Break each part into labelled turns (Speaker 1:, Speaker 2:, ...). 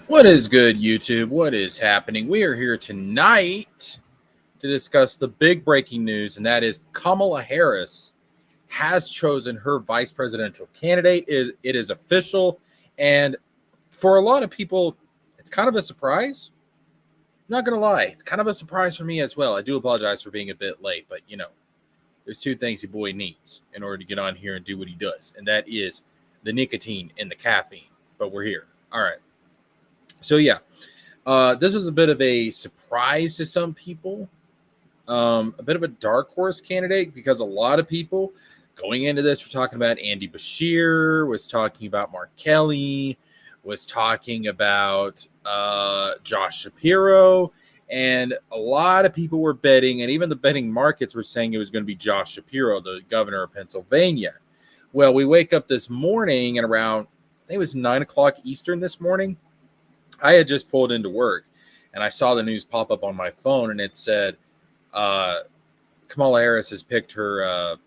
Speaker 1: What is good, YouTube? What is happening? We are here tonight to discuss the big breaking news, and that is Kamala Harris has chosen her vice presidential candidate. It is official, and for a lot of people, it's kind of a surprise. I'm not gonna lie, it's kind of a surprise for me as well. I do apologize for being a bit late, but there's two things your boy needs in order to get on here and do what he does, and that is the nicotine and the caffeine. But we're here. All right. So yeah, this was a bit of a surprise to some people, a bit of a dark horse candidate because a lot of people going into this were talking about Andy Bashir, was talking about Mark Kelly, was talking about Josh Shapiro, and a lot of people were betting, and even the betting markets were saying it was going to be Josh Shapiro, the governor of Pennsylvania. Well, we wake up this morning and around, I think it was 9 o'clock Eastern this morning. I had just pulled into work and I saw the news pop up on my phone and it said Kamala Harris has picked her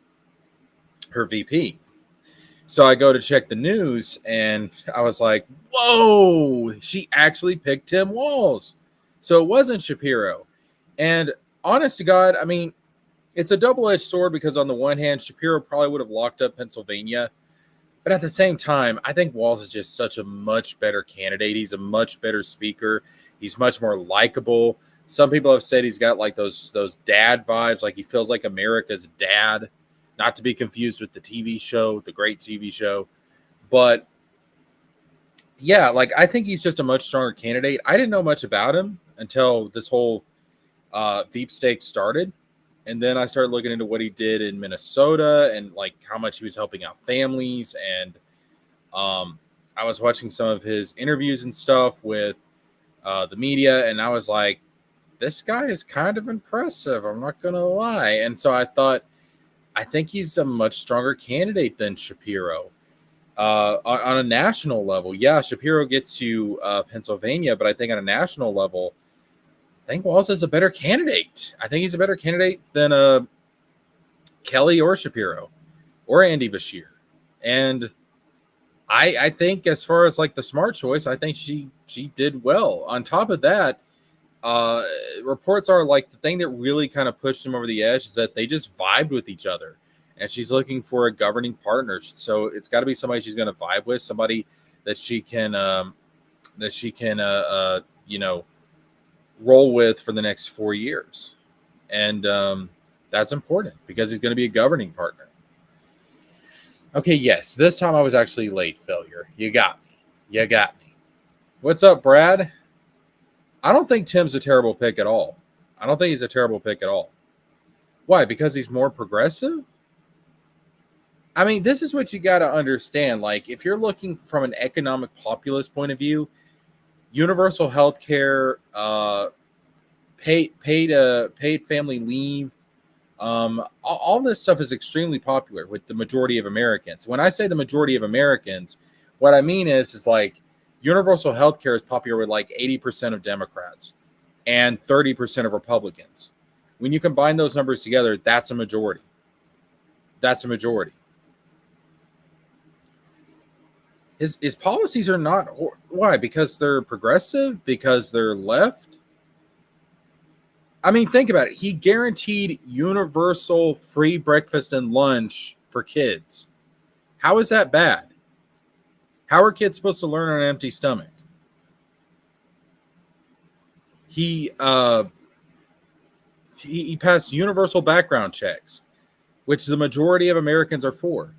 Speaker 1: VP. So I go to check the news and I was like, whoa, she actually picked Tim Walz. So it wasn't Shapiro. And honest to God, I mean, it's a double-edged sword because on the one hand, Shapiro probably would have locked up Pennsylvania. But at the same time, I think Walz is just such a much better candidate. He's a much better speaker. He's much more likable. Some people have said he's got like those dad vibes, like he feels like America's dad, not to be confused with the TV show, the great TV show. But yeah, like I think he's just a much stronger candidate. I didn't know much about him until this whole Veep stake started. And then I started looking into what he did in Minnesota and like how much he was helping out families. And I was watching some of his interviews and stuff with the media. And I was like, this guy is kind of impressive. I'm not going to lie. And so I thought, I think he's a much stronger candidate than Shapiro on a national level. Yeah, Shapiro gets you Pennsylvania, but I think on a national level, I think Walz is a better candidate. I think he's a better candidate than Kelly or Shapiro or Andy Bashir. And I think as far as like the smart choice, I think she did well. On top of that, reports are like the thing that really kind of pushed him over the edge is that they just vibed with each other. And she's looking for a governing partner. So it's got to be somebody she's going to vibe with, somebody that she can roll with for the next 4 years. And that's important because he's going to be a governing partner. Okay, yes, this time I was actually late, failure. You got me. What's up, Brad? I don't think Tim's a terrible pick at all. I don't think he's a terrible pick at all. Why? Because he's more progressive? I mean, this is what you got to understand. Like, if you're looking from an economic populist point of view, universal health care, paid family leave, all this stuff is extremely popular with the majority of Americans. When I say the majority of Americans, what I mean is like universal health care is popular with like 80% of Democrats and 30% of Republicans. When you combine those numbers together, that's a majority. That's a majority. His policies are not. Why? Because they're progressive? Because they're left? I mean, think about it. He guaranteed universal free breakfast and lunch for kids. How is that bad? How are kids supposed to learn on an empty stomach? He passed universal background checks, which the majority of Americans are for.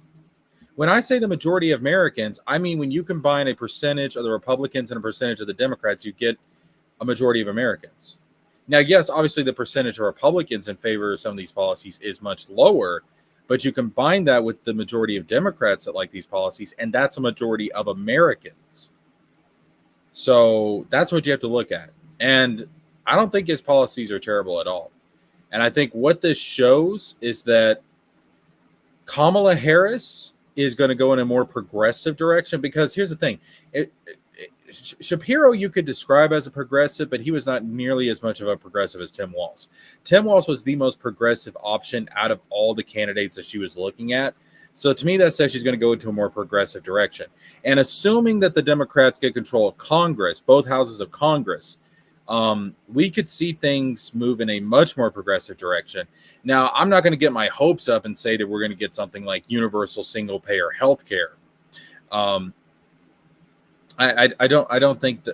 Speaker 1: When I say the majority of Americans, I mean when you combine a percentage of the Republicans and a percentage of the Democrats, you get a majority of Americans. Now, yes, obviously the percentage of Republicans in favor of some of these policies is much lower, but you combine that with the majority of Democrats that like these policies, and that's a majority of Americans. So that's what you have to look at. And I don't think his policies are terrible at all. And I think what this shows is that Kamala Harris is going to go in a more progressive direction, because here's the thing. Shapiro you could describe as a progressive, but he was not nearly as much of a progressive as Tim Walz. Tim Walz was the most progressive option out of all the candidates that she was looking at, So to me, that says she's going to go into a more progressive direction. And assuming that the Democrats get control of Congress, both houses of Congress, we could see things move in a much more progressive direction. Now, I'm not going to get my hopes up and say that we're going to get something like universal single payer health care. I don't think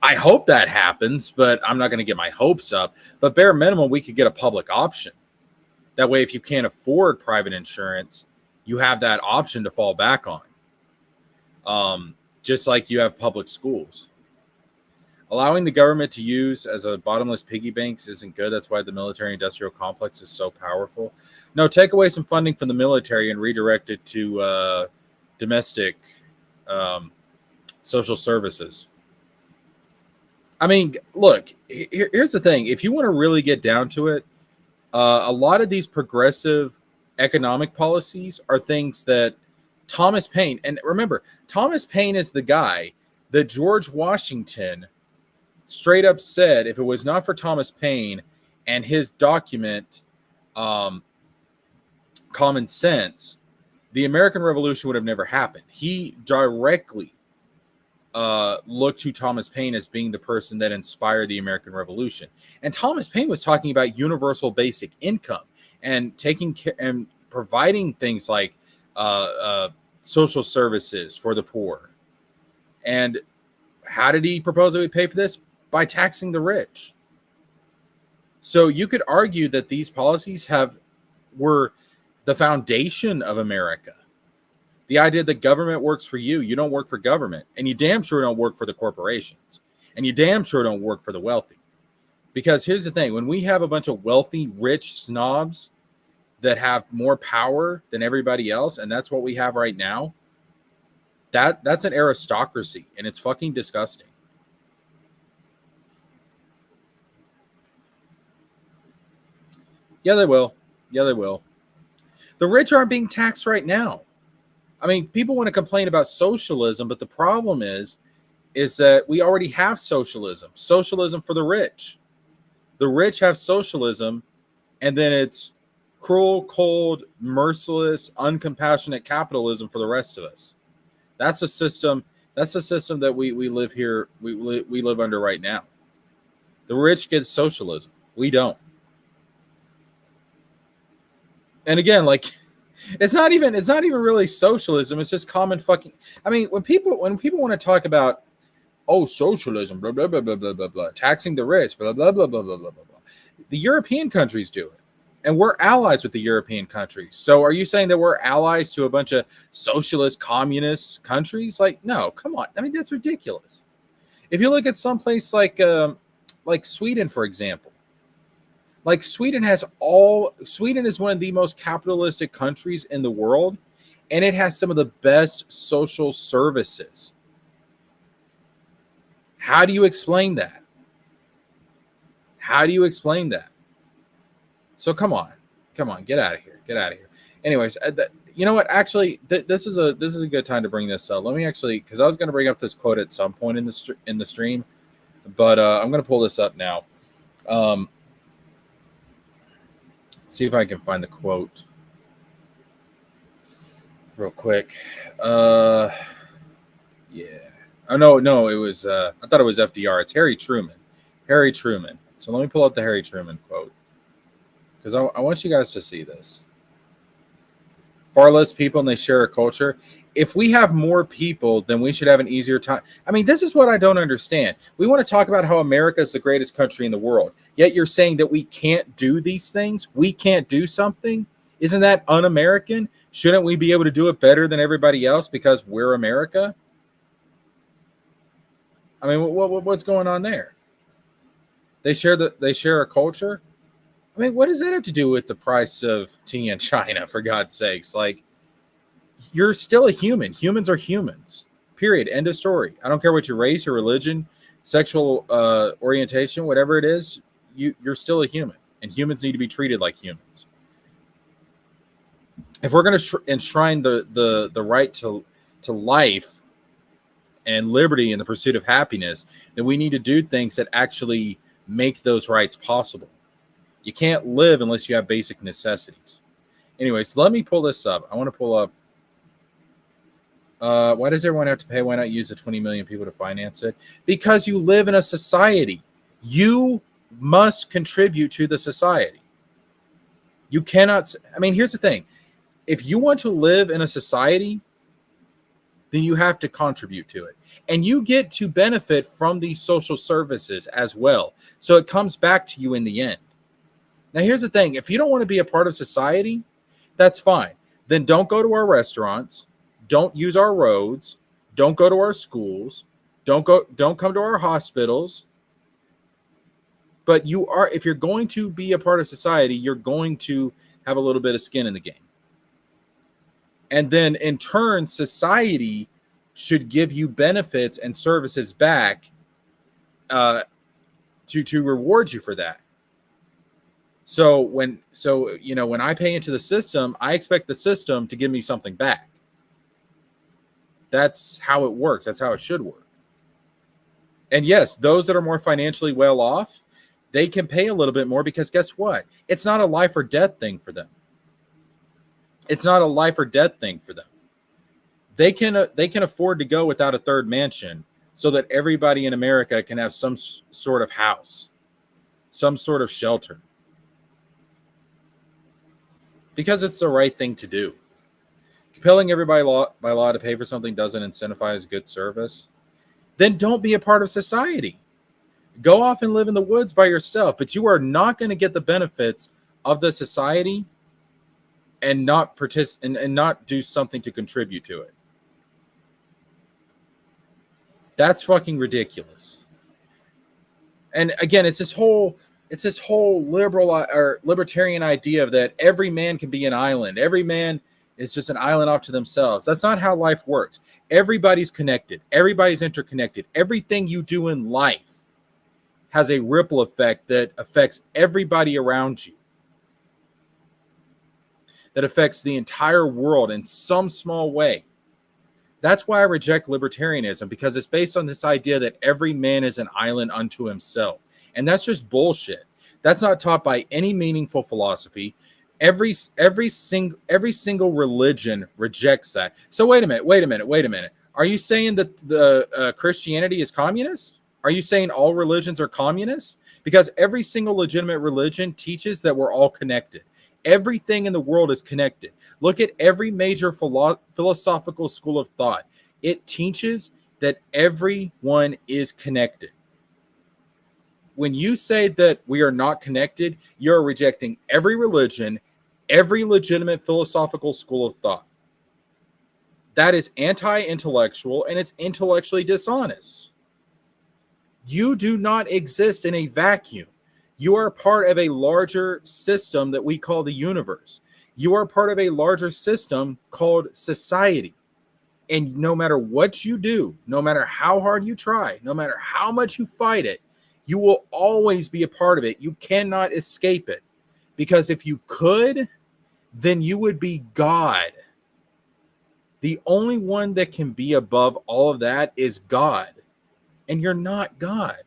Speaker 1: I hope that happens, but I'm not going to get my hopes up. But bare minimum, we could get a public option. That way, if you can't afford private insurance, you have that option to fall back on. Just like you have public schools. Allowing the government to use as a bottomless piggy banks isn't good. That's why the military-industrial complex is so powerful. No, take away some funding from the military and redirect it to domestic social services. I mean, look, here's the thing. If you want to really get down to it, a lot of these progressive economic policies are things that Thomas Paine, and remember, Thomas Paine is the guy that George Washington straight up said, if it was not for Thomas Paine and his document, Common Sense, the American Revolution would have never happened. He directly looked to Thomas Paine as being the person that inspired the American Revolution. And Thomas Paine was talking about universal basic income and taking care and providing things like social services for the poor. And how did he propose that we pay for this? By taxing the rich. So you could argue that these policies were the foundation of America. The idea that government works for you, you don't work for government, and you damn sure don't work for the corporations, and you damn sure don't work for the wealthy. Because here's the thing, when we have a bunch of wealthy, rich snobs that have more power than everybody else, and that's what we have right now, that's an aristocracy, and it's fucking disgusting. Yeah, they will. Yeah, they will. The rich aren't being taxed right now. I mean, people want to complain about socialism, but the problem is that we already have socialism. Socialism for the rich. The rich have socialism, and then it's cruel, cold, merciless, uncompassionate capitalism for the rest of us. That's a system. That's a system that we live here. We live under right now. The rich get socialism. We don't. And again, like, it's not even really socialism. It's just common fucking. I mean, when people want to talk about, oh, socialism, blah blah blah blah blah blah blah, taxing the rich, blah blah blah blah blah blah blah, the European countries do it, and we're allies with the European countries. So, are you saying that we're allies to a bunch of socialist, communist countries? Like, no, come on. I mean, that's ridiculous. If you look at some place like Sweden, for example. Like Sweden is one of the most capitalistic countries in the world, and it has some of the best social services. How do you explain that? How do you explain that? So come on, get out of here. Anyways, you know what? Actually, this is a good time to bring this up. Let me actually, because I was going to bring up this quote at some point in the stream, but I'm going to pull this up now. See if I can find the quote real quick. Yeah. Oh no, it was I thought it was FDR. It's Harry Truman. So let me pull up the Harry Truman quote, because I want you guys to see this. Far less people and they share a culture. If we have more people, then we should have an easier time. I mean, this is what I don't understand. We want to talk about how America is the greatest country in the world. Yet you're saying that we can't do these things? We can't do something? Isn't that un-American? Shouldn't we be able to do it better than everybody else because we're America? I mean, what's going on there? They share a culture? I mean, what does that have to do with the price of tea in China, for God's sakes? Like, you're still a human. Humans are humans. Period. End of story. I don't care what your race or religion, sexual orientation, whatever it is, you're still a human. And humans need to be treated like humans. If we're going to enshrine the right to life and liberty and the pursuit of happiness, then we need to do things that actually make those rights possible. You can't live unless you have basic necessities. Anyways, let me pull this up. I want to pull up. Why does everyone have to pay? Why not use the 20 million people to finance it? Because you live in a society. You must contribute to the society. You cannot. I mean, here's the thing. If you want to live in a society, then you have to contribute to it. And you get to benefit from these social services as well. So it comes back to you in the end. Now, here's the thing. If you don't want to be a part of society, that's fine. Then don't go to our restaurants. Don't use our roads. Don't go to our schools. Don't come to our hospitals. But if you're going to be a part of society, you're going to have a little bit of skin in the game. And then in turn, society should give you benefits and services back to reward you for that. So when I pay into the system, I expect the system to give me something back. That's how it works. That's how it should work. And yes, those that are more financially well off, they can pay a little bit more because guess what? It's not a life or death thing for them. It's not a life or death thing for them. They can afford to go without a third mansion so that everybody in America can have some sort of house, some sort of shelter. Because it's the right thing to do. Compelling everybody by law to pay for something doesn't incentivize good service. Then don't be a part of society. Go off and live in the woods by yourself, but you are not going to get the benefits of the society and not and not do something to contribute to it. That's fucking ridiculous. And again, it's this whole liberal or libertarian idea of that every man can be an island. Every man is just an island off to themselves. That's not how life works. Everybody's connected. Everybody's interconnected. Everything you do in life has a ripple effect that affects everybody around you. That affects the entire world in some small way. That's why I reject libertarianism, because it's based on this idea that every man is an island unto himself. And that's just bullshit. That's not taught by any meaningful philosophy. Every single religion rejects that. So wait a minute. Are you saying that the Christianity is communist? Are you saying all religions are communist? Because every single legitimate religion teaches that we're all connected. Everything in the world is connected. Look at every major philosophical school of thought. It teaches that everyone is connected. When you say that we are not connected, you're rejecting every religion, every legitimate philosophical school of thought. That is anti-intellectual and it's intellectually dishonest. You do not exist in a vacuum. You are part of a larger system that we call the universe. You are part of a larger system called society. And no matter what you do, no matter how hard you try, no matter how much you fight it, you will always be a part of it. You cannot escape it. Because if you could, then you would be God. The only one that can be above all of that is God. And you're not God.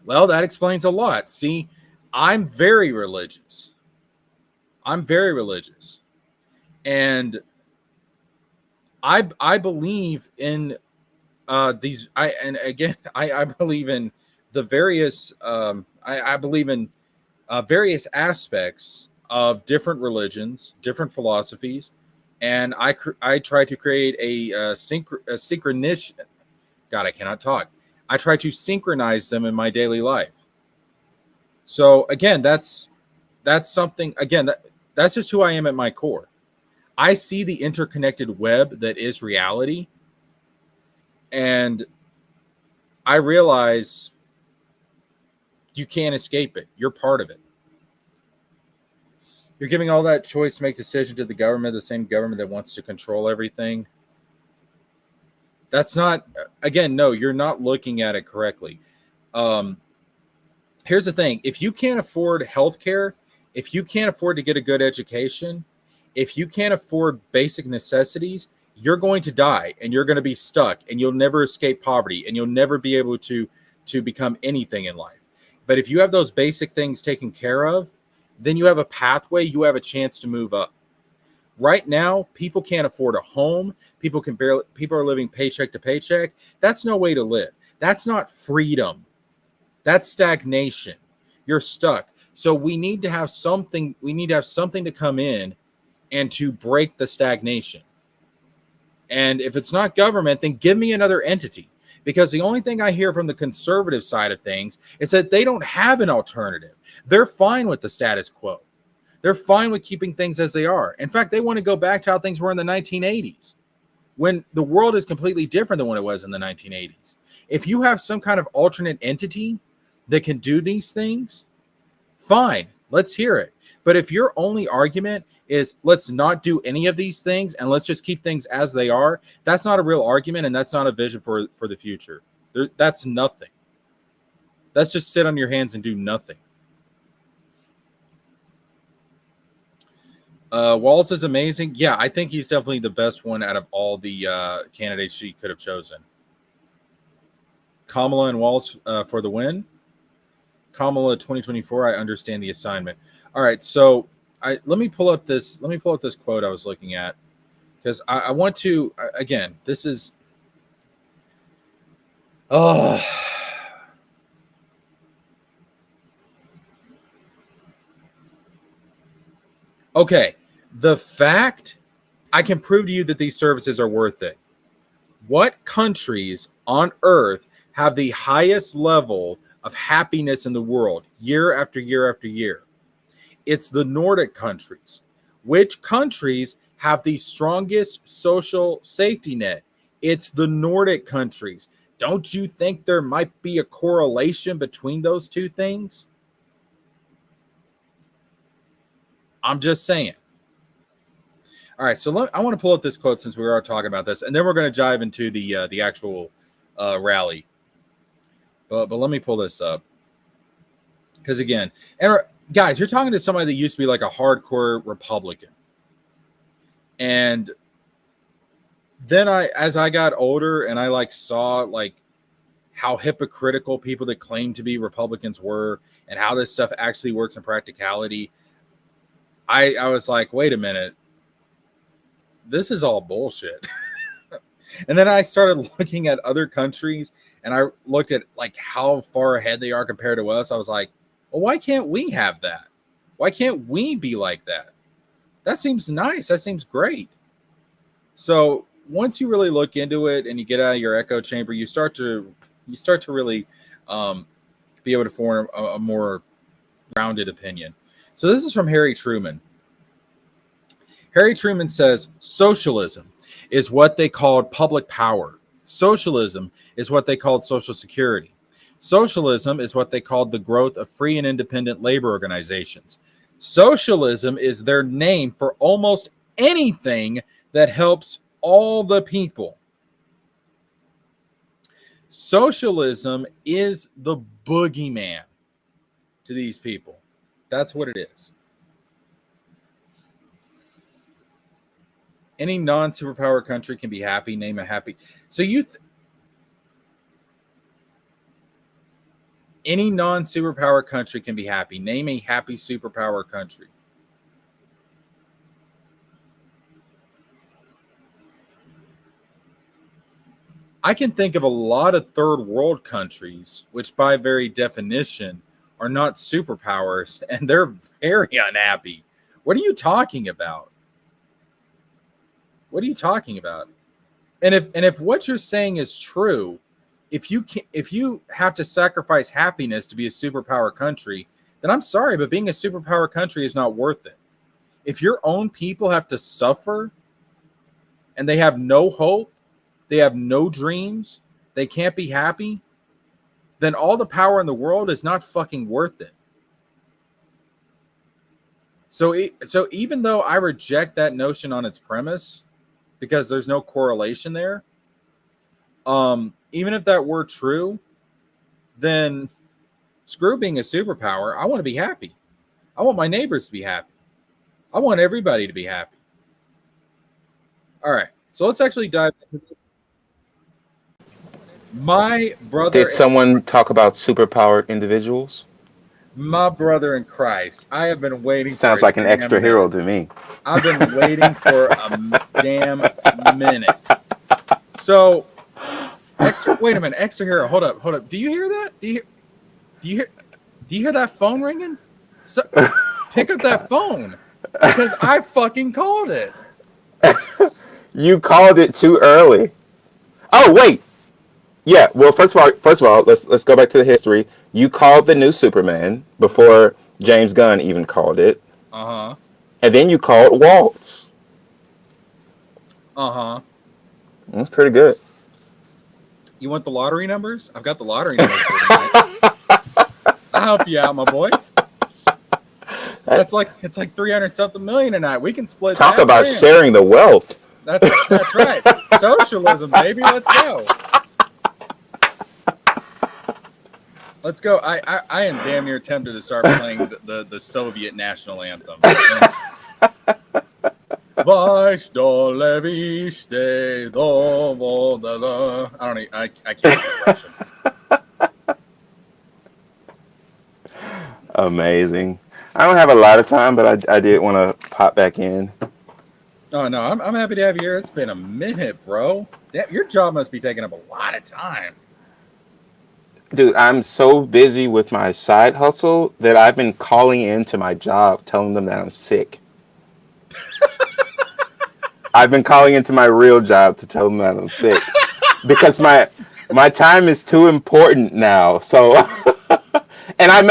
Speaker 1: Well, that explains a lot. See, I'm very religious. And I believe in these. I believe in the various. I believe in various aspects of different religions, different philosophies, and I try to create a synchronization. God, I cannot talk. I try to synchronize them in my daily life. So again, that's something. Again, that's just who I am at my core. I see the interconnected web that is reality, and I realize you can't escape it. You're part of it. You're giving all that choice to make decisions to the government, the same government that wants to control everything. That's not, again, no, you're not looking at it correctly. Here's the thing. If you can't afford healthcare, if you can't afford to get a good education, if you can't afford basic necessities, you're going to die and you're going to be stuck and you'll never escape poverty and you'll never be able to become anything in life. But if you have those basic things taken care of, then you have a pathway, you have a chance to move up. Right now, people can't afford a home. People are living paycheck to paycheck. That's no way to live. That's not freedom. That's stagnation. You're stuck. So we need to have something. We need to have something to come in and to break the stagnation. And if it's not government, then give me another entity. Because the only thing I hear from the conservative side of things is that they don't have an alternative. They're fine with the status quo. They're fine with keeping things as they are. In fact, they want to go back to how things were in the 1980s, when the world is completely different than what it was in the 1980s. If you have some kind of alternate entity that can do these things, fine, let's hear it. But if your only argument is let's not do any of these things and let's just keep things as they are, that's not a real argument, and that's not a vision for the future. That's nothing. That's just sit on your hands and do nothing. Walz is amazing. Yeah, I think he's definitely the best one out of all the candidates she could have chosen. Kamala and Walz for the win. Kamala 2024. I understand the assignment. All right, so let me pull up this quote I was looking at, because I want to again. This is okay. The fact I can prove to you that these services are worth it. What countries on earth have the highest level of happiness in the world year after year after year? It's the Nordic countries. Which countries have the strongest social safety net? It's the Nordic countries. Don't you think there might be a correlation between those two things? I'm just saying. All right, so I want to pull up this quote since we are talking about this, and then we're going to dive into the actual rally. But let me pull this up, because again, guys, you're talking to somebody that used to be like a hardcore Republican, and then as I got older and I saw like how hypocritical people that claim to be Republicans were, and how this stuff actually works in practicality, I was like, wait a minute. This is all bullshit. And then I started looking at other countries, and I looked at like how far ahead they are compared to us. I was like, well, why can't we have that? Why can't we be like that? That seems nice. That seems great. So once you really look into it and you get out of your echo chamber, you start to really be able to form a more rounded opinion. So this is from Harry Truman. Harry Truman says, socialism is what they called public power. Socialism is what they called social security. Socialism is what they called the growth of free and independent labor organizations. Socialism is their name for almost anything that helps all the people. Socialism is the boogeyman to these people. That's what it is. Any non-superpower country can be happy. Name a happy. So any non-superpower country can be happy. Name a happy superpower country. I can think of a lot of third world countries, which by very definition are not superpowers, and they're very unhappy. What are you talking about? What are you talking about? And if what you're saying is true, if you have to sacrifice happiness to be a superpower country, then I'm sorry, but being a superpower country is not worth it. If your own people have to suffer and they have no hope, they have no dreams, they can't be happy, then all the power in the world is not fucking worth it. So even though I reject that notion on its premise, because there's no correlation there, even if that were true, then screw being a superpower. I want to be happy. I want my neighbors to be happy. I want everybody to be happy. All right, so let's actually dive into this. My brother.
Speaker 2: Did someone talk about superpowered individuals?
Speaker 1: My brother in Christ, I have been waiting for
Speaker 2: Sounds
Speaker 1: a
Speaker 2: like an
Speaker 1: damn
Speaker 2: extra
Speaker 1: minute.
Speaker 2: hero to me.
Speaker 1: I've been waiting for a damn minute. So, wait a minute, extra hero. Hold up. Do you hear that? Do you hear do you hear that phone ringing? So, pick up that phone because I fucking called it.
Speaker 2: You called it too early. Oh wait, yeah. Well, first of all, let's go back to the history. You called the new Superman before James Gunn even called it,
Speaker 1: Uh-huh.
Speaker 2: and then you called Waltz.
Speaker 1: Uh-huh.
Speaker 2: That's pretty good.
Speaker 1: You want the lottery numbers? I've got the lottery numbers for tonight. I'll help you out, my boy. It's like 300 something million tonight. We can split
Speaker 2: Talk
Speaker 1: that.
Speaker 2: about
Speaker 1: Damn.
Speaker 2: sharing the wealth.
Speaker 1: That's right. Socialism, baby. Let's go. Let's go. I am damn near tempted to start playing the Soviet national anthem. I don't. I can't do Russian.
Speaker 2: Amazing. I don't have a lot of time, but I did want to pop back in.
Speaker 1: Oh no, I'm happy to have you here. It's been a minute, bro. Damn, your job must be taking up a lot of time.
Speaker 2: Dude, I'm so busy with my side hustle that I've been calling into my job telling them that I'm sick. I've been calling into my real job to tell them that I'm sick because my time is too important now. So and I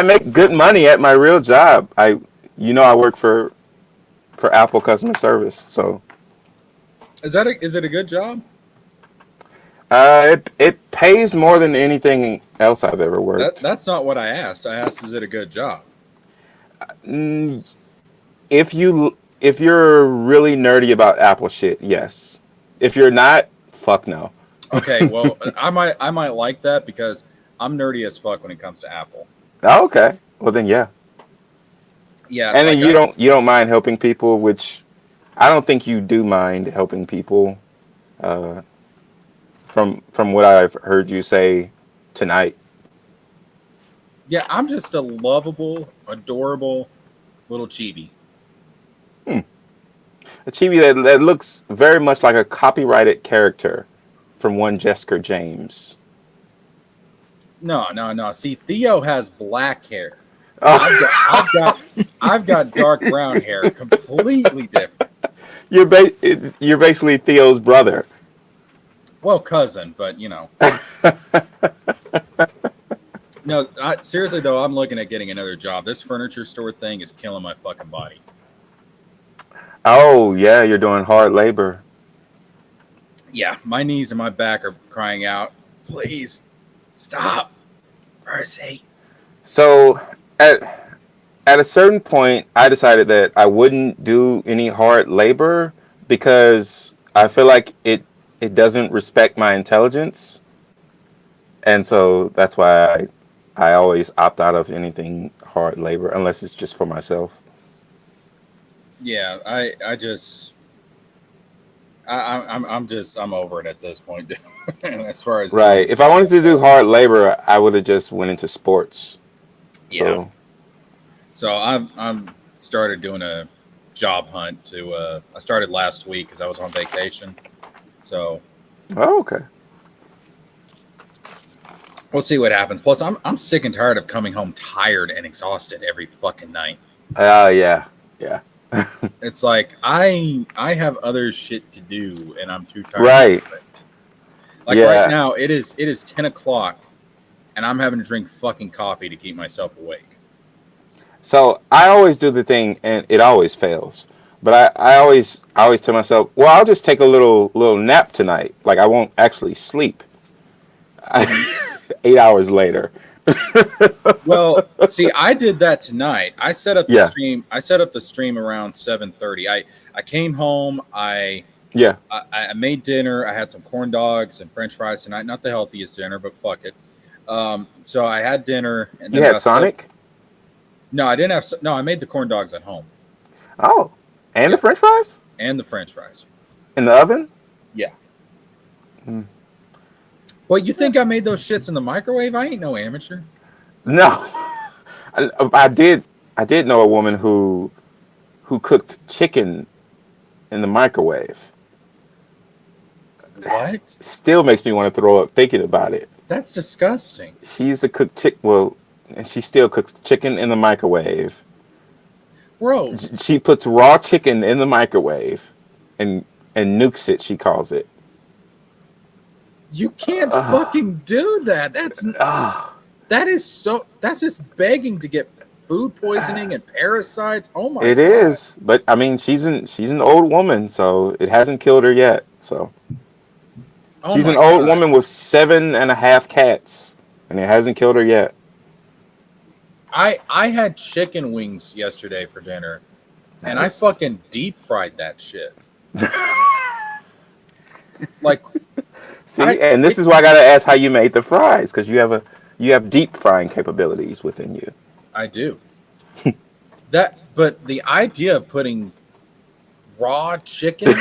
Speaker 2: make good money at my real job. I work for Apple customer service. So
Speaker 1: Is it a good job?
Speaker 2: it pays more than anything else I've ever worked.
Speaker 1: That's not what I asked. I asked, is it a good job?
Speaker 2: Mm, if you're really nerdy about Apple shit, yes. If you're not, fuck no.
Speaker 1: Okay, well, I might like that because I'm nerdy as fuck when it comes to Apple.
Speaker 2: Oh, okay. Well then, yeah.
Speaker 1: Yeah,
Speaker 2: And then
Speaker 1: like
Speaker 2: you don't mind helping people, which I don't think you do mind helping people. Uh, from what I've heard you say tonight.
Speaker 1: yeah, I'm just a lovable, adorable little chibi.
Speaker 2: Hmm. A chibi that looks very much like a copyrighted character from one JeskerJames.
Speaker 1: No. See, Theo has black hair.
Speaker 2: Oh.
Speaker 1: I've got dark brown hair, completely different.
Speaker 2: You're basically Theo's brother.
Speaker 1: Well, cousin, but you know. No, seriously though, I'm looking at getting another job. This furniture store thing is killing my fucking body.
Speaker 2: Oh yeah, you're doing hard labor.
Speaker 1: Yeah, my knees and my back are crying out, please stop, mercy.
Speaker 2: So at a certain point, I decided that I wouldn't do any hard labor because I feel like it doesn't respect my intelligence, and so that's why I always opt out of anything hard labor unless it's just for myself.
Speaker 1: Yeah, I'm over it at this point. As far as
Speaker 2: Right. If I wanted to do hard labor, I would have just went into sports.
Speaker 1: yeah,
Speaker 2: So,
Speaker 1: so I'm started doing a job hunt to. I started last week because I was on vacation. So
Speaker 2: oh, okay.
Speaker 1: we'll see what happens. Plus, I'm sick and tired of coming home tired and exhausted every fucking night.
Speaker 2: Yeah. Yeah.
Speaker 1: It's like I have other shit to do and I'm too tired
Speaker 2: Right.
Speaker 1: to do it. Like
Speaker 2: Yeah.
Speaker 1: right now, it is 10 o'clock and I'm having to drink fucking coffee to keep myself awake.
Speaker 2: So I always do the thing, and it always fails. But I always tell myself, well, I'll just take a little nap tonight. Like I won't actually sleep. 8 hours later.
Speaker 1: Well, see, I did that tonight. I set up the
Speaker 2: Yeah.
Speaker 1: stream. I set up the stream around 7:30. I came home.
Speaker 2: Yeah.
Speaker 1: I made dinner. I had some corn dogs and French fries tonight. Not the healthiest dinner, but fuck it. So I had dinner and
Speaker 2: You
Speaker 1: then
Speaker 2: had Sonic?
Speaker 1: No, I didn't have. No, I made the corn dogs at home
Speaker 2: Oh, and the French fries
Speaker 1: and the French fries.
Speaker 2: in the oven?
Speaker 1: Yeah.
Speaker 2: Hmm.
Speaker 1: Well, you think I made those shits in the microwave? I ain't no amateur.
Speaker 2: No. I did know a woman who cooked chicken in the microwave.
Speaker 1: What?
Speaker 2: Still makes me want to throw up thinking about it.
Speaker 1: That's disgusting.
Speaker 2: She used to cook and she still cooks chicken in the microwave.
Speaker 1: Bro,
Speaker 2: She puts raw chicken in the microwave and nukes it, she calls it.
Speaker 1: you can't fucking do that. That's just begging to get food poisoning and parasites. Oh my
Speaker 2: It
Speaker 1: God.
Speaker 2: is, but I mean, she's an old woman, so it hasn't killed her yet. So
Speaker 1: Oh
Speaker 2: she's
Speaker 1: my
Speaker 2: an old
Speaker 1: God.
Speaker 2: woman with 7.5 cats, and it hasn't killed her yet.
Speaker 1: I had chicken wings yesterday for dinner, and
Speaker 2: Nice.
Speaker 1: I fucking deep fried that shit. Like,
Speaker 2: See, and this is why I gotta ask how you made the fries, because you have deep frying capabilities within you.
Speaker 1: I do. But the idea of putting raw chicken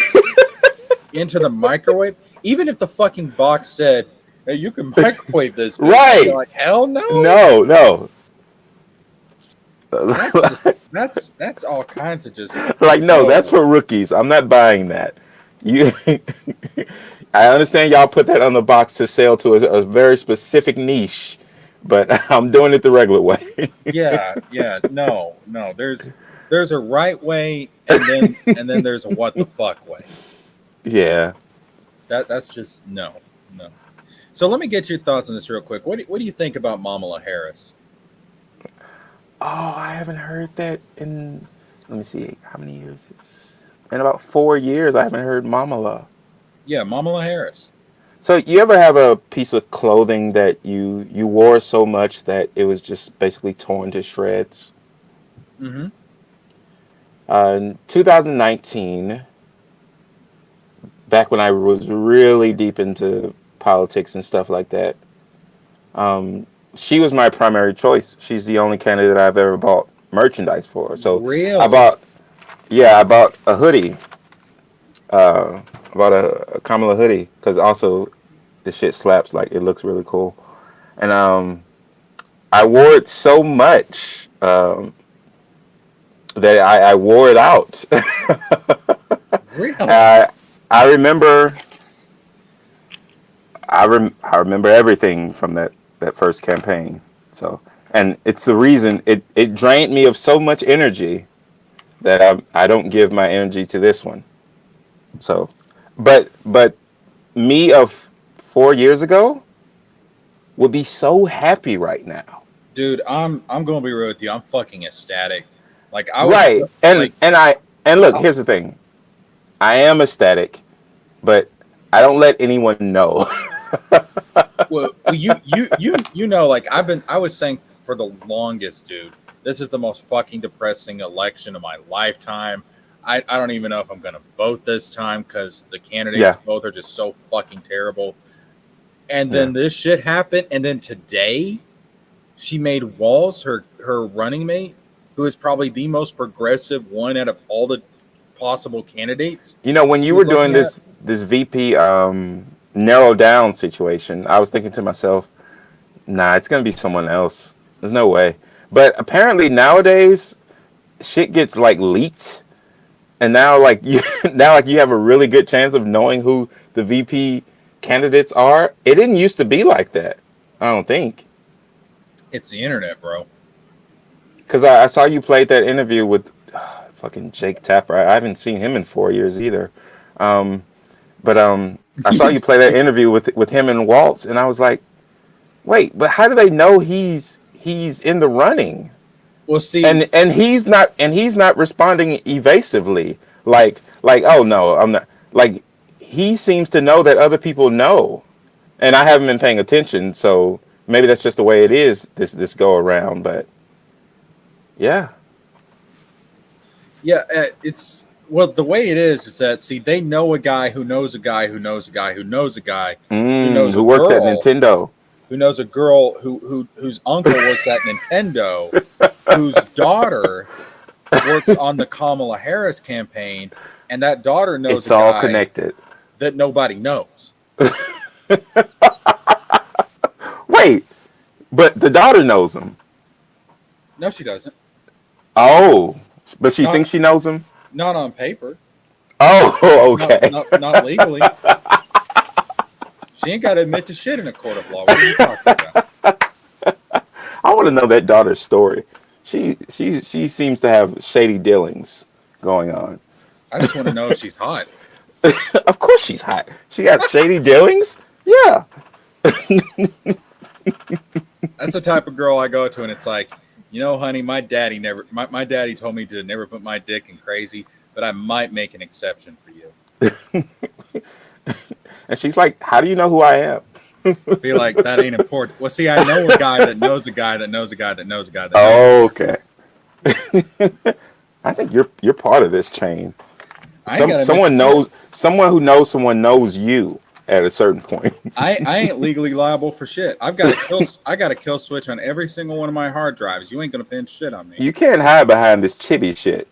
Speaker 1: into the microwave, even if the fucking box said, "Hey, you can microwave this," bitch,
Speaker 2: Right.
Speaker 1: you're like, hell no.
Speaker 2: No.
Speaker 1: That's all kinds of just
Speaker 2: Like, no, that's for rookies. I'm not buying that. You, I understand y'all put that on the box to sell to a very specific niche, but I'm doing it the regular way.
Speaker 1: yeah. No. There's a right way, and then there's a what the fuck way.
Speaker 2: Yeah.
Speaker 1: That's just no. So let me get your thoughts on this real quick. What do you think about Kamala Harris?
Speaker 2: Oh, I haven't heard that in. Let me see. How many years? In about 4 years, I haven't heard Mamala.
Speaker 1: Yeah, Kamala Harris.
Speaker 2: So, you ever have a piece of clothing that you wore so much that it was just basically torn to shreds?
Speaker 1: Mm-hmm.
Speaker 2: In 2019, back when I was really deep into politics and stuff like that, she was my primary choice. She's the only candidate I've ever bought merchandise for. So
Speaker 1: Really?
Speaker 2: I bought a hoodie. I bought a Kamala hoodie because also the shit slaps. Like, it looks really cool, and I wore it so much that I wore it out.
Speaker 1: Really?
Speaker 2: I remember. I remember everything from that first campaign. So, and it's the reason it drained me of so much energy that I don't give my energy to this one. So, but me of 4 years ago would be so happy right now.
Speaker 1: Dude, I'm gonna be real with you. I'm fucking ecstatic. Like I was
Speaker 2: Right. And
Speaker 1: like,
Speaker 2: and look, here's the thing. I am ecstatic, but I don't let anyone know.
Speaker 1: well, you know, like I was saying for the longest, dude. This is the most fucking depressing election of my lifetime. I don't even know if I'm gonna vote this time because the candidates both are just so fucking terrible. And then this shit happened, and then today, she made Walz her running mate, who is probably the most progressive one out of all the possible candidates.
Speaker 2: You know, when you were doing this VP narrow down situation, I was thinking to myself, nah, it's gonna be someone else. There's no way. But apparently nowadays, shit gets like leaked, and now like you have a really good chance of knowing who the VP candidates are. It didn't used to be like that. I don't think.
Speaker 1: It's the internet, bro.
Speaker 2: Because I saw you played that interview with fucking Jake Tapper. I haven't seen him in 4 years either. But I saw you play that interview with him and Walz, and I was like, wait, but how do they know he's in the running?
Speaker 1: Well, see,
Speaker 2: and he's not responding evasively, like oh no, I'm not. Like, he seems to know that other people know, and I haven't been paying attention, so maybe that's just the way it is this go around. But yeah,
Speaker 1: it's the way it is that, see, they know a guy who knows a guy who knows a guy who knows a guy who knows
Speaker 2: who works at Nintendo,
Speaker 1: who knows a girl whose uncle works at Nintendo, whose daughter works on the Kamala Harris campaign, and that daughter knows
Speaker 2: it's all connected
Speaker 1: that nobody knows.
Speaker 2: Wait, but the daughter knows him.
Speaker 1: No, she doesn't.
Speaker 2: Oh, but she
Speaker 1: Not
Speaker 2: thinks she knows him.
Speaker 1: not on paper.
Speaker 2: Oh,
Speaker 1: Not
Speaker 2: okay.
Speaker 1: not not legally. She ain't got to admit to shit in a court of law. What are you talking about?
Speaker 2: I want to know that daughter's story. She seems to have shady dealings going on.
Speaker 1: I just want to know if she's hot.
Speaker 2: Of course she's hot. She got shady dealings. Yeah.
Speaker 1: That's the type of girl I go to, and it's like, honey, my daddy told me to never put my dick in crazy, but I might make an exception for you.
Speaker 2: And she's like, "How do you know who I am?"
Speaker 1: Be like, that ain't important. Well, see, I know a guy that knows a guy that knows a guy that knows a guy that knows.
Speaker 2: Oh, okay. I think you're part of this chain. Someone who knows someone knows you at a certain point.
Speaker 1: I ain't legally liable for shit. I got a kill switch on every single one of my hard drives. You ain't gonna pin shit on me.
Speaker 2: You can't hide behind this chibi shit.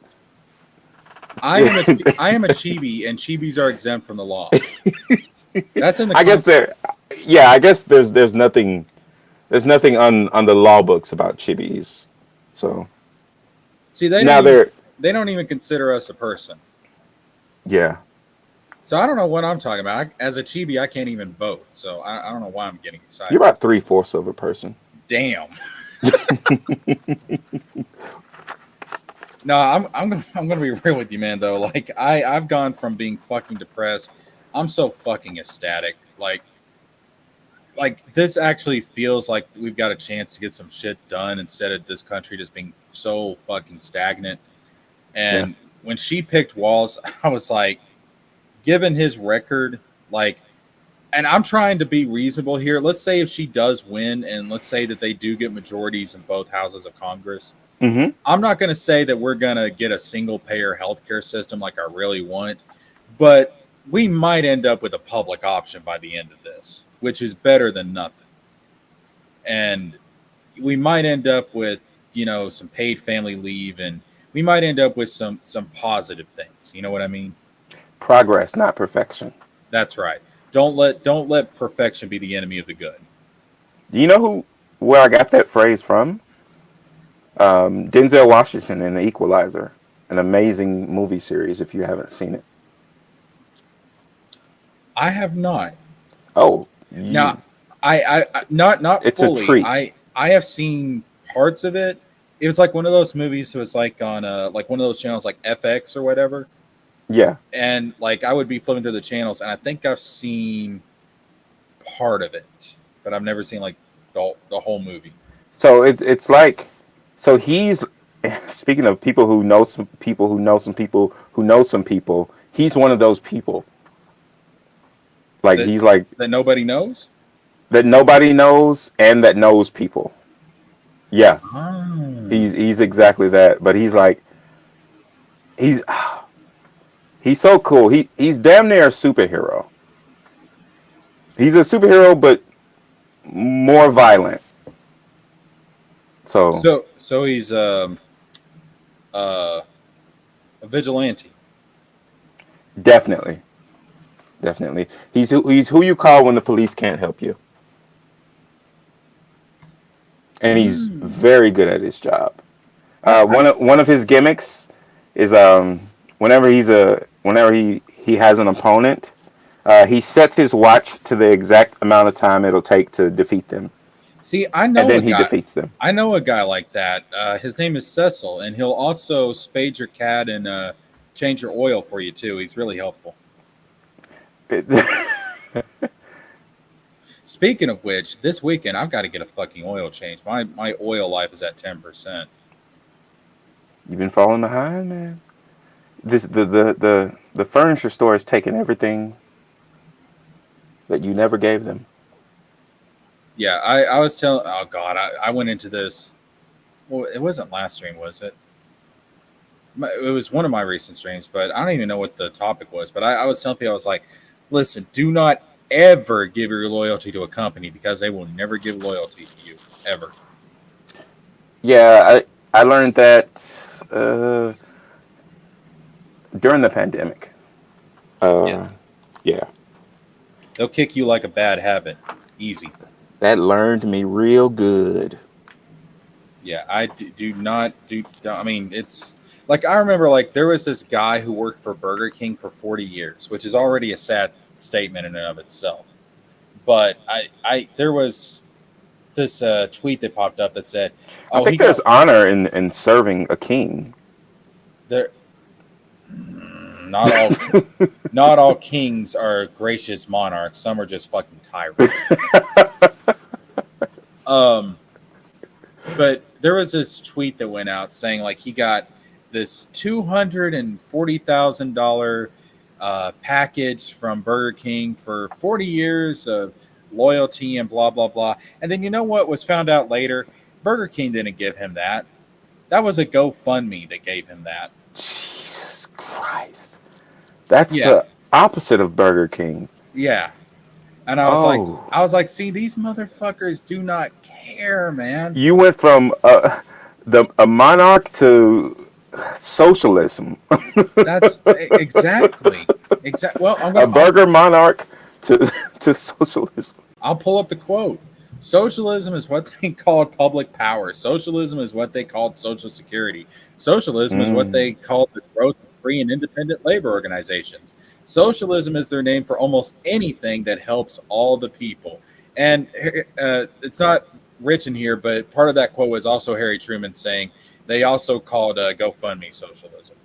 Speaker 1: I am a chibi, and chibis are exempt from the law. That's in the.
Speaker 2: I guess there's nothing on the law books about chibis. So
Speaker 1: see, they don't even consider us a person.
Speaker 2: Yeah.
Speaker 1: So I don't know what I'm talking about. As a chibi, I can't even vote. So I don't know why I'm getting excited.
Speaker 2: You're about 3/4 of a person.
Speaker 1: Damn. No, I'm gonna be real with you, man. Though, like I've gone from being fucking depressed. I'm so fucking ecstatic. Like this actually feels like we've got a chance to get some shit done instead of this country just being so fucking stagnant. And when she picked Walz, I was like, given his record, like, and I'm trying to be reasonable here. Let's say if she does win, and let's say that they do get majorities in both houses of Congress.
Speaker 2: Mm-hmm.
Speaker 1: I'm not going to say that we're going to get a single payer healthcare system like I really want, but we might end up with a public option by the end of this, which is better than nothing. And we might end up with, some paid family leave, and we might end up with some positive things. You know what I mean?
Speaker 2: Progress, not perfection.
Speaker 1: That's right. Don't let perfection be the enemy of the good.
Speaker 2: You know where I got that phrase from? Denzel Washington in The Equalizer, an amazing movie series. If you haven't seen it,
Speaker 1: I have not.
Speaker 2: Oh,
Speaker 1: now I not
Speaker 2: it's
Speaker 1: fully.
Speaker 2: a treat.
Speaker 1: I have seen parts of it. It was like one of those movies. It was like on like one of those channels like FX or whatever.
Speaker 2: Yeah.
Speaker 1: And like I would be flipping through the channels, and I think I've seen part of it, but I've never seen like the whole movie.
Speaker 2: So it's like, so he's, speaking of people who know some people who know some people who know some people, he's one of those people. Like he's like
Speaker 1: that nobody knows.
Speaker 2: That nobody knows and that knows people. Yeah.
Speaker 1: Oh.
Speaker 2: He's exactly that. But he's like he's so cool. He's damn near a superhero. He's a superhero, but more violent.
Speaker 1: So he's a vigilante.
Speaker 2: Definitely. He's who you call when the police can't help you. And he's very good at his job. One of his gimmicks is whenever he has an opponent, he sets his watch to the exact amount of time it'll take to defeat them.
Speaker 1: See, I know,
Speaker 2: and then he defeats them.
Speaker 1: I know a guy like that. His name is Cecil, and he'll also spade your cat and change your oil for you too. He's really helpful. Speaking of which, this weekend I've got to get a fucking oil change. My oil life is at 10%.
Speaker 2: You've been falling behind, man. The furniture store is taking everything that you never gave them.
Speaker 1: Yeah, I was telling. Oh God, I went into this. Well, it wasn't last stream, was it? It was one of my recent streams, but I don't even know what the topic was. But I was telling people, I was like, listen, do not ever give your loyalty to a company because they will never give loyalty to you, ever.
Speaker 2: Yeah, I learned that during the pandemic. Yeah.
Speaker 1: They'll kick you like a bad habit. Easy.
Speaker 2: That learned me real good.
Speaker 1: Yeah, I do not do. I mean, it's like I remember like there was this guy who worked for Burger King for 40 years, which is already a sad statement in and of itself. But I there was this tweet that popped up that said,
Speaker 2: I
Speaker 1: "Oh, he
Speaker 2: think
Speaker 1: got
Speaker 2: there's honor in serving a king.
Speaker 1: there. Not all, not all kings are gracious monarchs. Some are just fucking tyrants." Um, but there was this tweet that went out saying like he got this $240,000 package from Burger King for 40 years of loyalty and blah blah blah. And then you know what was found out later? Burger King didn't give him that. That was a GoFundMe that gave him that.
Speaker 2: Jesus Christ. That's
Speaker 1: Yeah,
Speaker 2: the opposite of Burger King.
Speaker 1: yeah. And
Speaker 2: Oh,
Speaker 1: I was like, see, these motherfuckers do not care, man.
Speaker 2: you went from a monarch to socialism.
Speaker 1: That's exactly, exactly. Well,
Speaker 2: A burger monarch to to socialism.
Speaker 1: I'll pull up the quote. Socialism is what they called public power. Socialism is what they called Social Security. Socialism is what
Speaker 2: Mm.
Speaker 1: they called the growth of free and independent labor organizations. Socialism is their name for almost anything that helps all the people. And it's not rich in here, but part of that quote was also Harry Truman saying they also called GoFundMe socialism.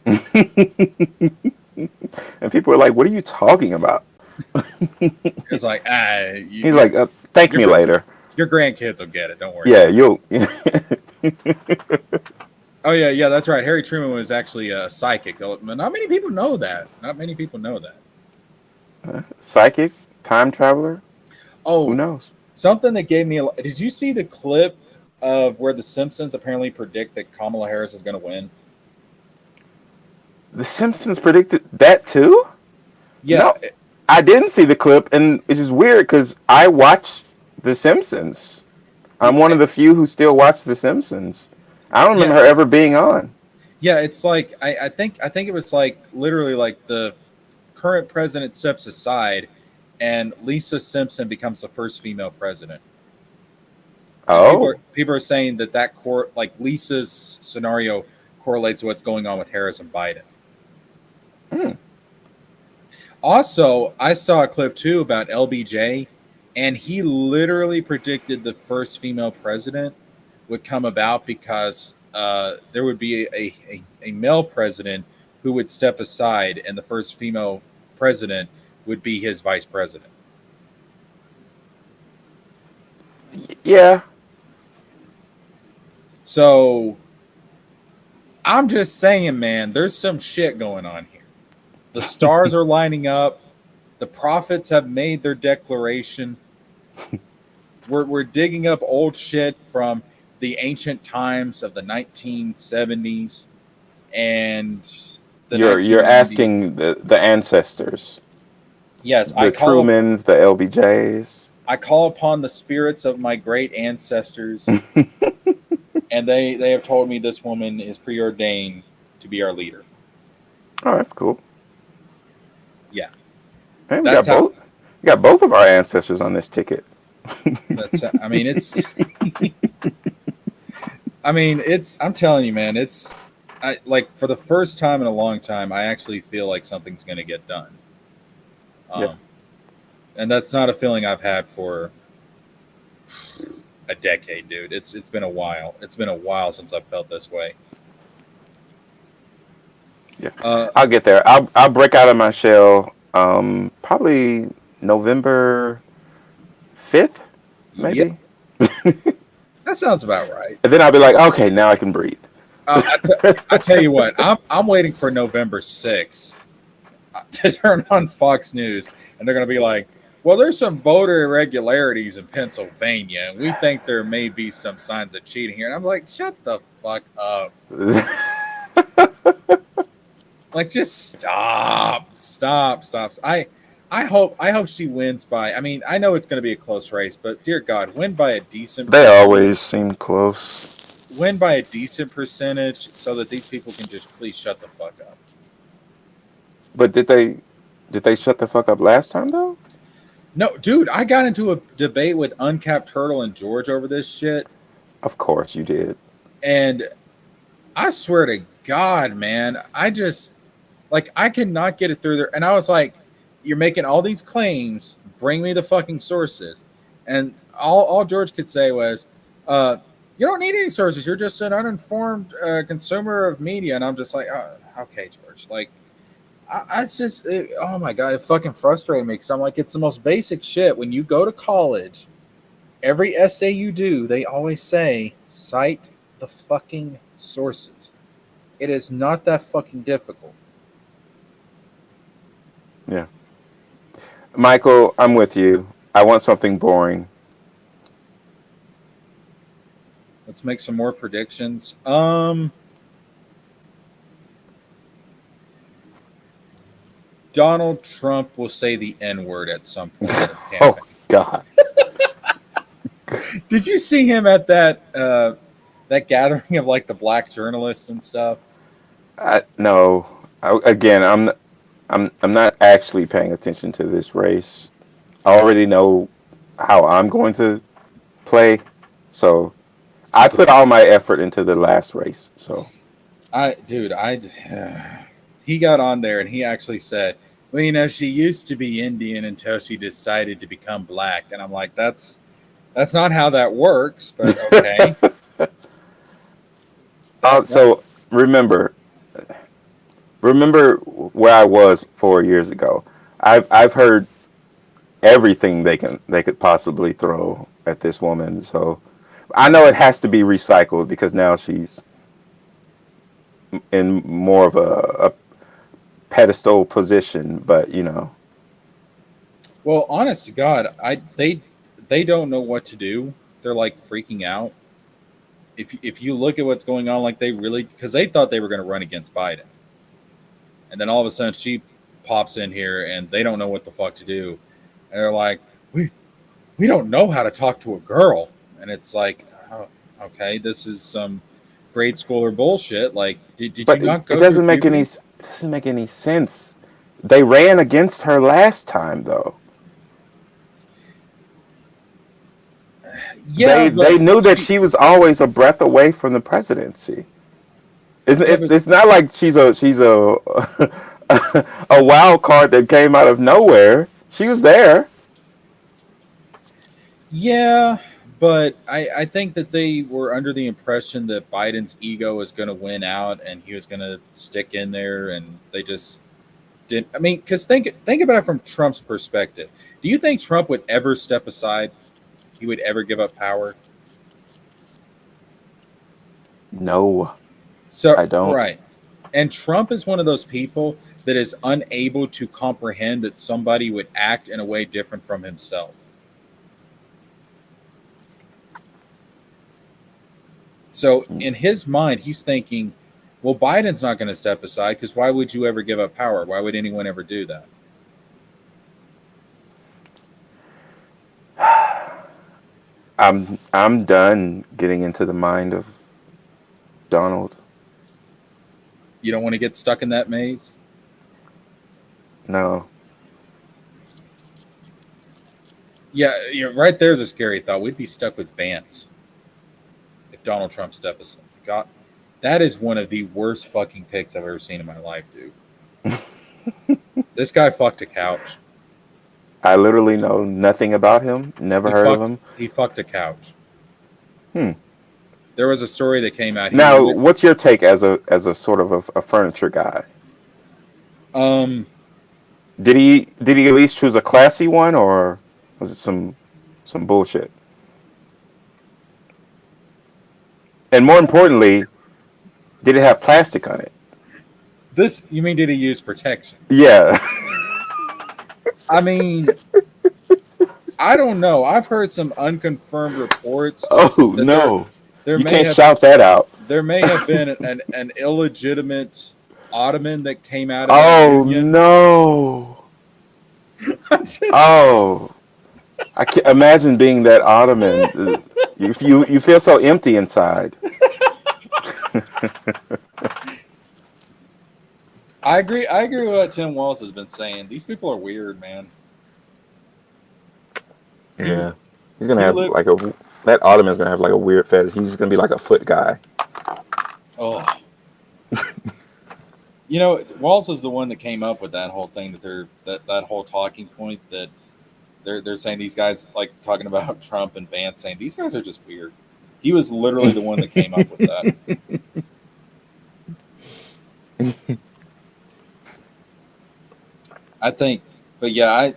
Speaker 2: And people are like, "What are you talking about?"
Speaker 1: It's like,
Speaker 2: He's like, "Thank me
Speaker 1: your,
Speaker 2: later."
Speaker 1: your grandkids will get it. Don't worry.
Speaker 2: Yeah, you'll
Speaker 1: Oh yeah, yeah, that's right. Harry Truman was actually a psychic. Not many people know that. Not many people know that.
Speaker 2: psychic time traveler. Who
Speaker 1: Oh,
Speaker 2: knows?
Speaker 1: something that gave me a. Did you see the clip of where the Simpsons apparently predict that Kamala Harris is going to win?
Speaker 2: The Simpsons predicted that too.
Speaker 1: Yeah,
Speaker 2: No, I didn't see the clip, and it's just weird because I watch The Simpsons. I'm one of the few who still watch The Simpsons. I don't remember
Speaker 1: yeah,
Speaker 2: her ever being on.
Speaker 1: yeah. It's like I think it was like literally like the current president steps aside, and Lisa Simpson becomes the first female president. And
Speaker 2: Oh,
Speaker 1: people are saying that like Lisa's scenario correlates to what's going on with Harris and Biden.
Speaker 2: hmm.
Speaker 1: Also, I saw a clip too about LBJ, and he literally predicted the first female president would come about because there would be a male president who would step aside, and the first female president would be his vice president.
Speaker 2: Yeah.
Speaker 1: So I'm just saying, man, there's some shit going on here. The stars are lining up. The prophets have made their declaration. We're digging up old shit from the ancient times of the 1970s and the
Speaker 2: You're
Speaker 1: 1990s.
Speaker 2: asking the ancestors,
Speaker 1: Yes,
Speaker 2: the Trumans, the LBJs.
Speaker 1: I call upon the spirits of my great ancestors, and they have told me this woman is preordained to be our leader.
Speaker 2: Oh, that's cool.
Speaker 1: Yeah,
Speaker 2: Hey,
Speaker 1: that's how.
Speaker 2: we got both of our ancestors on this ticket.
Speaker 1: That's. I mean, it's. I mean, it's. I'm telling you, man. It's. I like for the first time in a long time. I actually feel like something's going to get done.
Speaker 2: Yeah.
Speaker 1: And that's not a feeling I've had for a decade, dude. It's been a while. It's been a while since I've felt this way.
Speaker 2: Yeah,
Speaker 1: Uh,
Speaker 2: I'll get there. I'll break out of my shell. Probably November 5th,
Speaker 1: yeah,
Speaker 2: maybe.
Speaker 1: that sounds about right.
Speaker 2: And then I'll be like, okay, now I can breathe.
Speaker 1: I tell you what, I'm waiting for November 6th to turn on Fox News, and they're going to be like, well, there's some voter irregularities in Pennsylvania, and we think there may be some signs of cheating here. And I'm like, shut the fuck up. Like, just stop. I hope she wins by. I mean, I know it's going to be a close race, but dear God, win by a decent.
Speaker 2: They always seem close.
Speaker 1: Win by a decent percentage, so that these people can just please shut the fuck up.
Speaker 2: But did they shut the fuck up last time though?
Speaker 1: No, dude, I got into a debate with Uncapped Turtle and George over this shit.
Speaker 2: Of course you did.
Speaker 1: And I swear to God, man, I just like I cannot get it through there. And I was like, "You're making all these claims. Bring me the fucking sources." And all George could say was, "You don't need any sources. You're just an uninformed consumer of media." And I'm just like, "Okay, George. Like, it's just, oh my God, it fucking frustrated me because I'm like, it's the most basic shit. When you go to college, every essay you do, they always say cite the fucking sources. It is not that fucking difficult."
Speaker 2: Yeah. Michael, I'm with you. I want something boring.
Speaker 1: Let's make some more predictions. Donald Trump will say the N word at some point in his
Speaker 2: Oh
Speaker 1: campaign.
Speaker 2: God.
Speaker 1: Did you see him at that gathering of like the black journalists and stuff?
Speaker 2: No. Again, I'm not actually paying attention to this race. I already know how I'm going to play, so I put all my effort into the last race. So
Speaker 1: He got on there and he actually said, "Well, she used to be Indian until she decided to become black." And I'm like, that's not how that works, but okay. That
Speaker 2: so remember where I was 4 years ago. I've heard everything they could possibly throw at this woman. So I know it has to be recycled because now she's in more of a pedestal position. But
Speaker 1: Well, honest to God, they don't know what to do. They're like freaking out. If you look at what's going on, like they really, because they thought they were going to run against Biden, and then all of a sudden she pops in here and they don't know what the fuck to do, and they're like, we don't know how to talk to a girl, and it's like, oh, okay, this is some grade schooler bullshit. Like, did you
Speaker 2: but
Speaker 1: not
Speaker 2: it
Speaker 1: go through puberty?
Speaker 2: doesn't make any sense. They ran against her last time though.
Speaker 1: Yeah,
Speaker 2: They
Speaker 1: but
Speaker 2: knew that she was always a breath away from the presidency.
Speaker 1: yeah, but
Speaker 2: It's not like she's a a wild card that came out of nowhere. She was there.
Speaker 1: yeah, but I think that they were under the impression that Biden's ego was going to win out and he was going to stick in there, and they just didn't. I mean, because think about it from Trump's perspective. Do you think Trump would ever step aside? He would ever give up power?
Speaker 2: No,
Speaker 1: So
Speaker 2: I don't.
Speaker 1: right, and Trump is one of those people that is unable to comprehend that somebody would act in a way different from himself. So in his mind, he's thinking, well, Biden's not going to step aside because why would you ever give up power? Why would anyone ever do that?
Speaker 2: I'm done getting into the mind of Donald.
Speaker 1: You don't want to get stuck in that maze?
Speaker 2: No.
Speaker 1: Yeah, right there's a scary thought. We'd be stuck with Vance if Donald Trump stepped aside. God, that is one of the worst fucking picks I've ever seen in my life, dude. This guy fucked a couch.
Speaker 2: I literally know nothing about him. Never heard of him.
Speaker 1: He fucked a couch.
Speaker 2: Hmm.
Speaker 1: There was a story that came out.
Speaker 2: Now, what's your take as a sort of a furniture guy?
Speaker 1: Um
Speaker 2: Did he at least choose a classy one, or was it some bullshit? And more importantly, did it have plastic on it?
Speaker 1: this you mean did he use protection?
Speaker 2: Yeah.
Speaker 1: I mean, I don't know. I've heard some unconfirmed reports
Speaker 2: Oh
Speaker 1: that
Speaker 2: no.
Speaker 1: there
Speaker 2: You
Speaker 1: may
Speaker 2: can't
Speaker 1: have
Speaker 2: shout that out.
Speaker 1: there may have been an illegitimate ottoman that came out of that
Speaker 2: Oh
Speaker 1: union.
Speaker 2: no.
Speaker 1: Just,
Speaker 2: Oh. I can't imagine being that ottoman. You feel so empty inside.
Speaker 1: I agree. I agree with what Tim Walz has been saying. These people are weird, man.
Speaker 2: Yeah. He's gonna
Speaker 1: He
Speaker 2: have
Speaker 1: lived.
Speaker 2: like that ottoman's gonna have like a weird fetish. He's just gonna be like a foot guy.
Speaker 1: You know, Walz was the one that came up with that whole thing that whole talking point that they're saying these guys like talking about Trump and Vance saying these guys are just weird. He was literally the one that came up with that. I think, but yeah, I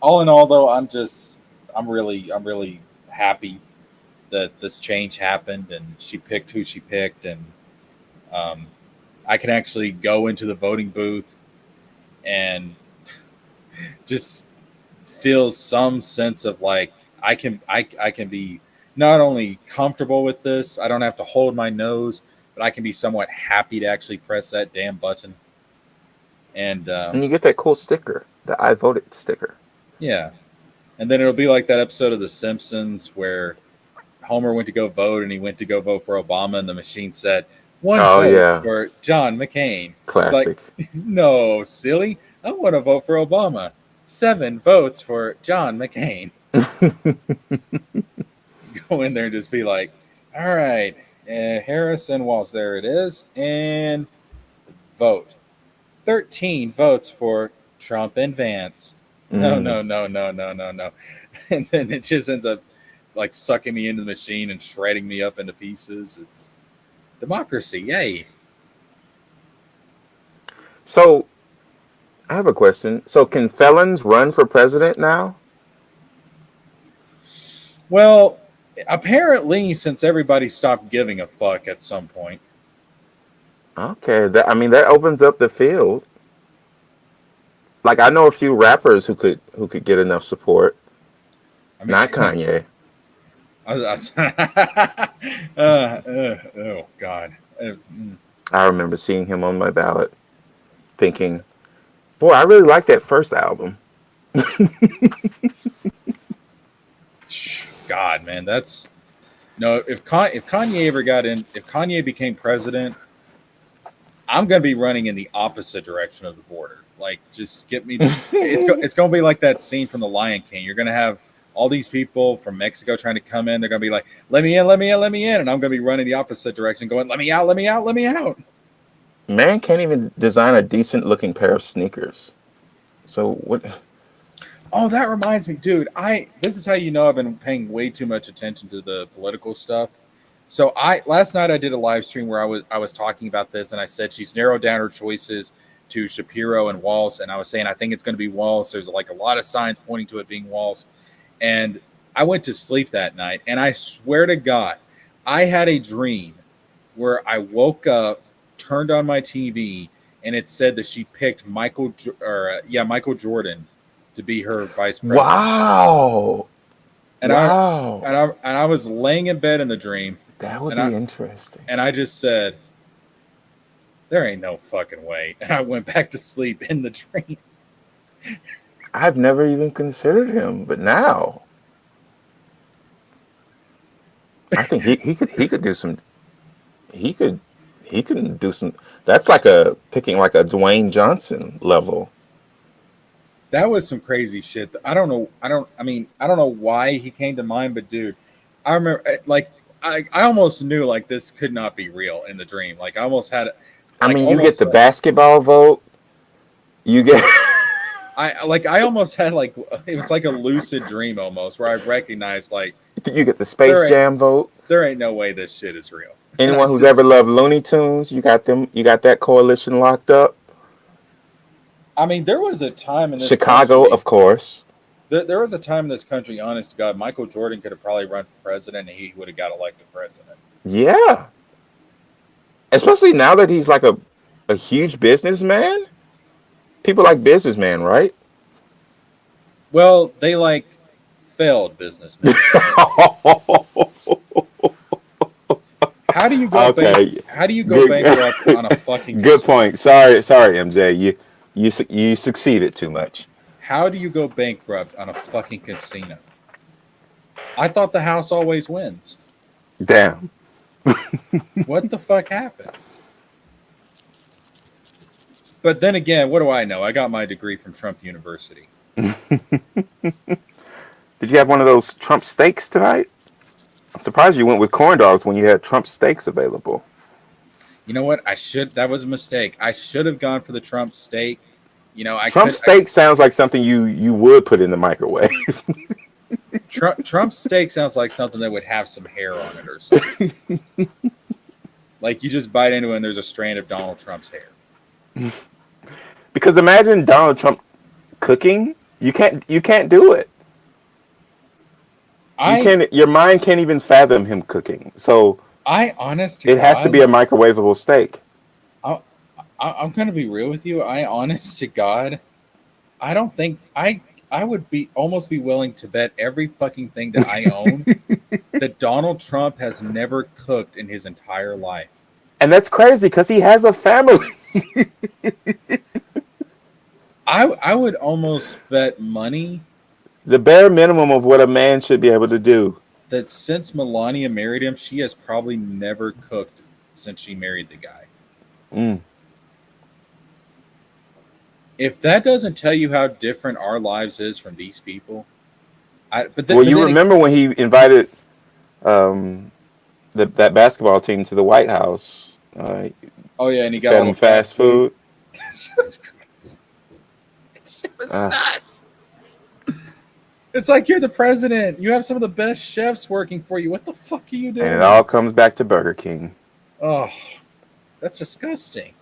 Speaker 1: all in all though, I'm really happy that this change happened and she picked who she picked, and um, I can actually go into the voting booth and just feel some sense of like I can be not only comfortable with this, I don't have to hold my nose, but I can be somewhat happy to actually press that damn button. And
Speaker 2: And you get that cool sticker, the I voted sticker.
Speaker 1: yeah, and then it'll be like that episode of The Simpsons where Homer went to go vote and he went to go vote for Obama, and the machine said one
Speaker 2: Oh
Speaker 1: vote
Speaker 2: yeah,
Speaker 1: for John McCain. It's like,
Speaker 2: classic.
Speaker 1: no, silly, I want to vote for Obama. 7 votes for John McCain. Go in there and just be like, all right, Harris and Walz, there it is, and vote. 13 votes for Trump and Vance. No,
Speaker 2: Mm.
Speaker 1: no, no, no, no, no, no. And then it just ends up like sucking me into the machine and shredding me up into pieces. It's democracy, yay.
Speaker 2: So I have a question. So can felons run for president now?
Speaker 1: Well, apparently, since everybody stopped giving a fuck at some point,
Speaker 2: Okay, I mean that opens up the field. Like I know a few rappers who could get enough support.
Speaker 1: I mean,
Speaker 2: Not Kanye.
Speaker 1: oh God.
Speaker 2: I remember seeing him on my ballot, thinking, "Boy, I really like that first album."
Speaker 1: God, man, that's no. If Kanye ever got in, if Kanye became president, I'm gonna be running in the opposite direction of the border. Like, just get me. It's gonna be like that scene from The Lion King. You're gonna have all these people from Mexico trying to come in. They're gonna be like, "Let me in, let me in, let me in," and I'm gonna be running the opposite direction, going, "Let me out, let me out, let me out."
Speaker 2: Man can't even design a decent looking pair of sneakers. So what?
Speaker 1: Oh, that reminds me, dude. I This is how you know I've been paying way too much attention to the political stuff. So I last night I did a live stream where I was talking about this, and I said she's narrowed down her choices to Shapiro and Walz, and I was saying I think it's going to be Walz. There's like a lot of signs pointing to it being Walz, and I went to sleep that night, and I swear to God, I had a dream where I woke up, turned on my TV, and it said that she picked Michael Jordan to be her vice president.
Speaker 2: Wow!
Speaker 1: And I
Speaker 2: Wow!
Speaker 1: and I was laying in bed in the dream,
Speaker 2: That would
Speaker 1: and I
Speaker 2: be interesting.
Speaker 1: and I just said, "There ain't no fucking way." And I went back to sleep in the dream.
Speaker 2: I've never even considered him, but now I think he could do some. He could he can do some. That's like a picking like a Dwayne Johnson level.
Speaker 1: That was some crazy shit. I don't know. I don't know why he came to mind, but dude, I remember like I almost knew like this could not be real in the dream. Like I almost had
Speaker 2: I
Speaker 1: like
Speaker 2: mean, you get
Speaker 1: almost
Speaker 2: the basketball vote. You get.
Speaker 1: I almost had like it was like a lucid dream almost where I recognized like
Speaker 2: You get the Space
Speaker 1: there ain't
Speaker 2: Jam vote.
Speaker 1: there ain't no way this shit is real. And I
Speaker 2: Anyone who's
Speaker 1: just
Speaker 2: ever loved Looney Tunes, you got them. You got that coalition locked up.
Speaker 1: I mean there was a time in this
Speaker 2: Chicago,
Speaker 1: country
Speaker 2: of course.
Speaker 1: there was a time in this country, honest to God, Michael Jordan could have probably run for president and he would have got elected president.
Speaker 2: Yeah, especially now that he's like a huge businessman. People like businessman, right?
Speaker 1: Well, they like failed businessmen. How do you go
Speaker 2: Okay,
Speaker 1: how do you go
Speaker 2: good,
Speaker 1: bankrupt on a fucking
Speaker 2: good
Speaker 1: casino?
Speaker 2: point. Sorry, MJ. You succeeded too much.
Speaker 1: How do you go bankrupt on a fucking casino? I thought the house always wins.
Speaker 2: Damn.
Speaker 1: What the fuck happened? But then again, what do I know? I got my degree from Trump University.
Speaker 2: Did you have one of those Trump steaks tonight? I'm surprised you went with corn dogs when you had Trump steaks available.
Speaker 1: You know what? That was a mistake. I should have gone for the Trump steak. You know,
Speaker 2: Trump steak sounds like something you would put in the microwave.
Speaker 1: Trump steak sounds like something that would have some hair on it or something. Like you just bite into it and there's a strand of Donald Trump's hair.
Speaker 2: Because imagine Donald Trump cooking. You can't do it. Your mind can't even fathom him cooking. So it has to be a microwavable steak.
Speaker 1: I'm gonna be real with you. Honest to God, I don't think I would almost be willing to bet every fucking thing that I own that Donald Trump has never cooked in his entire life.
Speaker 2: And that's crazy because he has a family.
Speaker 1: I would almost bet money.
Speaker 2: The bare minimum of what a man should be able to do.
Speaker 1: That since Melania married him, she has probably never cooked since she married the guy.
Speaker 2: Mm.
Speaker 1: If that doesn't tell you how different our lives is from these people,
Speaker 2: remember when he invited that basketball team to the White House?
Speaker 1: Oh yeah, and he got
Speaker 2: them fast food.
Speaker 1: It was nuts. It's like you're the president. You have some of the best chefs working for you. What the fuck are you doing?
Speaker 2: And it all comes back to Burger King.
Speaker 1: Oh, that's disgusting.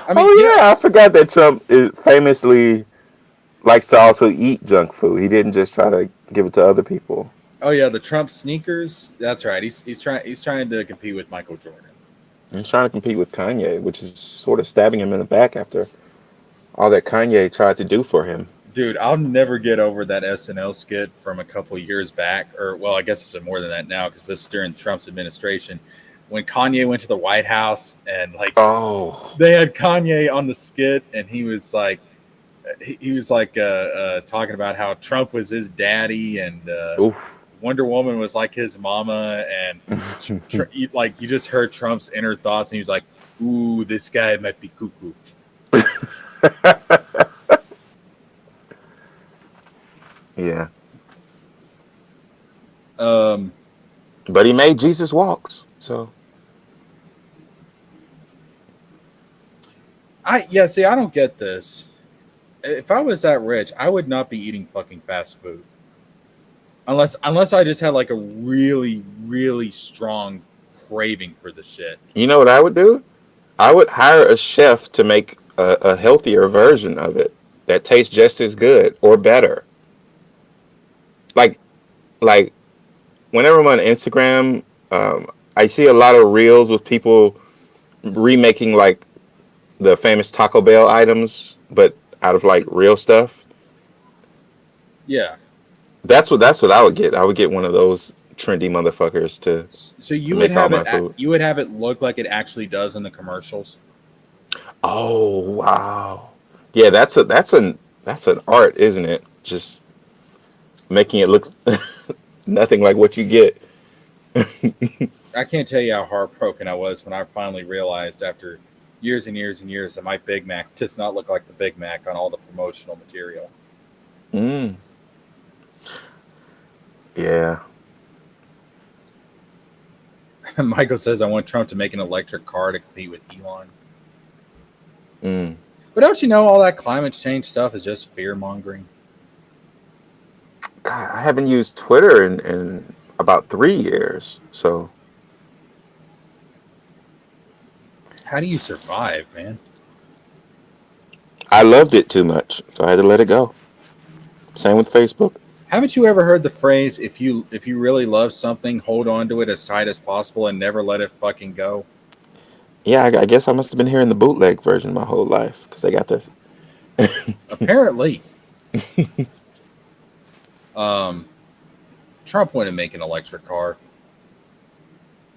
Speaker 2: I forgot that Trump famously likes to also eat junk food. He didn't just try to give it to other people.
Speaker 1: Oh yeah, the Trump sneakers. That's right. He's trying to compete with Michael Jordan.
Speaker 2: He's trying to compete with Kanye, which is sort of stabbing him in the back after all that Kanye tried to do for him.
Speaker 1: Dude, I'll never get over that SNL skit from a couple years back, or well, I guess it's been more than that now because this is during Trump's administration. When Kanye went to the White House and they had Kanye on the skit and he was talking about how Trump was his daddy and Wonder Woman was like his mama and you just heard Trump's inner thoughts and he was like, ooh, this guy might be cuckoo.
Speaker 2: Yeah. But he made Jesus walks, so.
Speaker 1: I don't get this. If I was that rich, I would not be eating fucking fast food. Unless I just had like a really, really strong craving for the shit.
Speaker 2: You know what I would do? I would hire a chef to make a healthier version of it that tastes just as good or better. Like whenever I'm on Instagram, I see a lot of reels with people remaking like the famous Taco Bell items, but out of like real stuff.
Speaker 1: Yeah.
Speaker 2: That's what I would get. I would get one of those trendy motherfuckers to.
Speaker 1: So you would have it. You would have it look like it actually does in the commercials.
Speaker 2: Oh wow! Yeah, that's an art, isn't it? Just making it look nothing like what you get.
Speaker 1: I can't tell you how heartbroken I was when I finally realized after years and years and years that my Big Mac does not look like the Big Mac on all the promotional material.
Speaker 2: Mm. Yeah.
Speaker 1: Michael says, I want Trump to make an electric car to compete with Elon.
Speaker 2: Mm.
Speaker 1: But don't you know all that climate change stuff is just fear-mongering?
Speaker 2: God, I haven't used Twitter in about 3 years, so.
Speaker 1: How do you survive, man?
Speaker 2: I loved it too much, so I had to let it go. Same with Facebook.
Speaker 1: Haven't you ever heard the phrase, if you really love something, hold on to it as tight as possible and never let it fucking go?
Speaker 2: Yeah, I guess I must have been hearing the bootleg version my whole life, because I got this.
Speaker 1: Apparently. Trump wouldn't make an electric car.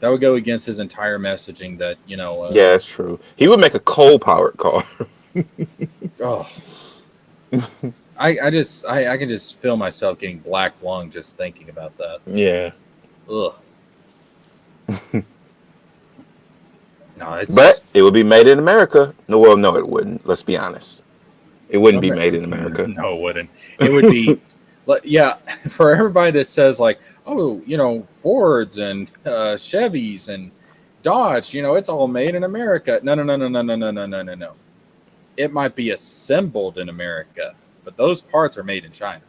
Speaker 1: That would go against his entire messaging that, yeah,
Speaker 2: that's true. He would make a coal-powered car.
Speaker 1: Oh. I can just feel myself getting black lung just thinking about that.
Speaker 2: Yeah.
Speaker 1: Ugh. No,
Speaker 2: but it would be made in America. No, well, no, it wouldn't. Let's be honest. It wouldn't be made in America.
Speaker 1: No, it wouldn't. It would be Yeah, for everybody that says like, oh, Fords and Chevys and Dodge, it's all made in America. No, no, no, no, no, no, no, no, no, no, no. It might be assembled in America, but those parts are made in China.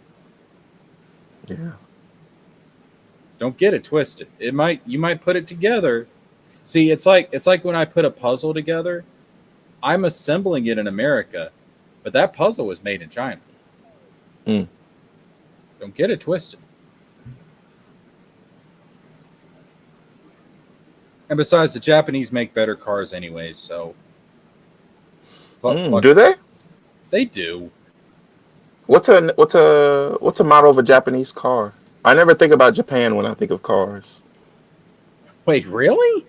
Speaker 2: Yeah.
Speaker 1: Don't get it twisted. You might put it together. See, it's like when I put a puzzle together, I'm assembling it in America, but that puzzle was made in China.
Speaker 2: Mm.
Speaker 1: Don't get it twisted. And besides, the Japanese make better cars anyways, so fuck.
Speaker 2: Do they?
Speaker 1: They do.
Speaker 2: What's a model of a Japanese car? I never think about Japan when I think of cars.
Speaker 1: Wait, really?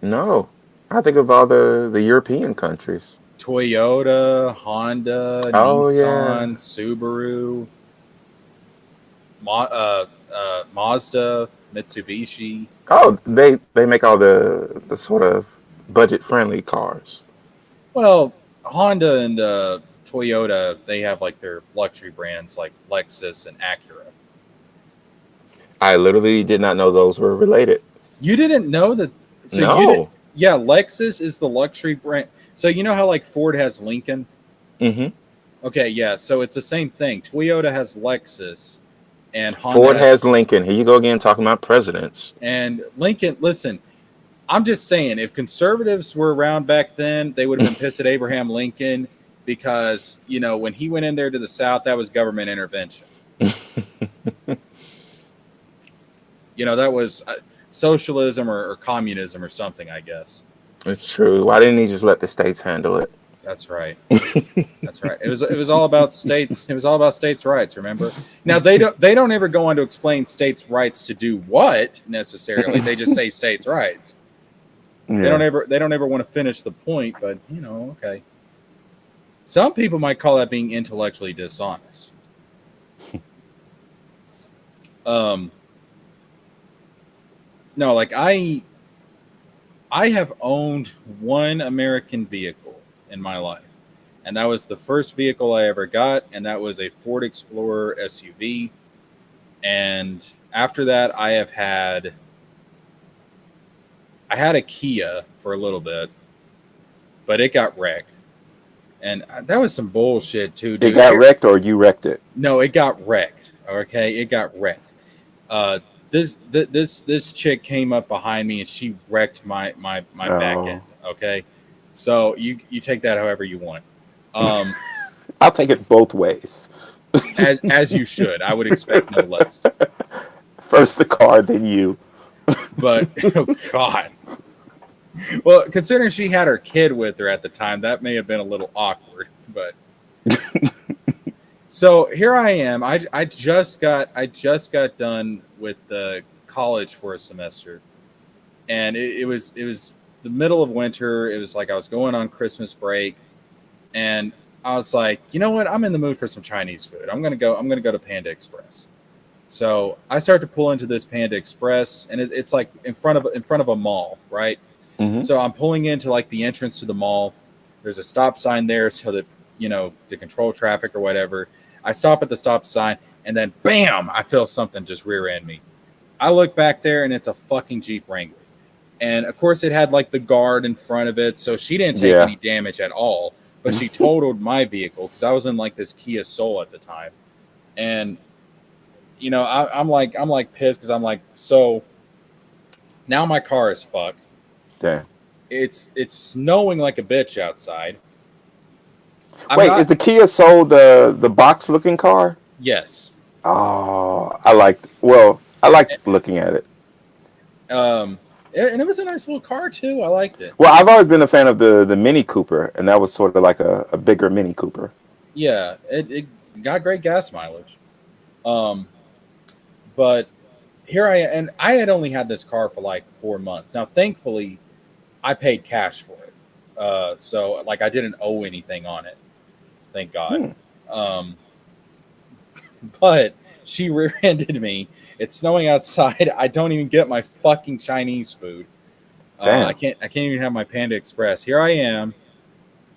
Speaker 2: No, I think of all the European countries.
Speaker 1: Toyota, Honda,
Speaker 2: Oh yeah.
Speaker 1: Nissan, Subaru, Mazda, Mitsubishi.
Speaker 2: Oh, they make all the sort of budget friendly cars.
Speaker 1: Well, Honda and Toyota, they have like their luxury brands like Lexus and Acura.
Speaker 2: I literally did not know those were related.
Speaker 1: You didn't know that? So you did?
Speaker 2: No.
Speaker 1: Yeah, Lexus is the luxury brand. So you know how like Ford has Lincoln?
Speaker 2: Mm-hmm.
Speaker 1: Okay, yeah. So it's the same thing. Toyota has Lexus, and Honda
Speaker 2: Ford has Lincoln. Here you go again talking about presidents.
Speaker 1: and Lincoln. Listen, I'm just saying, if conservatives were around back then, they would have been pissed at Abraham Lincoln because when he went in there to the South, that was government intervention. That was socialism or communism or something, I guess.
Speaker 2: It's true. Why didn't he just let the states handle it?
Speaker 1: That's right. That's right. It was all about states. It was all about states' rights. Remember? Now they don't ever go on to explain states' rights to do what necessarily. They just say states' rights.
Speaker 2: Yeah.
Speaker 1: They don't ever want to finish the point. But okay. Some people might call that being intellectually dishonest. No, like I have owned one American vehicle in my life, and that was the first vehicle I ever got, and that was a Ford Explorer SUV. And after that, I had a Kia for a little bit, but it got wrecked, and that was some bullshit too, dude.
Speaker 2: It got wrecked, or you wrecked it?
Speaker 1: No, it got wrecked. Okay, it got wrecked. This chick came up behind me and she wrecked my back end. Okay, so you take that however you want.
Speaker 2: I'll take it both ways.
Speaker 1: as you should. I would expect no less.
Speaker 2: First the car, then you.
Speaker 1: But oh god. Well, considering she had her kid with her at the time, that may have been a little awkward. But so here I am. I just got done with the college for a semester, and it was the middle of winter. It was like I was going on Christmas break, and I was like, you know what? I'm in the mood for some Chinese food. I'm gonna go to Panda Express. So I start to pull into this Panda Express, and it's like in front of a mall, right?
Speaker 2: Mm-hmm.
Speaker 1: So I'm pulling into like the entrance to the mall. There's a stop sign there so that to control traffic or whatever. I stop at the stop sign, and then bam, I feel something just rear end me. I look back there, and it's a fucking Jeep Wrangler. And of course, it had like the guard in front of it, so she didn't take any damage at all. But she totaled my vehicle because I was in like this Kia Soul at the time, and I'm like pissed because I'm like, so now my car is fucked.
Speaker 2: Damn.
Speaker 1: It's snowing like a bitch outside.
Speaker 2: Wait, is the Kia Soul the box looking car?
Speaker 1: Yes.
Speaker 2: Oh, I liked looking at it.
Speaker 1: And it was a nice little car too. I liked it.
Speaker 2: Well, I've always been a fan of the Mini Cooper, and that was sort of like a bigger Mini Cooper.
Speaker 1: Yeah, it got great gas mileage. But here I am, and I had only had this car for like 4 months. Now, thankfully, I paid cash for it. So like I didn't owe anything on it. Thank God. But she rear-ended me. It's snowing outside. I don't even get my fucking Chinese food. I can't even have my Panda Express. Here I am,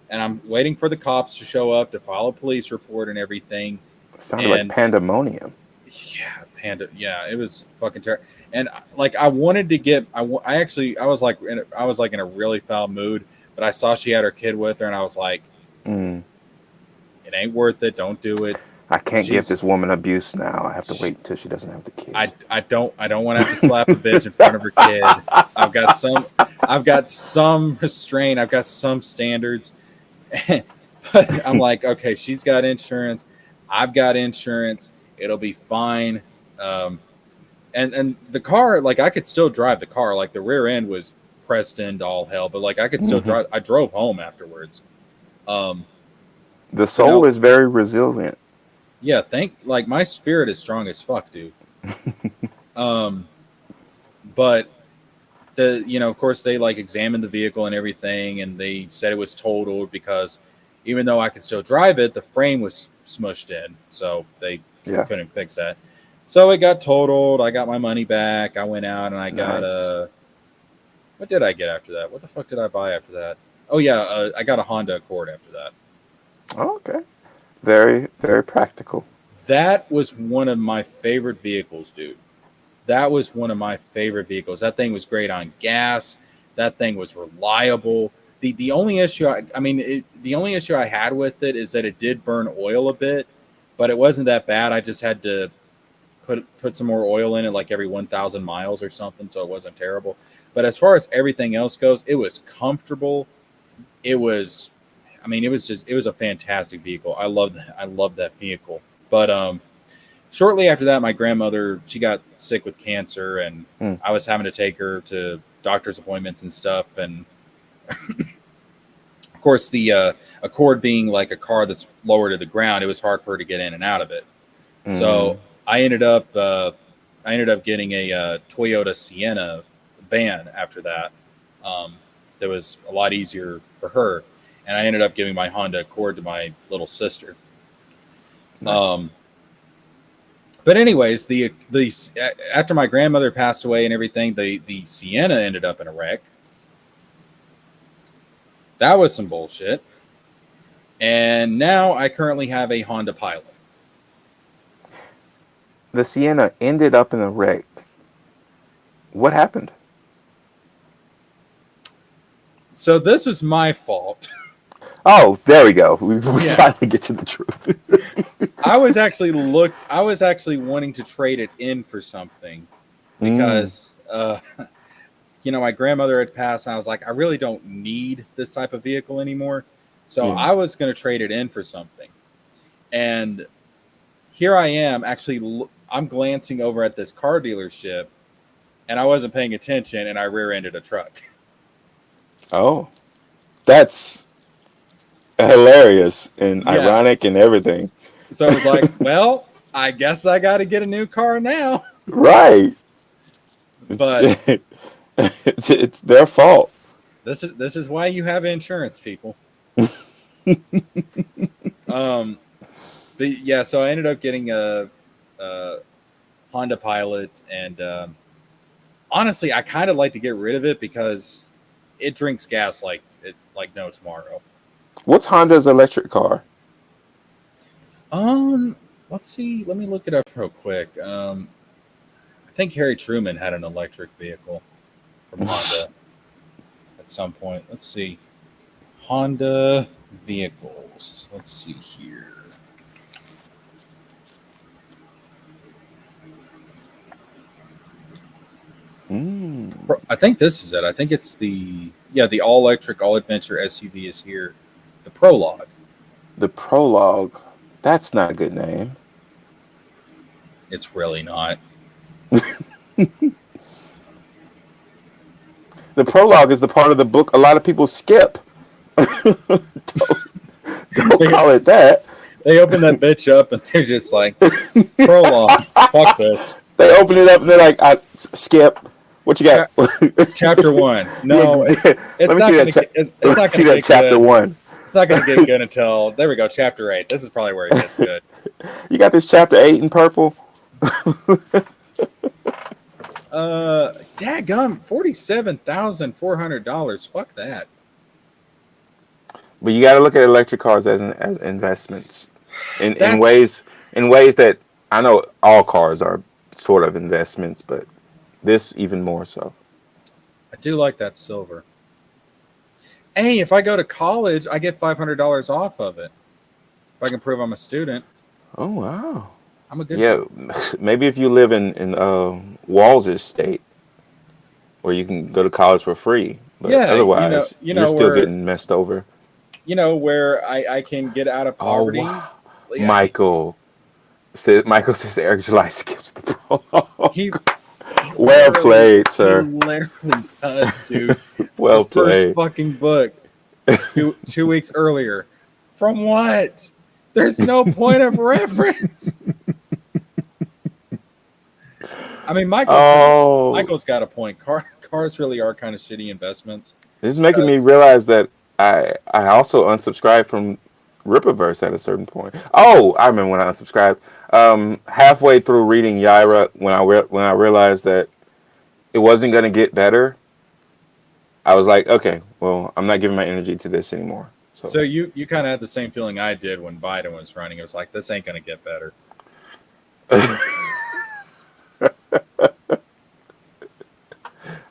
Speaker 1: and I'm waiting for the cops to show up to file a police report and everything.
Speaker 2: It sounded like
Speaker 1: And
Speaker 2: pandemonium.
Speaker 1: yeah, Panda. Yeah, it was fucking terrible. And like, I wanted to get. I actually, I was like in a really foul mood. But I saw she had her kid with her, and I was like,
Speaker 2: Mm.
Speaker 1: it ain't worth it. Don't do it.
Speaker 2: I can't give
Speaker 1: She's.
Speaker 2: this woman abuse now. I have to
Speaker 1: She,
Speaker 2: wait until she doesn't have the kid.
Speaker 1: I don't want to have to slap a bitch in front of her kid. I've got some. I've got some restraint. I've got some standards. But I'm like, okay, she's got insurance. I've got insurance. It'll be fine. Um, and the car, like, I could still drive the car. Like, the rear end was pressed into all hell, but like, I could still
Speaker 2: Hmm.
Speaker 1: drive. I drove home afterwards. Um,
Speaker 2: The
Speaker 1: but
Speaker 2: soul
Speaker 1: now,
Speaker 2: is very resilient.
Speaker 1: yeah, like, my spirit is strong as fuck, dude. Um, but of course, they like examined the vehicle and everything, and they said it was totaled because even though I could still drive it, the frame was smushed in, so they
Speaker 2: Yeah.
Speaker 1: couldn't fix that. So it got totaled. I got my money back. I went out and I got
Speaker 2: Nice.
Speaker 1: what did I get after that? What the fuck did I buy after that? Oh yeah, I got a Honda Accord after that.
Speaker 2: Okay. Very, very practical.
Speaker 1: That was one of my favorite vehicles, dude. That was one of my favorite vehicles. That thing was great on gas. That thing was reliable. The only issue the only issue I had with it is that it did burn oil a bit, but it wasn't that bad. I just had to put some more oil in it like every 1,000 miles or something, so it wasn't terrible. But as far as everything else goes, it was comfortable. It was, it was a fantastic vehicle. I love that vehicle. But shortly after that, my grandmother, she got sick with cancer, and
Speaker 2: Mm.
Speaker 1: I was having to take her to doctor's appointments and stuff. And of course, the Accord being like a car that's lower to the ground, it was hard for her to get in and out of it.
Speaker 2: Mm.
Speaker 1: So I ended up getting a Toyota Sienna van after that. Um, that was a lot easier for her, and I ended up giving my Honda Accord to my little sister.
Speaker 2: Nice.
Speaker 1: Um, but anyways, the after my grandmother passed away and everything, the Sienna ended up in a wreck. That was some bullshit. And now I currently have a Honda Pilot.
Speaker 2: The Sienna ended up in a wreck. What happened?
Speaker 1: So this was my fault.
Speaker 2: Oh, there we go. We
Speaker 1: Yeah.
Speaker 2: finally get to the truth.
Speaker 1: I was actually wanting to trade it in for something
Speaker 2: Mm.
Speaker 1: because my grandmother had passed, and I was like, I really don't need this type of vehicle anymore. So
Speaker 2: Yeah.
Speaker 1: I was going to trade it in for something. And here I am, actually, I'm glancing over at this car dealership, and I wasn't paying attention, and I rear-ended a truck.
Speaker 2: Oh, that's hilarious and
Speaker 1: Yeah.
Speaker 2: ironic and everything.
Speaker 1: So I was like, well, I guess I got to get a new car now.
Speaker 2: Right.
Speaker 1: But
Speaker 2: It's, it's their fault.
Speaker 1: this is why you have insurance, people. Um, but yeah, so I ended up getting a Honda Pilot, and honestly, I kind of like to get rid of it because it drinks gas like no tomorrow.
Speaker 2: What's Honda's electric car?
Speaker 1: Let's see. Let me look it up real quick. I think Harry Truman had an electric vehicle from Honda at some point. Let's see. Honda vehicles. Let's see here.
Speaker 2: Mm.
Speaker 1: I think this is it. I think it's the all electric, all adventure SUV is here. The Prologue.
Speaker 2: The Prologue. That's not a good name.
Speaker 1: It's really not.
Speaker 2: The Prologue is the part of the book a lot of people skip. don't call it that.
Speaker 1: They open that bitch up and they're just like, Prologue. Fuck this.
Speaker 2: They open it up and they're like, skip. What you got?
Speaker 1: Chapter 1. No,
Speaker 2: Yeah,
Speaker 1: it's not going to get. It's not going to get
Speaker 2: chapter
Speaker 1: good.
Speaker 2: 1.
Speaker 1: It's not going to get good until there we go. Chapter 8. This is probably where it gets good.
Speaker 2: You got this chapter 8 in purple.
Speaker 1: Dadgum, $47,400. Fuck that.
Speaker 2: But you got to look at electric cars as investments in ways in ways that I know all cars are sort of investments, but this even more so.
Speaker 1: I do like that silver. Hey, if I go to college, I get $500 off of it. If I can prove I'm a student,
Speaker 2: Oh wow.
Speaker 1: I'm a good boy.
Speaker 2: Yeah, maybe if you live in Walz's state, where you can go to college for free, but
Speaker 1: Yeah,
Speaker 2: otherwise you're still
Speaker 1: where
Speaker 2: getting messed over.
Speaker 1: I can get out of
Speaker 2: Oh
Speaker 1: poverty.
Speaker 2: wow,
Speaker 1: Yeah,
Speaker 2: Michael says Eric July skips the prologue.
Speaker 1: he
Speaker 2: Well played,
Speaker 1: he
Speaker 2: sir.
Speaker 1: literally does, dude. The
Speaker 2: Well
Speaker 1: first
Speaker 2: played.
Speaker 1: fucking book two weeks earlier. From what? There's no point of reference. I mean,
Speaker 2: Oh,
Speaker 1: Michael's got a point. Cars really are kind of shitty investments
Speaker 2: this is making me
Speaker 1: because
Speaker 2: realize that I also unsubscribed from Rippaverse at a certain point. Oh, I remember when I unsubscribed. Halfway through reading Yaira, when I realized that it wasn't going to get better, I was like, okay, well, I'm not giving my energy to this anymore. So,
Speaker 1: so you kind of had the same feeling I did when Biden was running. It was like this ain't gonna get better.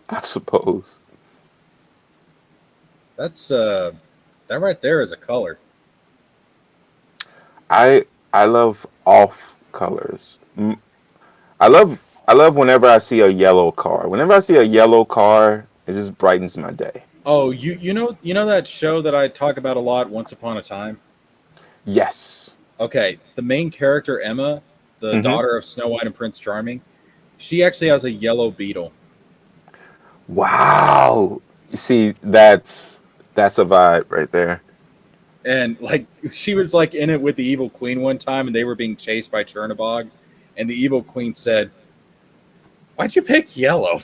Speaker 2: I suppose
Speaker 1: That's that right there is a color.
Speaker 2: I love off colors. I love whenever I see a yellow car. Whenever I see a yellow car, it just brightens my day.
Speaker 1: Oh, you know that show that I talk about a lot, Once Upon a Time?
Speaker 2: Yes.
Speaker 1: Okay, the main character Emma, the
Speaker 2: Hmm.
Speaker 1: daughter of Snow White and Prince Charming, she actually has a yellow beetle.
Speaker 2: Wow. You see, that's a vibe right there.
Speaker 1: And like she was like in it with the evil queen one time and they were being chased by Chernobog and the evil queen said, "Why'd you pick yellow?"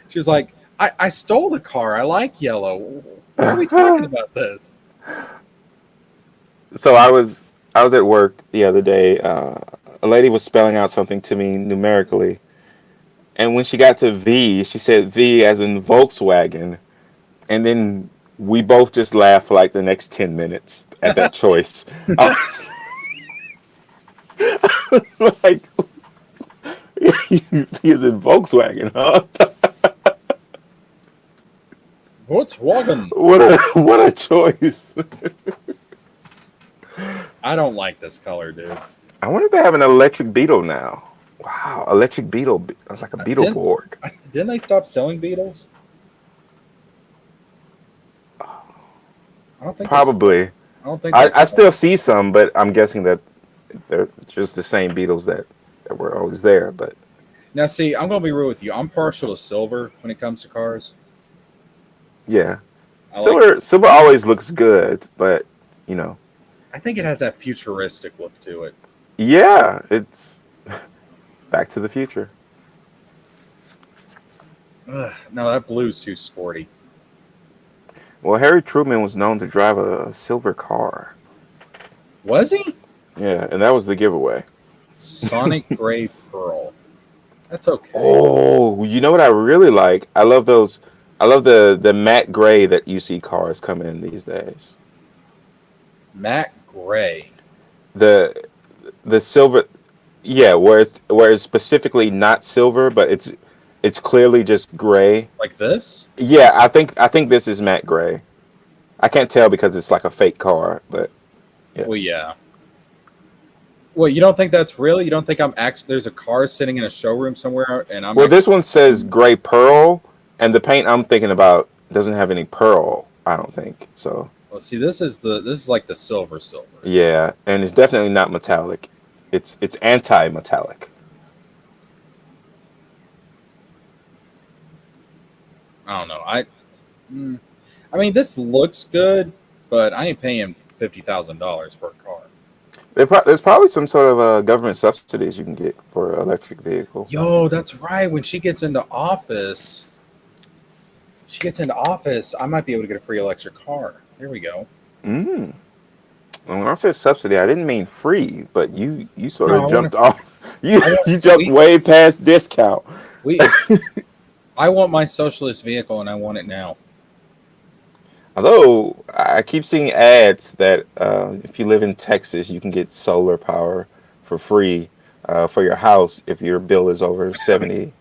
Speaker 1: She was like, I stole the car. I like yellow. Why are we talking about this?
Speaker 2: So I was at work the other day. A lady was spelling out something to me numerically, and when she got to V, she said V as in Volkswagen, and then we both just laughed for like the next 10 minutes at that choice. I was like, he is in Volkswagen, huh?
Speaker 1: Volkswagen.
Speaker 2: What a choice!
Speaker 1: I don't like this color, dude.
Speaker 2: I wonder if they have an electric Beetle now. Wow, electric Beetle, like a
Speaker 1: Didn't
Speaker 2: Beetleborg.
Speaker 1: didn't they stop selling beetles? I don't think they.
Speaker 2: Probably.
Speaker 1: I don't think they
Speaker 2: I
Speaker 1: still.
Speaker 2: still see some, but I'm guessing that they're just the same beetles that were always there. But
Speaker 1: Now, see, I'm gonna be real with you. I'm partial to silver when it comes to cars.
Speaker 2: yeah,
Speaker 1: I like.
Speaker 2: silver always looks good, but you know,
Speaker 1: I think it has that futuristic look to it.
Speaker 2: yeah, it's Back to the Future.
Speaker 1: Ugh, no, that blue's too sporty.
Speaker 2: Well, Harry Truman was known to drive a silver car.
Speaker 1: Was he?
Speaker 2: Yeah, and that was the giveaway.
Speaker 1: Sonic Gray Pearl. That's okay.
Speaker 2: Oh, you know what I really like? I love those. I love the matte gray that you see cars coming in these days.
Speaker 1: Matte Gray.
Speaker 2: The the silver, yeah, where it's specifically not silver, but it's clearly just gray.
Speaker 1: Like this?
Speaker 2: Yeah, I think this is matte gray. I can't tell because it's like a fake car, but yeah.
Speaker 1: Well, yeah. Well, you don't think that's real? You don't think I'm actually there's a car sitting in a showroom somewhere and I'm
Speaker 2: Well,
Speaker 1: actually
Speaker 2: this one says gray pearl, and the paint I'm thinking about doesn't have any pearl. I don't think so.
Speaker 1: well, see, this is like the silver silver.
Speaker 2: Yeah, and it's definitely not metallic. It's anti-metallic.
Speaker 1: I don't know. Mm, I mean, this looks good, but I ain't paying $50,000 for a car.
Speaker 2: There's probably some sort of government subsidies you can get for an electric vehicle.
Speaker 1: Yo, that's right. When she gets into office, I might be able to get a free electric car. Here we go.
Speaker 2: Mm. And when I said subsidy, I didn't mean free, but you sort
Speaker 1: No,
Speaker 2: of
Speaker 1: I want
Speaker 2: jumped off.
Speaker 1: I want
Speaker 2: You jumped
Speaker 1: we
Speaker 2: way past discount.
Speaker 1: we I want my socialist vehicle and I want it now.
Speaker 2: Although I keep seeing ads that if you live in Texas, you can get solar power for free for your house if your bill is over $70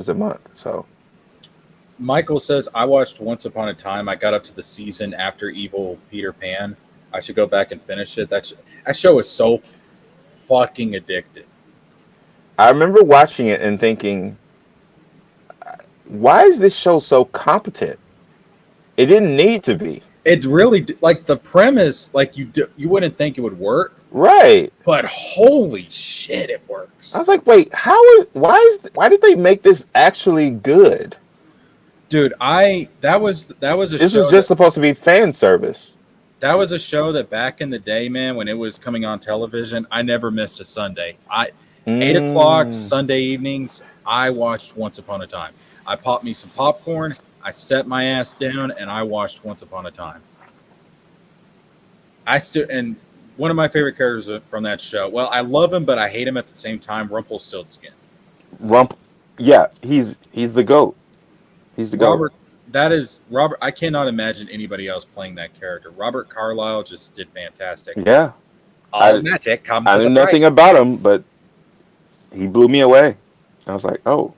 Speaker 2: a month. So
Speaker 1: Michael says, I watched Once Upon a Time. I got up to the season after Evil Peter Pan. I should go back and finish it. That show is so fucking addictive.
Speaker 2: I remember watching it and thinking, why is this show so competent? It didn't need to be.
Speaker 1: It really, like, the premise, like, you wouldn't think it would work.
Speaker 2: Right.
Speaker 1: But holy shit, it works.
Speaker 2: I was like, wait, why did they make this actually good?
Speaker 1: Dude, that was a
Speaker 2: This
Speaker 1: show
Speaker 2: was just supposed to be fan service.
Speaker 1: that was a show that back in the day, man, when it was coming on television, I never missed a Sunday. 8 o'clock Sunday evenings, I watched Once Upon a Time. I popped me some popcorn, I set my ass down, and I watched Once Upon a Time. And one of my favorite characters from that show. Well, I love him, but I hate him at the same time. Rumpelstiltskin.
Speaker 2: Yeah, he's the GOAT. He's the GOAT.
Speaker 1: Robert. I cannot imagine anybody else playing that character. Robert Carlyle just did fantastic.
Speaker 2: Yeah,
Speaker 1: All magic comes.
Speaker 2: I knew nothing about him, but he blew me away. I was like, oh,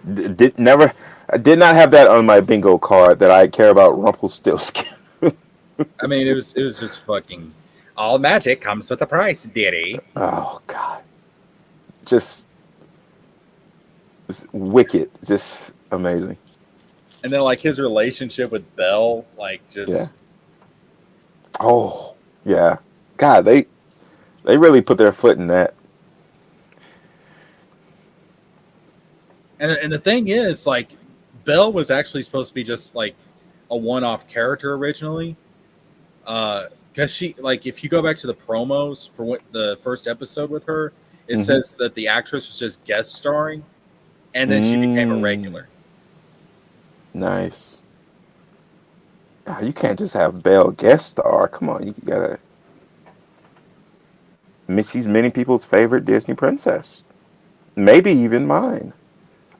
Speaker 2: I did not have that on my bingo card that I care about Rumpelstiltskin.
Speaker 1: I mean, it was just fucking. All magic comes with a price, dearie.
Speaker 2: Oh God, just wicked, just amazing.
Speaker 1: And then, like, his relationship with Belle, like, just.
Speaker 2: Yeah. Oh yeah, God, they really put their foot in that.
Speaker 1: And the thing is, like, Belle was actually supposed to be just like a one-off character originally, because she, like, if you go back to the promos for the first episode with her, it says that the actress was just guest starring, and then she became a regular.
Speaker 2: Nice. God, you can't just have Belle guest star. Come on, you gotta. She's many people's favorite Disney princess, maybe even mine.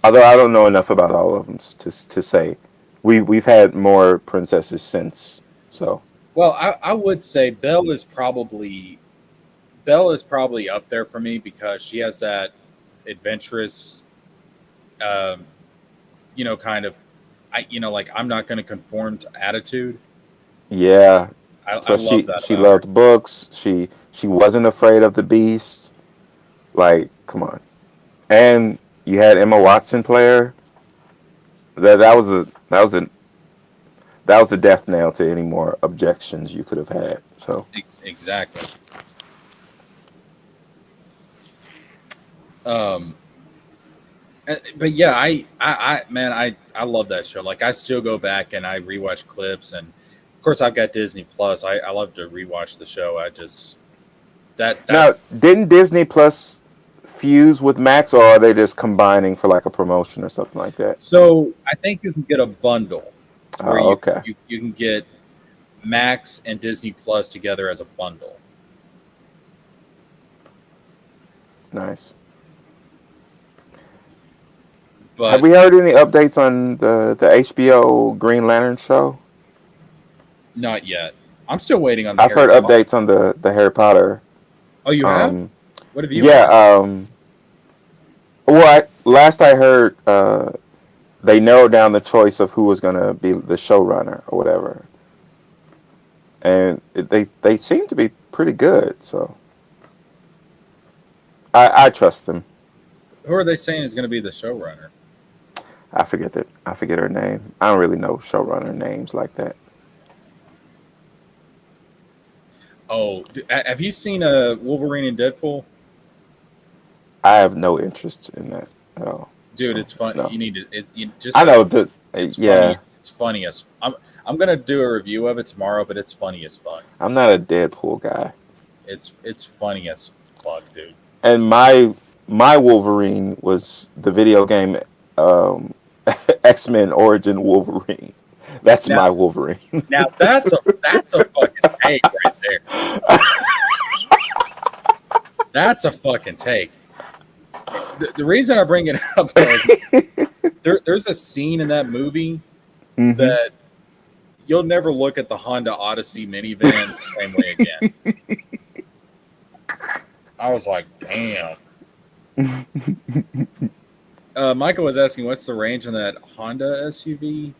Speaker 2: Although I don't know enough about all of them to say. We've had more princesses since. So.
Speaker 1: Well, I would say Belle is probably up there for me because she has that adventurous, kind of, like, I'm not going to conform to attitude.
Speaker 2: Yeah.
Speaker 1: I love that.
Speaker 2: She loved her. Books. She wasn't afraid of the beast. Like, come on. And you had Emma Watson play her. That was a death nail to any more objections you could have had. So
Speaker 1: exactly. But yeah, I love that show. Like, I still go back and I rewatch clips, and of course I've got Disney Plus. I love to rewatch the show. Now,
Speaker 2: didn't Disney Plus fuse with Max, or are they just combining for like a promotion or something like that?
Speaker 1: So I think you can get a bundle.
Speaker 2: Okay.
Speaker 1: You can get Max and Disney Plus together as a bundle.
Speaker 2: Nice.
Speaker 1: But
Speaker 2: have we heard any updates on the HBO Green Lantern show?
Speaker 1: Not yet. I'm still waiting on.
Speaker 2: I've heard updates on the Harry Potter.
Speaker 1: Oh, you have? What have you?
Speaker 2: Yeah. Well, last I heard, they narrowed down the choice of who was going to be the showrunner or whatever, and they seem to be pretty good. So I trust them.
Speaker 1: Who are they saying is going to be the showrunner?
Speaker 2: I forget her name. I don't really know showrunner names like that.
Speaker 1: Oh, have you seen Wolverine and Deadpool?
Speaker 2: I have no interest in that at all.
Speaker 1: Dude, it's fun. No. You need to.
Speaker 2: I know that. Yeah,
Speaker 1: funny. It's funny as. I'm gonna do a review of it tomorrow, but it's funny as fuck.
Speaker 2: I'm not a Deadpool guy.
Speaker 1: It's funny as fuck, dude.
Speaker 2: And my Wolverine was the video game X-Men Origin Wolverine. That's my Wolverine.
Speaker 1: Now that's a fucking take right there. That's a fucking take. The reason I bring it up is there's a scene in that movie that you'll never look at the Honda Odyssey minivan the same way again. I was like, damn. Michael was asking, what's the range on that Honda SUV?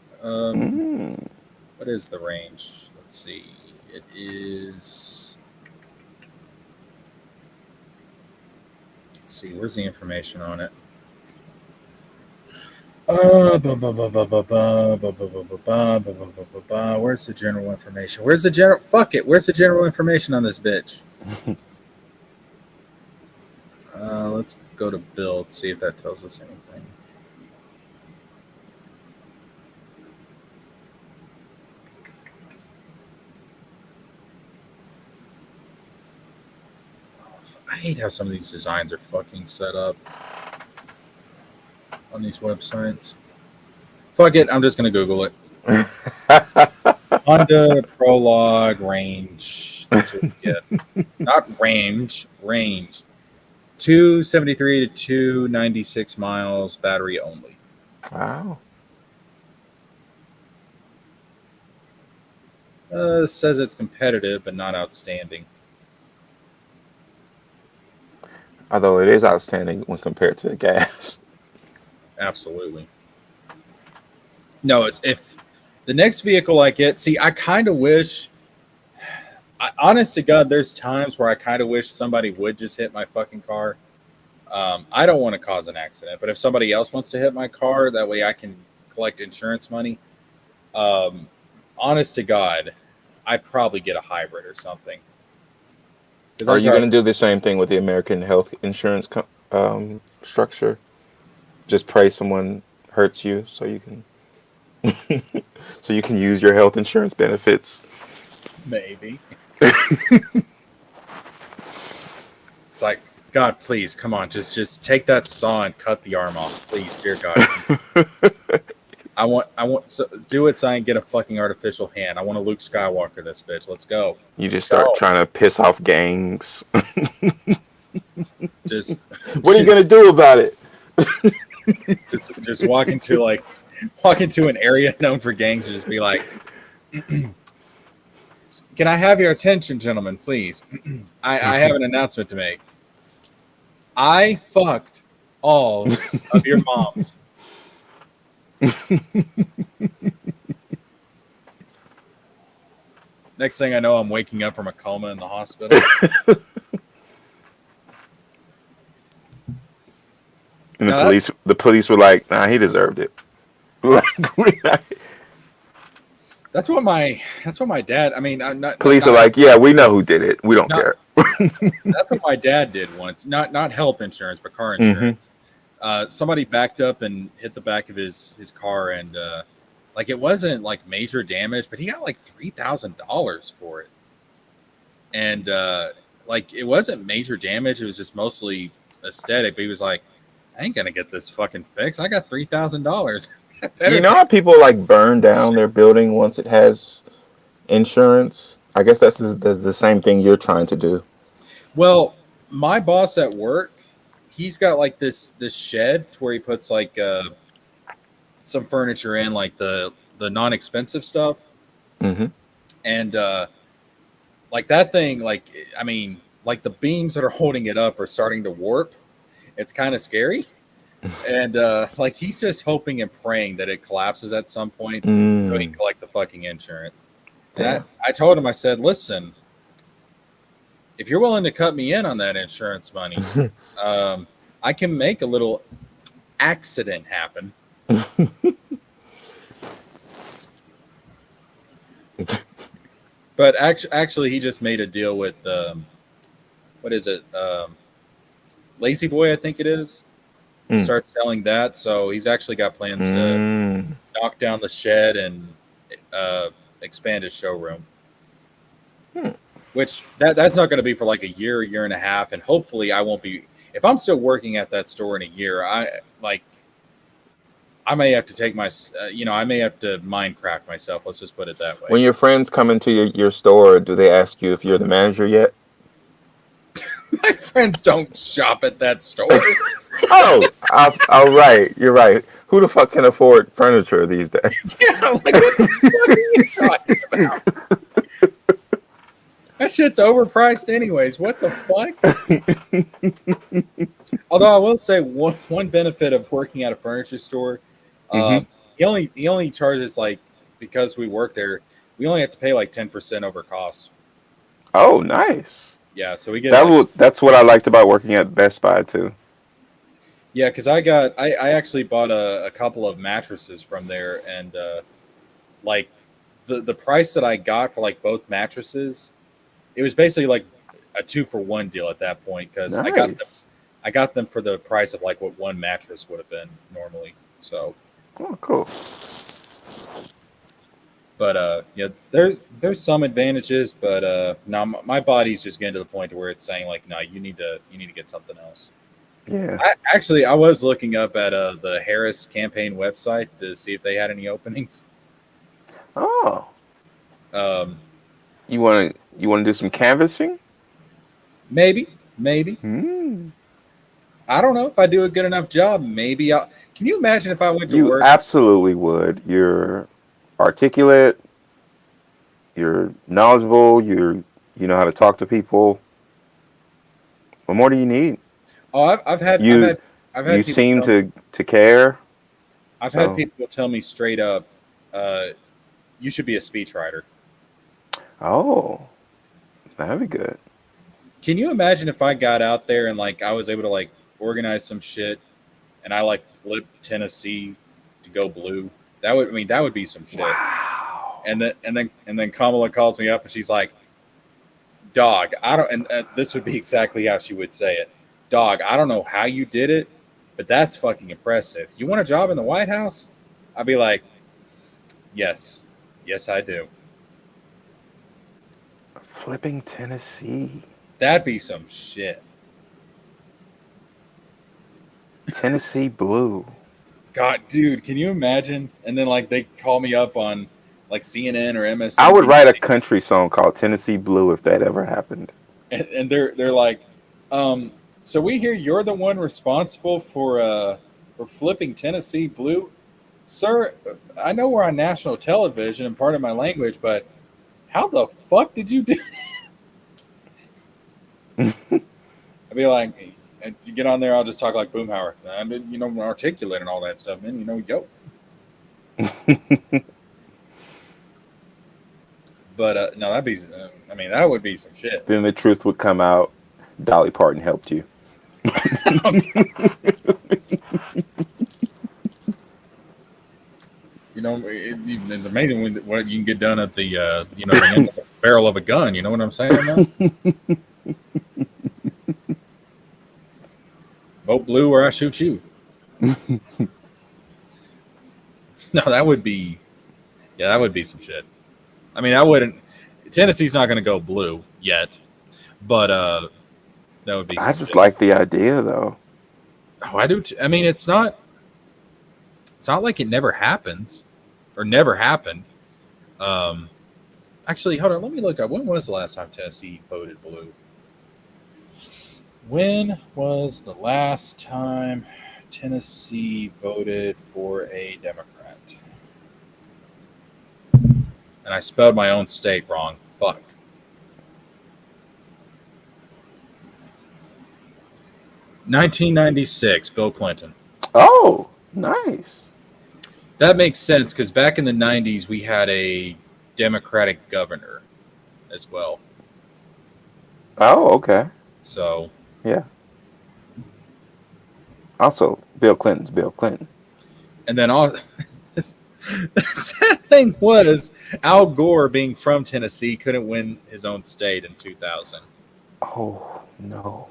Speaker 1: What is the range? Let's see. It is. Let's see. Where's the information on it? Where's the general information? Where's the general? Fuck it. Where's the general information on this bitch? Let's go to build. See if that tells us anything. I hate how some of these designs are fucking set up on these websites. Fuck it, I'm just gonna Google it. Honda Prologue range. That's what we get. Not range. 273 to 296 miles, battery only.
Speaker 2: Wow.
Speaker 1: Says it's competitive, but not outstanding.
Speaker 2: Although it is outstanding when compared to the gas.
Speaker 1: Absolutely. No, it's if the next vehicle I get. See, I kind of wish. Honest to God, there's times where I kind of wish somebody would just hit my fucking car. I don't want to cause an accident, but if somebody else wants to hit my car, that way I can collect insurance money. Honest to God, I'd probably get a hybrid or something.
Speaker 2: Are you going to do the same thing with the American health insurance structure? Just pray someone hurts you so you can so you can use your health insurance benefits.
Speaker 1: Maybe. It's like, God, please, come on, just take that saw and cut the arm off, please, dear God. I want do it so I can get a fucking artificial hand. I want to Luke Skywalker this bitch. Let's go.
Speaker 2: You just start trying to piss off gangs.
Speaker 1: Just
Speaker 2: what are you gonna do about it?
Speaker 1: just walk into an area known for gangs and just be like, can I have your attention, gentlemen, please? I have an announcement to make. I fucked all of your moms. Next thing I know, I'm waking up from a coma in the hospital.
Speaker 2: And the police were like, "Nah, he deserved it."
Speaker 1: That's what my dad. I mean,
Speaker 2: police are like, "Yeah, we know who did it. We don't care."
Speaker 1: That's what my dad did once. Not health insurance, but car insurance. Somebody backed up and hit the back of his car, and it wasn't like major damage, but he got like $3,000 for it. And it wasn't major damage; it was just mostly aesthetic. But he was like, "I ain't gonna get this fucking fixed. I got $3,000."
Speaker 2: You know how people burn down their building once it has insurance? I guess that's the same thing you're trying to do.
Speaker 1: Well, my boss at work, he's got this shed to where he puts some furniture in, like the non-expensive stuff.
Speaker 2: Mm-hmm.
Speaker 1: And that thing, the beams that are holding it up are starting to warp. It's kind of scary. And he's just hoping and praying that it collapses at some point so he can collect the fucking insurance. And I told him, I said, listen, if you're willing to cut me in on that insurance money, I can make a little accident happen. But actually, he just made a deal with, what is it? Lazy Boy, I think it is. Start selling that. So he's actually got plans to knock down the shed and expand his showroom. Which that's not going to be for like a year and a half. And hopefully I won't be, if I'm still working at that store in a year, I may have to take I may have to Minecraft myself. Let's just put it that way.
Speaker 2: When your friends come into your store, do they ask you if you're the manager yet?
Speaker 1: My friends don't shop at that store.
Speaker 2: Oh, right. You're right. Who the fuck can afford furniture these days?
Speaker 1: Yeah, what the fuck are you talking about? That shit's overpriced anyways. What the fuck? Although I will say one benefit of working at a furniture store,
Speaker 2: Hmm.
Speaker 1: um, he only charges like because we work there, we only have to pay like 10% over cost.
Speaker 2: Oh, nice.
Speaker 1: Yeah, so we get like
Speaker 2: That's what I liked about working at Best Buy too.
Speaker 1: yeah, because I actually bought a couple of mattresses from there, and like the price that I got for like both mattresses, it was basically like a 2 for 1 deal at that point because
Speaker 2: Nice.
Speaker 1: I got them for the price of like what one mattress would have been normally. So,
Speaker 2: Oh, cool.
Speaker 1: but yeah, there's some advantages, but now my body's just getting to the point to where it's saying like, no, you need to get something else.
Speaker 2: Yeah.
Speaker 1: I was looking up at the Harris campaign website to see if they had any openings.
Speaker 2: Oh,
Speaker 1: Um,
Speaker 2: you want to do some canvassing?
Speaker 1: maybe.
Speaker 2: Hmm.
Speaker 1: I don't know if I do a good enough job. Maybe I'll. Can you imagine if I went to
Speaker 2: You
Speaker 1: work?
Speaker 2: absolutely would. You're articulate. You're knowledgeable. You know how to talk to people. What more do you need?
Speaker 1: Oh,
Speaker 2: You
Speaker 1: I've
Speaker 2: you
Speaker 1: had people
Speaker 2: seem
Speaker 1: tell me
Speaker 2: to care.
Speaker 1: I've had
Speaker 2: So,
Speaker 1: people tell me straight up, uh, you should be a speechwriter.
Speaker 2: oh, that'd be good.
Speaker 1: Can you imagine if I got out there and like I was able to like organize some shit and I like flipped Tennessee to go blue? That would be some shit.
Speaker 2: Wow.
Speaker 1: And then Kamala calls me up and she's like, "Dog, I don't." And this would be exactly how she would say it. Dog, I don't know how you did it, but that's fucking impressive. You want a job in the White House? I'd be like, yes, yes, I do.
Speaker 2: Flipping Tennessee.
Speaker 1: That'd be some shit.
Speaker 2: Tennessee blue.
Speaker 1: God, dude, can you imagine? And then like they call me up on like CNN or
Speaker 2: I would write a
Speaker 1: MSNBC,
Speaker 2: country song called Tennessee Blue if that ever happened.
Speaker 1: and they're like, um, so we hear you're the one responsible for flipping Tennessee blue, sir. I know we're on national television and part of my language, but how the fuck did you do? I'd be like, and to get on there, I'll just talk like Boomhauer. I mean, articulate and all that stuff, man. Yo. But no, that'd be. That would be some shit.
Speaker 2: Then the truth would come out. Dolly Parton helped you.
Speaker 1: It's amazing what you can get done at the end of the barrel of a gun. You know what I'm saying? Man? Vote blue or I shoot you. No, that would be. Yeah, that would be some shit. I wouldn't. Tennessee's not going to go blue yet, but that would be
Speaker 2: I
Speaker 1: some
Speaker 2: just
Speaker 1: shit.
Speaker 2: like the idea though.
Speaker 1: Oh, I do. It's not. It's not like it never happens or never happened. Um, Actually, hold on. Let me look up. When was the last time Tennessee voted blue? When was the last time Tennessee voted for a Democrat? And I spelled my own state wrong. Fuck. 1996, Bill Clinton.
Speaker 2: Oh, nice.
Speaker 1: That makes sense because back in the 90s, we had a Democratic governor as well.
Speaker 2: Oh, okay.
Speaker 1: So,
Speaker 2: Yeah. Also, Bill Clinton's Bill Clinton.
Speaker 1: and then all the sad thing was Al Gore, being from Tennessee, couldn't win his own state in 2000.
Speaker 2: Oh no.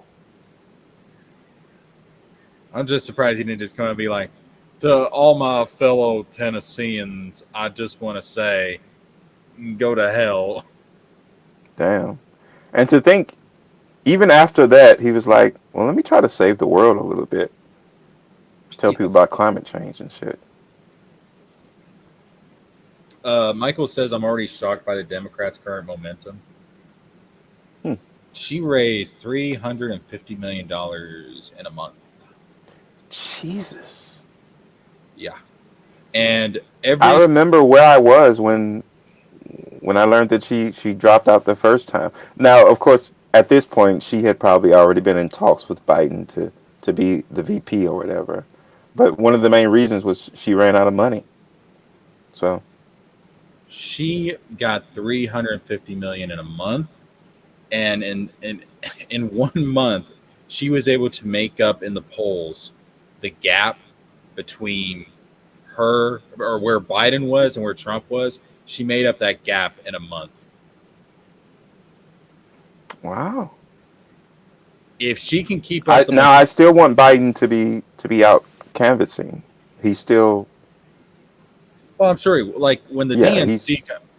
Speaker 1: I'm just surprised he didn't just come and be like, to all my fellow Tennesseans, I just want to say, go to hell.
Speaker 2: Damn. And to think, even after that, he was like, "Well, let me try to save the world a little bit. Tell people
Speaker 1: Yes.
Speaker 2: about climate change and shit."
Speaker 1: Michael says, I'm already shocked by the Democrats' current momentum.
Speaker 2: Hmm.
Speaker 1: She raised $350 million in a month.
Speaker 2: Jesus.
Speaker 1: Yeah. And
Speaker 2: I
Speaker 1: every
Speaker 2: remember where I was when when I learned that she dropped out the first time. Now, of course, at this point, she had probably already been in talks with Biden to be the VP or whatever. But one of the main reasons was she ran out of money. So
Speaker 1: She got 350 million in a month, and in 1 month, she was able to make up in the polls the gap between her or where Biden was and where Trump was. She made up that gap in a month.
Speaker 2: wow.
Speaker 1: If she can keep up the
Speaker 2: Now I still want Biden to be out canvassing. He's still
Speaker 1: well, I'm sure like
Speaker 2: yeah, he's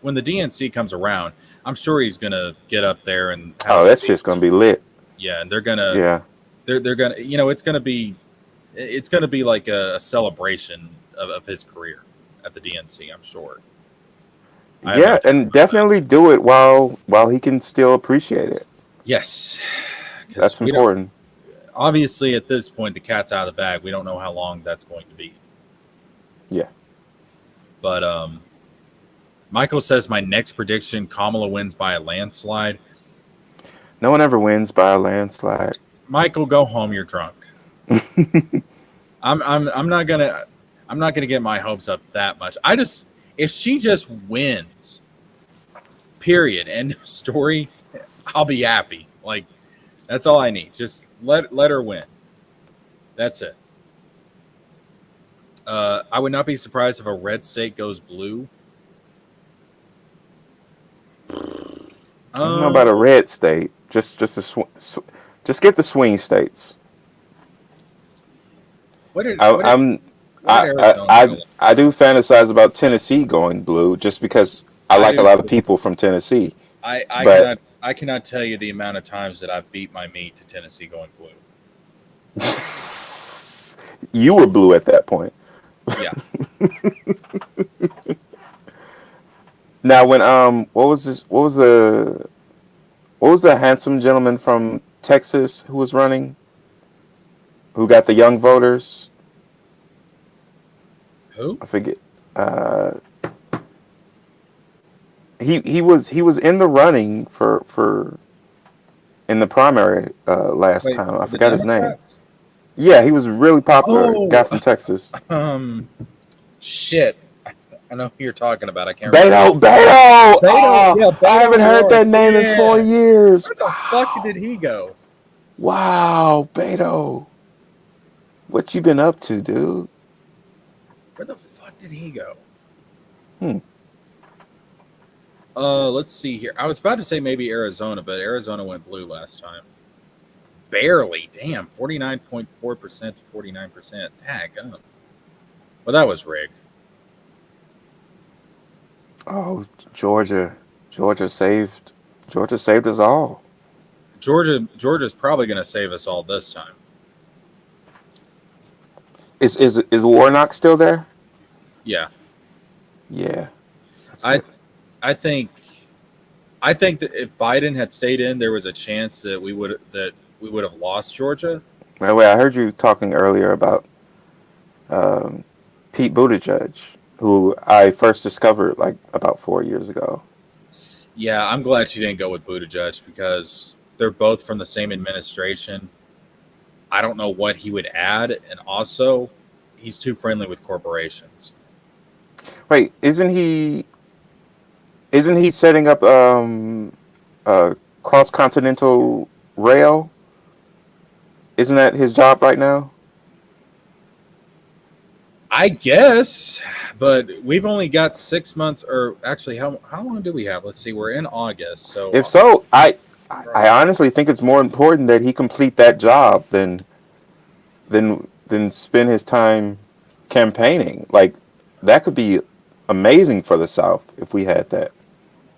Speaker 1: when the DNC comes around, I'm sure he's gonna get up there and have
Speaker 2: oh,
Speaker 1: a
Speaker 2: that's just gonna
Speaker 1: speech.
Speaker 2: be lit.
Speaker 1: Yeah, and
Speaker 2: Yeah.
Speaker 1: they're gonna it's gonna be like a celebration of his career at the DNC. I'm sure. I have no
Speaker 2: Yeah,
Speaker 1: doubt
Speaker 2: and
Speaker 1: about that.
Speaker 2: definitely do it while he can still appreciate it.
Speaker 1: Yes, because
Speaker 2: That's
Speaker 1: we don't.
Speaker 2: important.
Speaker 1: Obviously, at this point, the cat's out of the bag. We don't know how long that's going to be.
Speaker 2: Yeah.
Speaker 1: But Michael says my next prediction: Kamala wins by a landslide.
Speaker 2: No one ever wins by a landslide.
Speaker 1: Michael, go home. You're drunk. I'm not gonna get my hopes up that much. If she just wins, period, end of story, I'll be happy. Like that's all I need. Just let her win. That's it. I would not be surprised if a red state goes blue.
Speaker 2: I don't know about a red state. Just just get the swing states.
Speaker 1: What did
Speaker 2: I,
Speaker 1: what did,
Speaker 2: I'm
Speaker 1: what did Arizona go last
Speaker 2: I
Speaker 1: time?
Speaker 2: do fantasize about Tennessee going blue just because I
Speaker 1: I
Speaker 2: like a
Speaker 1: do.
Speaker 2: lot of people from Tennessee.
Speaker 1: I
Speaker 2: But
Speaker 1: cannot tell you the amount of times that I've beat my meat to Tennessee going blue.
Speaker 2: you were blue at that point.
Speaker 1: Yeah.
Speaker 2: Now when what was this what was the handsome gentleman from Texas who was running? Who got the young voters?
Speaker 1: Who?
Speaker 2: I forget. Uh, he was in the running for in the primary last
Speaker 1: Wait,
Speaker 2: time. I
Speaker 1: for the
Speaker 2: forgot his name.
Speaker 1: Democrats?
Speaker 2: Yeah, he was really popular. Guy
Speaker 1: Oh,
Speaker 2: from Texas.
Speaker 1: um, shit. I know who you're talking about. I can't remember his
Speaker 2: Beto, Beto.
Speaker 1: Beto.
Speaker 2: Oh,
Speaker 1: Yeah,
Speaker 2: I
Speaker 1: Beto
Speaker 2: haven't heard
Speaker 1: O'Rourke.
Speaker 2: that name in
Speaker 1: Yeah.
Speaker 2: 4 years.
Speaker 1: Where the fuck did he go?
Speaker 2: Wow, Beto. What you been up to, dude?
Speaker 1: Where the fuck did he go?
Speaker 2: Hmm.
Speaker 1: Let's see here. I was about to say maybe Arizona, but Arizona went blue last time. Barely. Damn, 49.4% to 49%. Daggum. Well, that was rigged.
Speaker 2: Oh, Georgia. Georgia saved us all.
Speaker 1: Georgia's probably going to save us all this time.
Speaker 2: Is Warnock still there?
Speaker 1: Yeah.
Speaker 2: Yeah. That's
Speaker 1: I
Speaker 2: good.
Speaker 1: I think I think that if Biden had stayed in, there was a chance that we would have lost Georgia.
Speaker 2: By the way, I heard you talking earlier about um, Pete Buttigieg, who I first discovered like about 4 years ago.
Speaker 1: Yeah, I'm glad she didn't go with Buttigieg because they're both from the same administration. I don't know what he would add, and also he's too friendly with corporations.
Speaker 2: Wait, isn't he setting up cross continental rail? Isn't that his job right now?
Speaker 1: I guess, but we've only got 6 months, or actually, how long do we have? Let's see, we're in August,
Speaker 2: If
Speaker 1: so
Speaker 2: so, I honestly think it's more important that he complete that job than spend his time campaigning. Like that could be amazing for the South if we had that.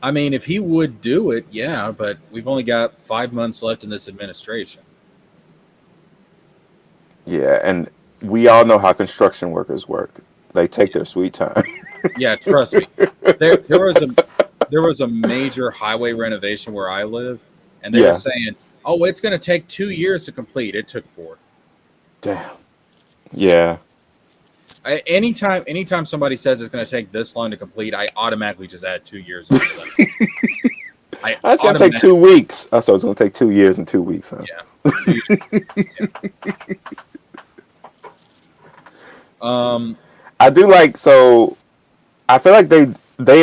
Speaker 1: I mean, if he would do it, yeah, but we've only got 5 months left in this administration.
Speaker 2: Yeah, and we all know how construction workers work. They take their sweet time.
Speaker 1: Yeah, trust me. There was a major highway renovation where I live, and they were
Speaker 2: Yeah.
Speaker 1: saying, "Oh, it's going to take 2 years to complete." It took 4.
Speaker 2: Damn. Yeah.
Speaker 1: Anytime somebody says it's going to take this long to complete, I automatically just add 2 years on it.
Speaker 2: It's going to take 2 weeks. I thought it was going to take 2 years and 2 weeks. Huh?
Speaker 1: Yeah.
Speaker 2: I do like, so I feel like they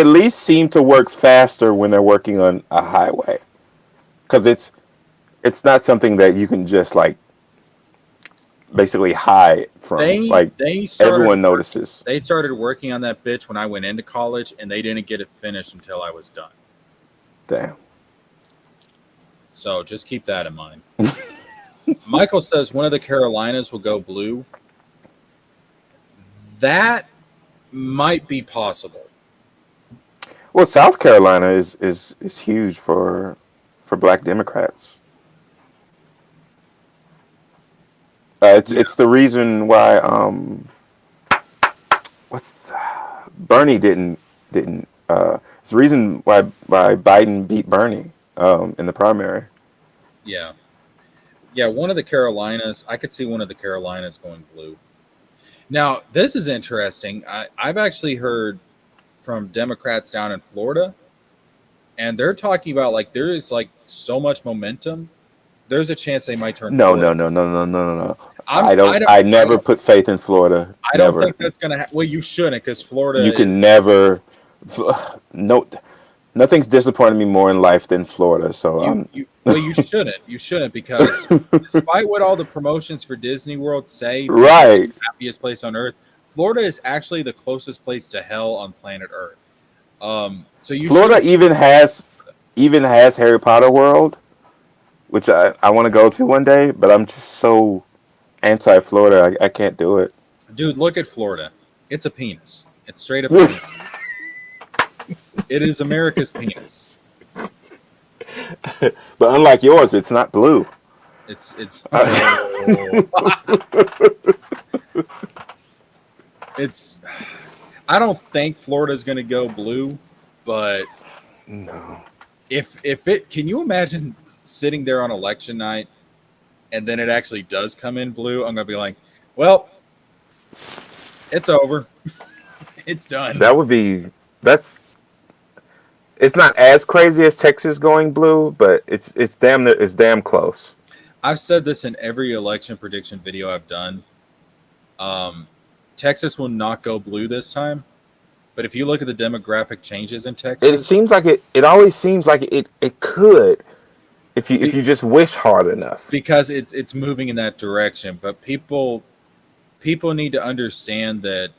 Speaker 2: at least seem to work faster when they're working on a highway, because it's not something that you can just like basically hide from. Everyone notices.
Speaker 1: They started working on that bitch when I went into college, and they didn't get it finished until I was done.
Speaker 2: Damn.
Speaker 1: So just keep that in mind. Michael says one of the Carolinas will go blue. That might be possible.
Speaker 2: Well, South Carolina is huge for Black Democrats. It's the reason why Bernie didn't it's the reason why Biden beat Bernie in the primary.
Speaker 1: Yeah. One of the Carolinas, I could see one of the Carolinas going blue. Now, this is interesting. I've actually heard from Democrats down in Florida, and they're talking about like there is like so much momentum. There's a chance they might turn.
Speaker 2: No. I never put faith in Florida.
Speaker 1: I don't think that's gonna. Well, you shouldn't, because Florida.
Speaker 2: You can never. No, nothing's disappointed me more in life than Florida. So
Speaker 1: you shouldn't. You shouldn't, because despite what all the promotions for Disney World say,
Speaker 2: right,
Speaker 1: the happiest place on earth, Florida is actually the closest place to hell on planet Earth. So
Speaker 2: Florida even has Harry Potter World, which I want to go to one day, but I'm just so anti-Florida. I can't do it.
Speaker 1: Dude, look at Florida. It's a penis. It's straight up a penis. It is America's penis.
Speaker 2: But unlike yours, it's not blue.
Speaker 1: It's it's I don't think Florida's going to go blue, but
Speaker 2: no.
Speaker 1: If it, can you imagine sitting there on election night and then it actually does come in blue? I'm going to be like, well, it's over. It's done. It's not as crazy as Texas going blue, but it's damn close. I've said this in every election prediction video I've done. Texas will not go blue this time, but if you look at the demographic changes in Texas,
Speaker 2: it seems like it always seems like it could, if you just wish hard enough,
Speaker 1: because it's moving in that direction. But people need to understand that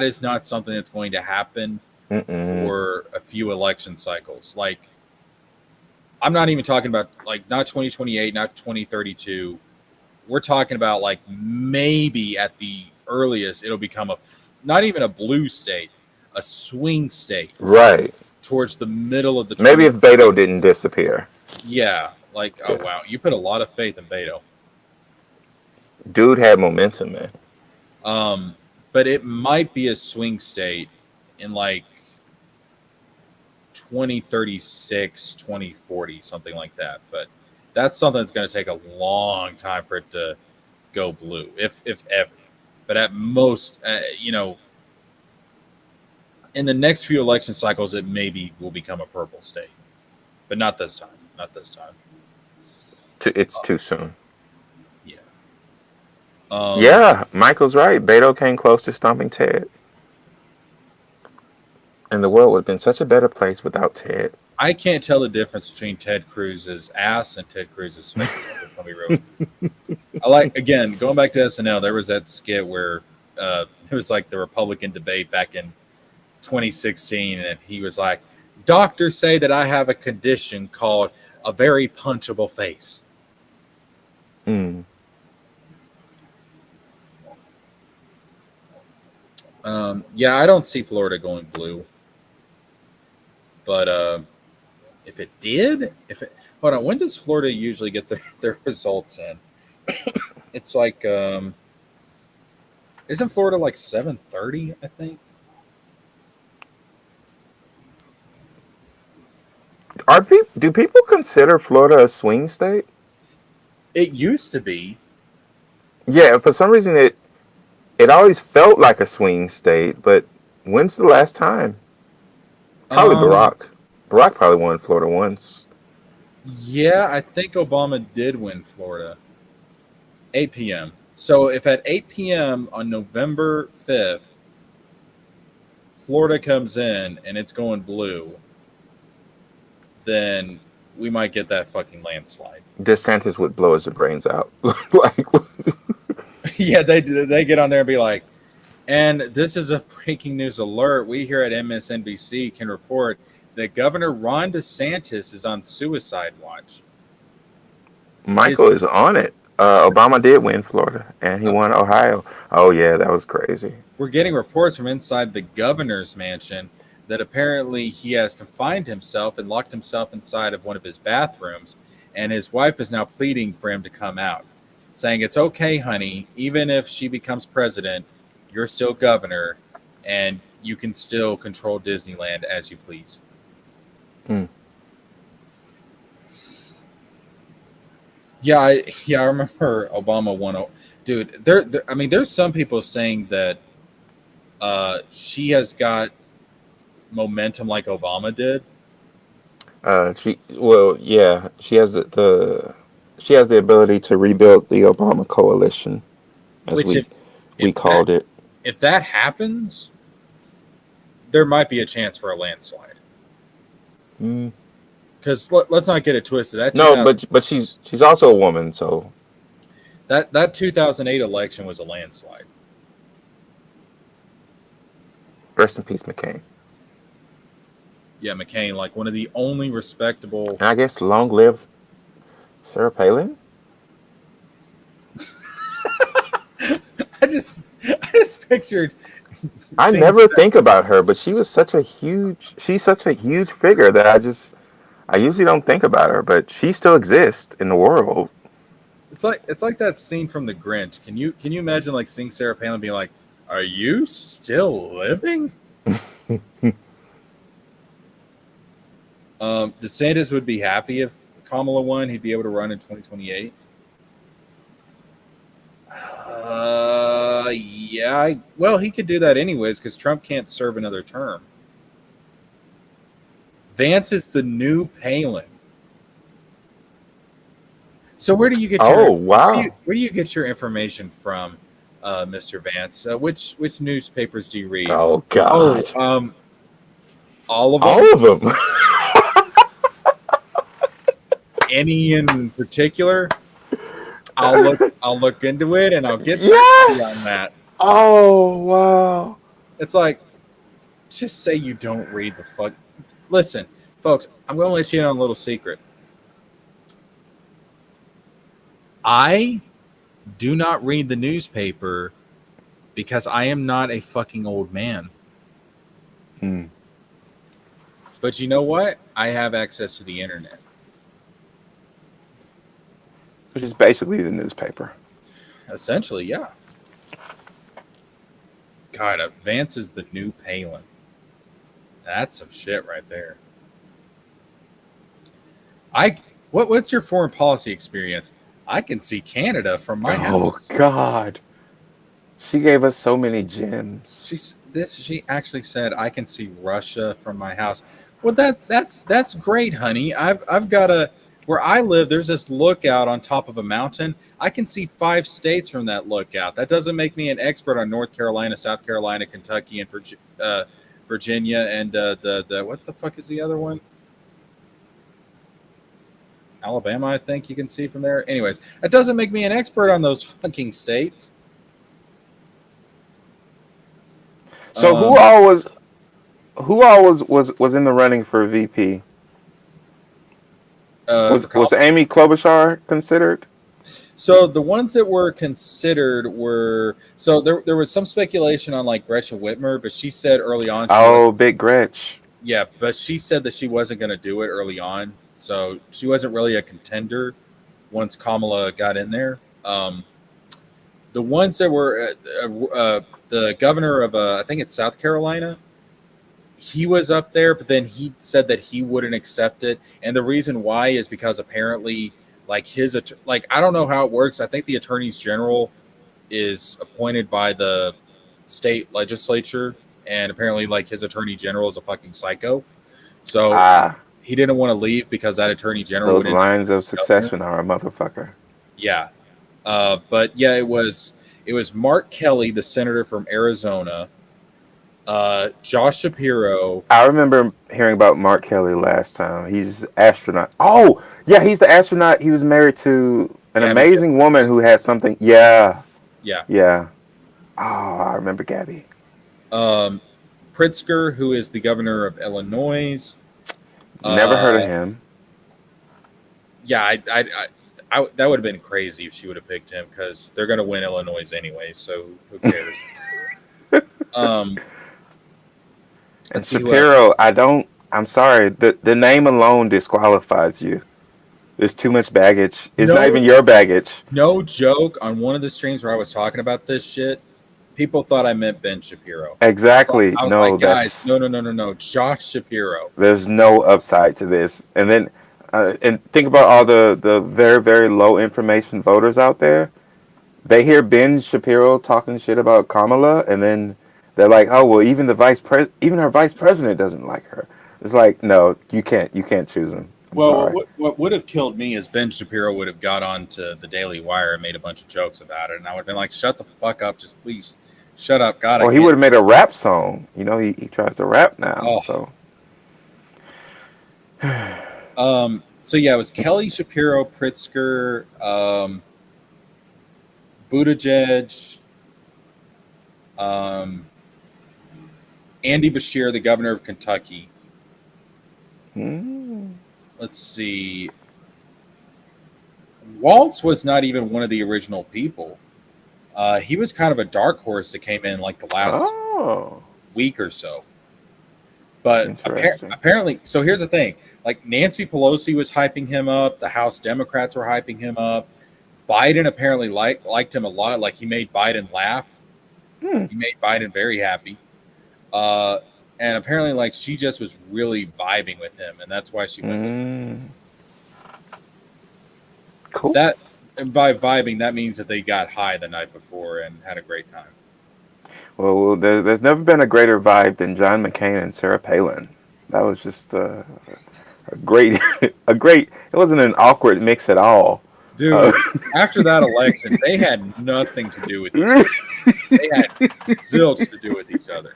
Speaker 1: is not something that's going to happen for a few election cycles. Like, I'm not even talking about like not 2028, not 2032. We're talking about like maybe at the earliest it'll become not even a blue state, a swing state.
Speaker 2: Right.
Speaker 1: Towards the middle of the.
Speaker 2: Maybe if Beto didn't disappear.
Speaker 1: Yeah. Like, oh wow, you put a lot of faith in Beto.
Speaker 2: Dude had momentum, man.
Speaker 1: But it might be a swing state in like 2036, 2040, something like that. But that's something that's going to take a long time for it to go blue, if ever. But at most, in the next few election cycles, it maybe will become a purple state. But not this time. Not this time.
Speaker 2: It's too soon.
Speaker 1: Yeah.
Speaker 2: Yeah, Michael's right. Beto came close to stomping Ted. And the world would have been such a better place without Ted.
Speaker 1: I can't tell the difference between Ted Cruz's ass and Ted Cruz's face. I like, again, going back to SNL, there was that skit where it was like the Republican debate back in 2016, and he was like, doctors say that I have a condition called a very punchable face. Yeah, I don't see Florida going blue. But if it did, hold on, when does Florida usually get their results in? It's like, isn't Florida like 7:30? I think.
Speaker 2: Do people consider Florida a swing state?
Speaker 1: It used to be.
Speaker 2: Yeah, for some reason it always felt like a swing state, but when's the last time? Probably
Speaker 1: Um,
Speaker 2: Barack. Barack probably won Florida once.
Speaker 1: yeah, I think Obama did win Florida. 8 p.m. So if at 8 p.m. on November 5th, Florida comes in and it's going blue, then we might get that fucking landslide.
Speaker 2: DeSantis would blow his brains out. Like,
Speaker 1: Yeah, they get on there and be like, and this is a breaking news alert. We here at MSNBC can report that Governor Ron DeSantis is on suicide watch.
Speaker 2: Michael is on it. Obama did win Florida, and he
Speaker 1: Uh,
Speaker 2: won Ohio. Oh yeah, that was crazy.
Speaker 1: we're getting reports from inside the governor's mansion that apparently he has confined himself and locked himself inside of one of his bathrooms, and his wife is now pleading for him to come out, saying, "It's okay, honey. Even if she becomes president, you're still governor, and you can still control Disneyland as you please."
Speaker 2: Mm.
Speaker 1: I remember Obama won. Dude, I mean, there's some people saying that she has got momentum like Obama did,
Speaker 2: She has she has the ability to rebuild the Obama coalition, as
Speaker 1: which
Speaker 2: we
Speaker 1: if that
Speaker 2: called it.
Speaker 1: if that happens, there might be a chance for a landslide.
Speaker 2: Mm.
Speaker 1: Because let's not get it twisted.
Speaker 2: No, but she's also a woman, so
Speaker 1: that 2008 election was a landslide.
Speaker 2: rest in peace, McCain.
Speaker 1: Yeah, McCain, like one of the only respectable.
Speaker 2: And I guess long live Sarah Palin.
Speaker 1: I just pictured.
Speaker 2: I never think about her, but she's such a huge figure that I usually don't think about her, but she still exists in the world.
Speaker 1: It's like that scene from The Grinch. Can you imagine like seeing Sarah Palin being like, "Are you still living?" DeSantis would be happy if Kamala won. He'd be able to run in 2028. Yeah. Well, he could do that anyways because Trump can't serve another term. Vance is the new Palin. So where do you get your
Speaker 2: wow.
Speaker 1: where do you get your information from, Mr. Vance? Which newspapers do you read?
Speaker 2: Oh God.
Speaker 1: All of them.
Speaker 2: All of them.
Speaker 1: Any in particular? I'll look into it and I'll get back to you on that.
Speaker 2: Oh wow.
Speaker 1: It's like, just say you don't read the fuck. Listen, folks, I'm going to let you in on a little secret. I do not read the newspaper because I am not a fucking old man. But you know what? I have access to the internet.
Speaker 2: Which is basically the newspaper.
Speaker 1: Essentially, yeah. God, Vance is the new Palin. That's some shit right there. What's your foreign policy experience? I can see Canada from my house.
Speaker 2: Oh God. She gave us so many gems.
Speaker 1: She actually said I can see Russia from my house. Well, that's great, honey. I've got where I live, there's this lookout on top of a mountain. I can see 5 states from that lookout. That doesn't make me an expert on North Carolina, South Carolina, Kentucky, and Virginia, and the what the fuck is the other one? Alabama, I think you can see from there. Anyways, that doesn't make me an expert on those fucking states.
Speaker 2: So who all was in the running for VP? Was Amy Klobuchar considered?
Speaker 1: So the ones that were considered were there was some speculation on like Gretchen Whitmer, but she said early on.
Speaker 2: Big Gretch.
Speaker 1: Yeah, but she said that she wasn't going to do it early on, so she wasn't really a contender once Kamala got in there. The ones that were the governor of I think it's South Carolina. He was up there, but then he said that he wouldn't accept it, and the reason why is because apparently, like I don't know how it works. I think the attorneys general is appointed by the state legislature, and apparently, like his attorney general is a fucking psycho. So
Speaker 2: Ah,
Speaker 1: he didn't want to leave because that attorney general
Speaker 2: those
Speaker 1: would end up
Speaker 2: lines of
Speaker 1: being governor.
Speaker 2: succession are a motherfucker.
Speaker 1: Yeah, but yeah, it was Mark Kelly, the senator from Arizona, Josh Shapiro.
Speaker 2: I remember hearing about Mark Kelly last time. He's an astronaut. Oh, yeah, he's the astronaut. He was married to an
Speaker 1: Gabby.
Speaker 2: amazing woman who had something. Yeah,
Speaker 1: Yeah.
Speaker 2: yeah. Oh, I remember Gabby.
Speaker 1: Um, Pritzker, who is the governor of Illinois.
Speaker 2: Never heard of
Speaker 1: Uh,
Speaker 2: him.
Speaker 1: yeah, that would have been crazy if she would have picked him because they're going to win Illinois anyway. So who cares? um,
Speaker 2: And
Speaker 1: let's see who else.
Speaker 2: Shapiro, I'm sorry. The name alone disqualifies you. There's too much baggage. It's not
Speaker 1: No,
Speaker 2: even your baggage.
Speaker 1: no joke. On one of the streams where I was talking about this shit, people thought I meant Ben Shapiro. So
Speaker 2: Exactly.
Speaker 1: I was
Speaker 2: No,
Speaker 1: like, guys, no,
Speaker 2: that's
Speaker 1: no, no, no, no, Josh Shapiro.
Speaker 2: there's no upside to this. And then, and think about all the very very low information voters out there. They hear Ben Shapiro talking shit about Kamala, and then they're like, "Oh well, even our vice president doesn't like her." It's like, no, you can't choose him. I'm
Speaker 1: Well,
Speaker 2: sorry.
Speaker 1: what would have killed me is Ben Shapiro would have got on to the Daily Wire and made a bunch of jokes about it, and I would have been like, "Shut the fuck up, just please, shut up, God, I
Speaker 2: Or he would
Speaker 1: can't."
Speaker 2: have made a rap song. You know, he tries to rap now.
Speaker 1: Oh,
Speaker 2: So
Speaker 1: so yeah, it was Kelly Shapiro, Pritzker, Buttigieg, um, Andy Beshear, the governor of Kentucky.
Speaker 2: mm,
Speaker 1: Let's see, Waltz was not even one of the original people. He was kind of a dark horse that came in like the last
Speaker 2: oh,
Speaker 1: week or so. But
Speaker 2: interesting.
Speaker 1: apparently, so here's the thing: like Nancy Pelosi was hyping him up, the House Democrats were hyping him up. Biden apparently liked him a lot. Like he made Biden laugh.
Speaker 2: Hmm.
Speaker 1: He made Biden very happy. Uh, and apparently, like she just was really vibing with him, and that's why she went with him.
Speaker 2: Mm, cool.
Speaker 1: That. And by vibing, that means that they got high the night before and had a great time.
Speaker 2: Well, there's never been a greater vibe than John McCain and Sarah Palin. That was just a great, a great. It wasn't an awkward mix at all. Uh,
Speaker 1: Dude, after that election, they had nothing to do with each other. They had zilch to do with each other.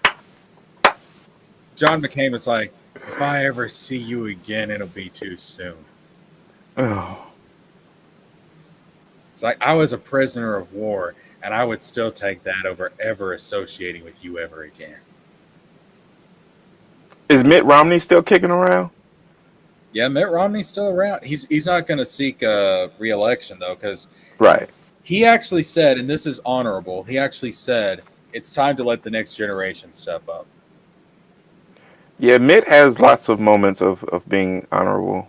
Speaker 1: John McCain was like, if I ever see you again, it'll be too soon.
Speaker 2: oh,
Speaker 1: It's like, I was a prisoner of war, and I would still take that over ever associating with you ever again.
Speaker 2: is Mitt Romney still kicking around?
Speaker 1: Yeah, Mitt Romney's still around. He's not going to seek a re-election, though, because
Speaker 2: Right.
Speaker 1: he actually said, and this is honorable, he actually said, it's time to let the next generation step up.
Speaker 2: Yeah, Mitt has lots of moments of being honorable.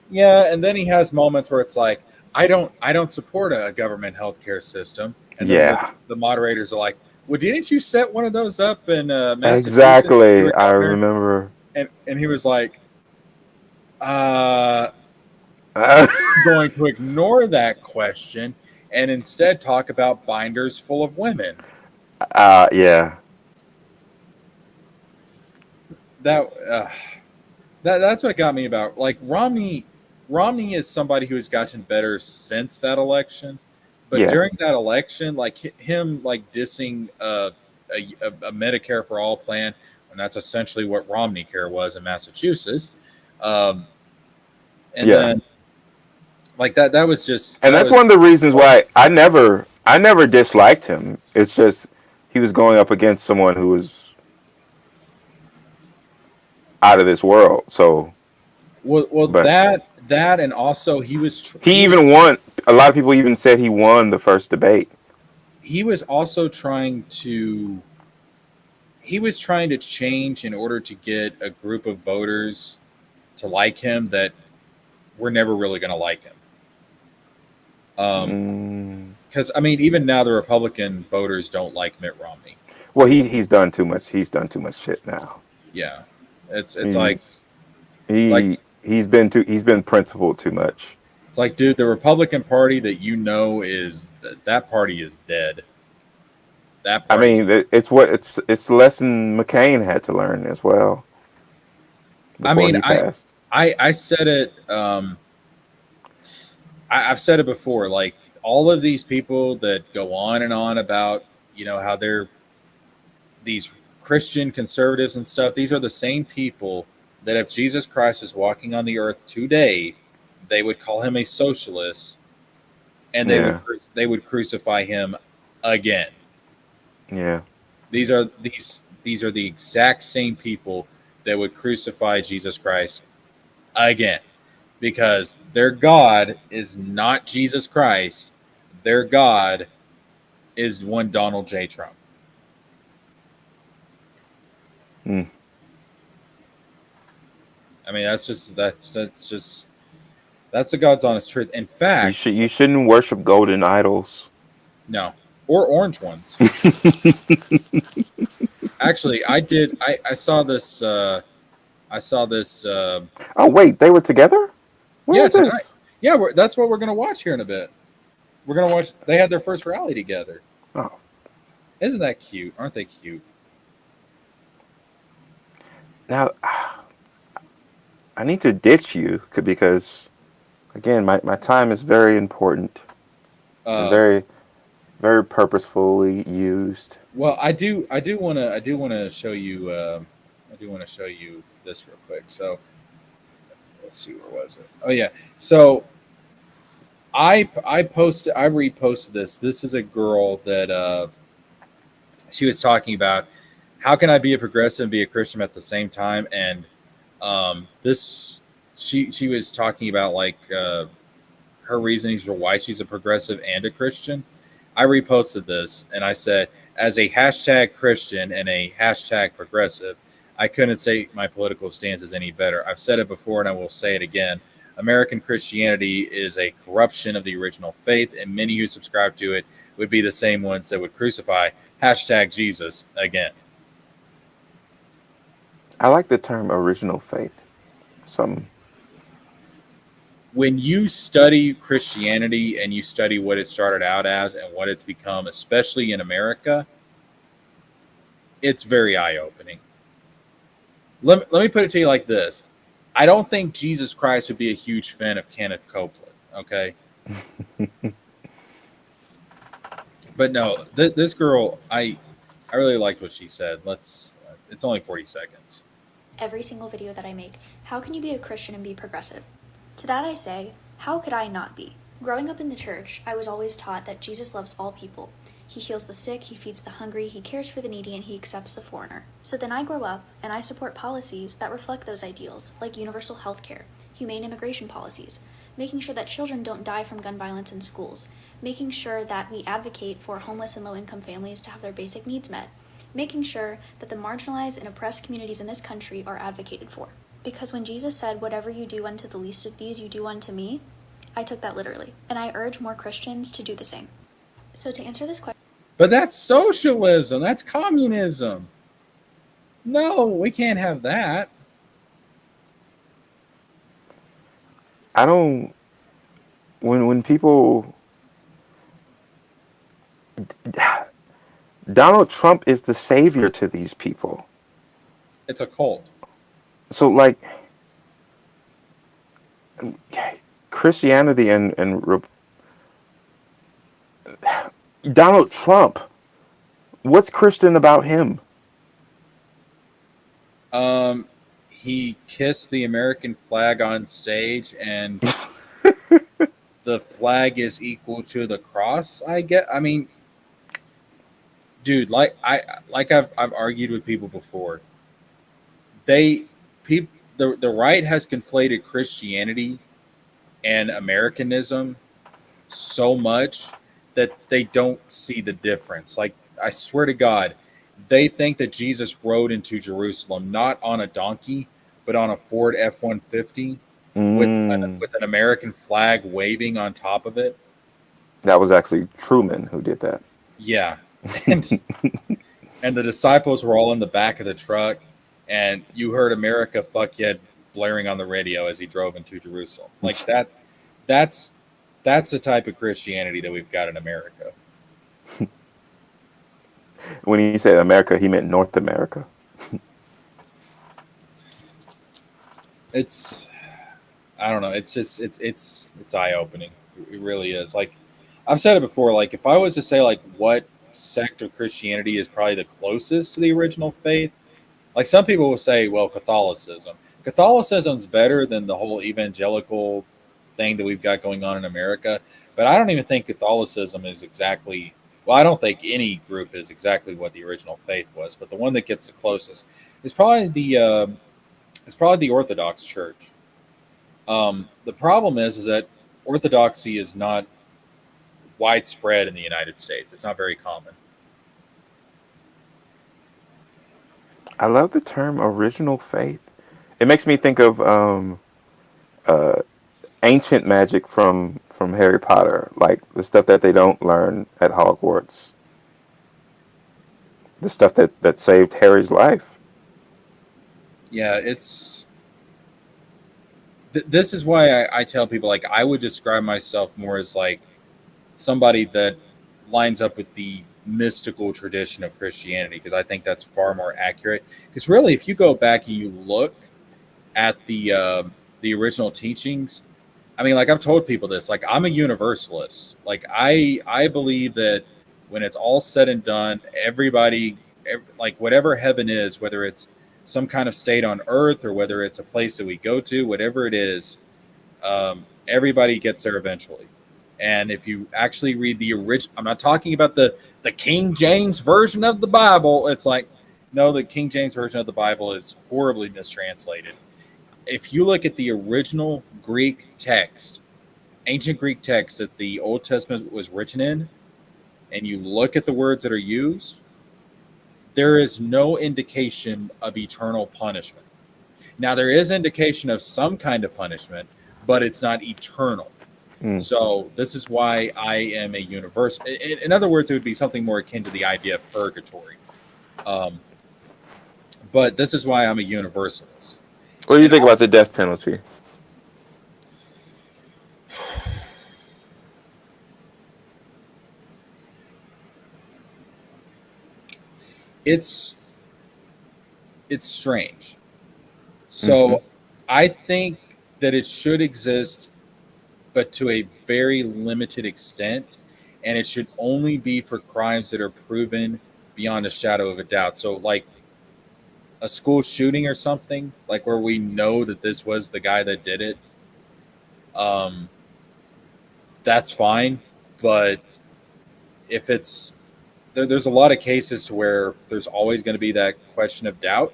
Speaker 1: Yeah, and then he has moments where it's like, I don't support a government healthcare system. And then
Speaker 2: Yeah,
Speaker 1: the moderators are like, well, didn't you set one of those up in Massachusetts when you
Speaker 2: exactly.
Speaker 1: were
Speaker 2: I
Speaker 1: governor?
Speaker 2: remember.
Speaker 1: And he was like, I'm
Speaker 2: Uh,
Speaker 1: going to ignore that question and instead talk about binders full of women.
Speaker 2: yeah,
Speaker 1: That that's what got me about like Romney. Romney is somebody who has gotten better since that election, but
Speaker 2: yeah.
Speaker 1: during that election, like him like dissing a Medicare for all plan, and that's essentially what Romney Care was in Massachusetts. Um, and
Speaker 2: Yeah.
Speaker 1: then like that was just
Speaker 2: And
Speaker 1: that
Speaker 2: that's
Speaker 1: was
Speaker 2: one of the reasons why I never disliked him. It's just he was going up against someone who was out of this world. So,
Speaker 1: well
Speaker 2: but
Speaker 1: that and also he was
Speaker 2: he
Speaker 1: he was
Speaker 2: even won. A lot of people even said he won the first debate.
Speaker 1: he was also trying to change in order to get a group of voters to like him that were never really going to like him.
Speaker 2: Mm.
Speaker 1: Because I mean, even now the Republican voters don't like Mitt Romney.
Speaker 2: Well, he's done too much. He's done too much shit now.
Speaker 1: Yeah, it's like
Speaker 2: He's
Speaker 1: it's like
Speaker 2: he's been principled too much.
Speaker 1: It's like, dude, the Republican Party that is that party is dead. That
Speaker 2: I
Speaker 1: party's.
Speaker 2: mean, it's the lesson McCain had to learn as well
Speaker 1: I
Speaker 2: before
Speaker 1: mean,
Speaker 2: he passed.
Speaker 1: I said it. I've said it before. Like all of these people that go on and on about how they're these Christian conservatives and stuff. These are the same people that if Jesus Christ was walking on the earth today, they would call him a socialist, and
Speaker 2: Yeah,
Speaker 1: they would crucify him again.
Speaker 2: yeah.
Speaker 1: These are the exact same people that would crucify Jesus Christ again, because their God is not Jesus Christ. Their God is one Donald J. Trump.
Speaker 2: Mm.
Speaker 1: I mean, that's the God's honest truth. In fact,
Speaker 2: You shouldn't worship golden idols.
Speaker 1: no, or orange ones. Actually, I did. I saw this. I saw this.
Speaker 2: Oh wait, they were together. When
Speaker 1: Yeah,
Speaker 2: was
Speaker 1: tonight.
Speaker 2: this?
Speaker 1: Yeah, that's what we're gonna watch here in a bit. We're gonna watch. They had their first rally together.
Speaker 2: Oh,
Speaker 1: Isn't that cute? Aren't they cute?
Speaker 2: now I need to ditch you because again, my time is very important and
Speaker 1: Uh,
Speaker 2: very purposefully used.
Speaker 1: well, I do wanna show you. I do want to show you this real quick. So let's see, where was it? Oh yeah. So I reposted this. This is a girl that she was talking about how can I be a progressive and be a Christian at the same time, and this she was talking about like her reasonings for why she's a progressive and a Christian. I reposted this and I said, as a hashtag Christian and a hashtag progressive, I couldn't state my political stances any better. I've said it before and I will say it again. American Christianity is a corruption of the original faith, and many who subscribe to it would be the same ones that would crucify hashtag Jesus again.
Speaker 2: I like the term original faith. Some
Speaker 1: When you study Christianity and you study what it started out as and what it's become, especially in America, it's very eye-opening. Let me put it to you like this. I don't think Jesus Christ would be a huge fan of Kenneth Copeland, okay? But no, this girl, I really liked what she said. It's only 40 seconds.
Speaker 3: Every single video that I make, how can you be a Christian and be progressive? To that I say, how could I not be? Growing up in the church, I was always taught that Jesus loves all people. He heals the sick, he feeds the hungry, he cares for the needy, and he accepts the foreigner. So then I grow up, and I support policies that reflect those ideals, like universal health care, humane immigration policies, making sure that children don't die from gun violence in schools, making sure that we advocate for homeless and low-income families to have their basic needs met, making sure that the marginalized and oppressed communities in this country are advocated for. Because when Jesus said, "Whatever you do unto the least of these, you do unto me," I took that literally, and I urge more Christians to do the same. So to answer this question...
Speaker 1: But that's socialism. That's communism. No, we can't have that.
Speaker 2: I don't when people Donald Trump is the savior to these people.
Speaker 1: It's a cult.
Speaker 2: So like Christianity and Donald Trump, what's Christian about him?
Speaker 1: He kissed the American flag on stage, and the flag is equal to the cross. I mean, dude, I've argued with people before. The right has conflated Christianity and Americanism so much that they don't see the difference. Like, I swear to God, they think that Jesus rode into Jerusalem not on a donkey, but on a Ford F-150 with an American flag waving on top of it.
Speaker 2: That was actually Truman who did that.
Speaker 1: Yeah, and the disciples were all in the back of the truck, and you heard "America, fuck yeah" blaring on the radio as he drove into Jerusalem. Like That's the type of Christianity that we've got in America.
Speaker 2: When he said America, he meant North America.
Speaker 1: It's I don't know. It's just it's eye opening. It really is. Like I've said it before. Like if I was to say like what sect of Christianity is probably the closest to the original faith, like some people will say, well, Catholicism. Catholicism's better than the whole evangelical thing that we've got going on in America. But I don't even think Catholicism is exactly. Well, I don't think any group is exactly what the original faith was. But the one that gets the closest is probably the Orthodox Church. The problem is that Orthodoxy is not widespread in the United States. It's not very common.
Speaker 2: I love the term original faith. It makes me think of uh, ancient magic from Harry Potter, like the stuff that they don't learn at Hogwarts, the stuff that saved Harry's life.
Speaker 1: Yeah, this is why I tell people like I would describe myself more as like somebody that lines up with the mystical tradition of Christianity because I think that's far more accurate. Because really, if you go back and you look at the original teachings, I mean, like I've told people this, like I'm a universalist. Like I believe that when it's all said and done, everybody, like whatever heaven is, whether it's some kind of state on earth or whether it's a place that we go to, whatever it is, everybody gets there eventually. And if you actually read the original, I'm not talking about the King James version of the Bible. It's like, no, the King James version of the Bible is horribly mistranslated. If you look at the original Greek text, ancient Greek text that the Old Testament was written in, and you look at the words that are used, there is no indication of eternal punishment. Now, there is indication of some kind of punishment, but it's not eternal.
Speaker 2: Mm.
Speaker 1: So this is why I am a universal. In other words, it would be something more akin to the idea of purgatory. Um, but this is why I'm a universalist.
Speaker 2: What do you think about the death penalty?
Speaker 1: It's strange. So
Speaker 2: Hmm.
Speaker 1: I think that it should exist, but to a very limited extent, and it should only be for crimes that are proven beyond a shadow of a doubt. So like a school shooting or something, like where we know that this was the guy that did it, um, that's fine. But if it's there's a lot of cases to where there's always going to be that question of doubt,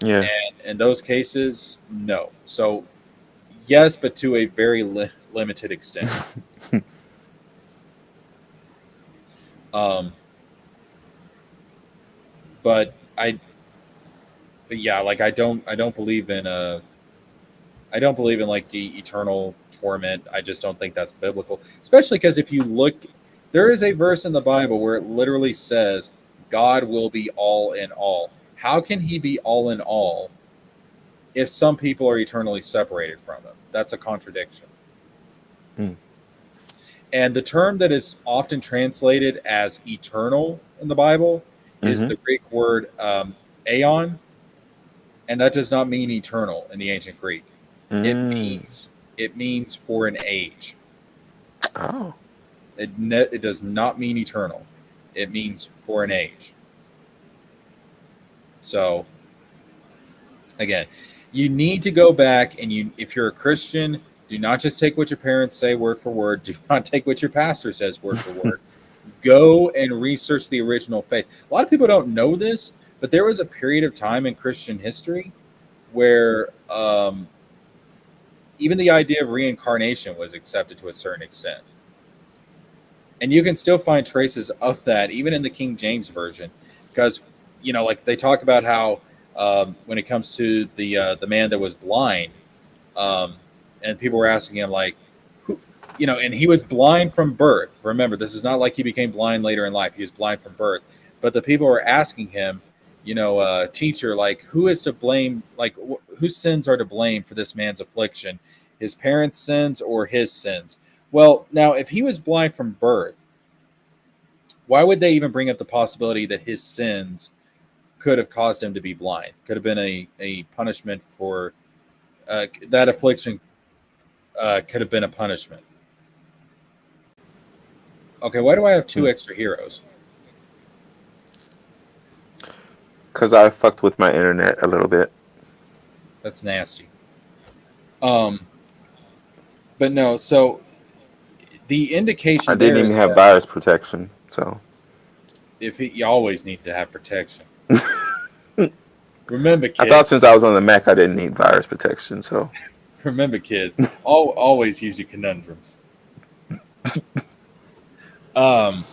Speaker 2: Yeah.
Speaker 1: and in those cases, no. So yes, but to a very limited extent. Um, but I, but yeah, like I don't believe in I don't believe in like the eternal torment. I just don't think that's biblical. Especially because if you look, there is a verse in the Bible where it literally says God will be all in all. How can He be all in all if some people are eternally separated from Him? That's a contradiction.
Speaker 2: Mm.
Speaker 1: And the term that is often translated as eternal in the Bible is
Speaker 2: Hmm.
Speaker 1: the Greek word aeon, and that does not mean eternal in the ancient Greek. It
Speaker 2: Mm.
Speaker 1: means it means for an age.
Speaker 2: Oh.
Speaker 1: It does not mean eternal. It means for an age. So again, you need to go back and if you're a Christian, do not just take what your parents say word for word. Do not take what your pastor says word for word. Go and research the original faith. A lot of people don't know this, but there was a period of time in Christian history where even the idea of reincarnation was accepted to a certain extent. And you can still find traces of that even in the King James version, because like they talk about how when it comes to the man that was blind, um, and people were asking him like, who, and he was blind from birth. Remember, this is not like he became blind later in life; he was blind from birth. But the people were asking him, teacher, like, who is to blame? Like, whose sins are to blame for this man's affliction? his parents' sins or his sins. Well, now, if he was blind from birth, why would they even bring up the possibility that his sins could have caused him to be blind? Could have been a punishment for that affliction. Could have been a punishment. Okay, why do I have 2 extra heroes?
Speaker 2: Because I fucked with my internet a little bit.
Speaker 1: That's nasty. But no, so the indication
Speaker 2: I didn't
Speaker 1: there
Speaker 2: even
Speaker 1: is
Speaker 2: have
Speaker 1: that
Speaker 2: virus protection, so
Speaker 1: you always need to have protection. Remember,
Speaker 2: I thought
Speaker 1: kids.
Speaker 2: since I was on the Mac, I didn't need virus protection. So
Speaker 1: Remember, kids. Always use your conundrums. So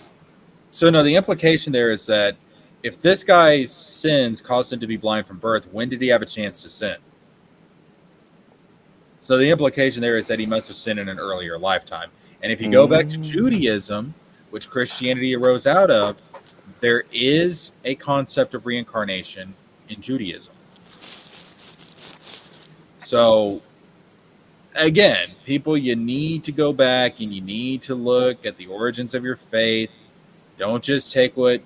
Speaker 1: no, the implication there is that if this guy's sins caused him to be blind from birth, when did he have a chance to sin? So the implication there is that he must have sinned in an earlier lifetime. And if you go back to Judaism, which Christianity arose out of, there is a concept of reincarnation in Judaism. So again, people, you need to go back and you need to look at the origins of your faith. Don't just take what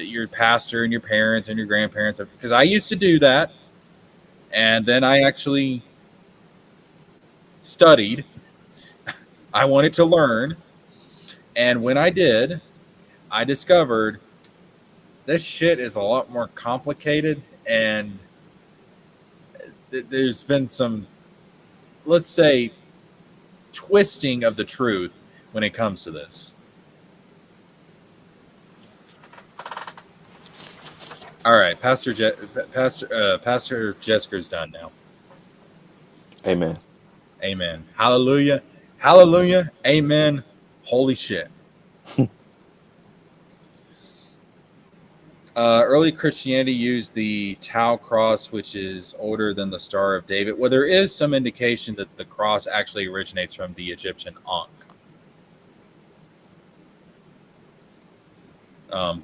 Speaker 1: your pastor and your parents and your grandparents have, because I used to do that. And then I actually studied. I wanted to learn. And when I did, I discovered this shit is a lot more complicated. And there's been some, let's say, twisting of the truth when it comes to this. All right, Pastor Jesker's done now.
Speaker 2: amen.
Speaker 1: Amen. Hallelujah. Hallelujah. Amen. Holy shit. Early Christianity used the Tau cross, which is older than the Star of David. Well, there is some indication that the cross actually originates from the Egyptian Ankh.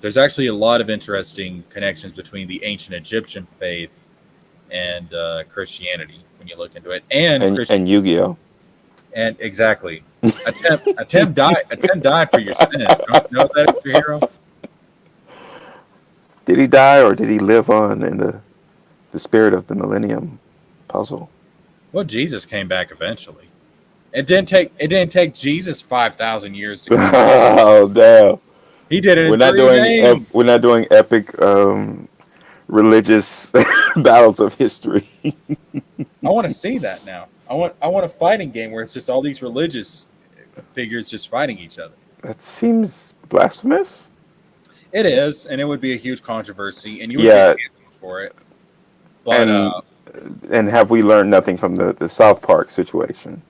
Speaker 1: There's actually a lot of interesting connections between the ancient Egyptian faith and Christianity when you look into it,
Speaker 2: And Yu-Gi-Oh.
Speaker 1: And exactly, Atem died for your sin. Don't you know that, extra hero?
Speaker 2: Did he die or did he live on in the spirit of the Millennium puzzle?
Speaker 1: Well, Jesus came back eventually. It didn't take Jesus 5,000 years to come back.
Speaker 2: Oh damn!
Speaker 1: He did it in
Speaker 2: We're not
Speaker 1: 3
Speaker 2: doing
Speaker 1: days.
Speaker 2: we're not doing epic religious battles of history.
Speaker 1: I want to see that now. I want a fighting game where it's just all these religious figures just fighting each other.
Speaker 2: That seems blasphemous.
Speaker 1: It is, and it would be a huge controversy, and you would get canceled for it. But
Speaker 2: and have we learned nothing from the South Park situation?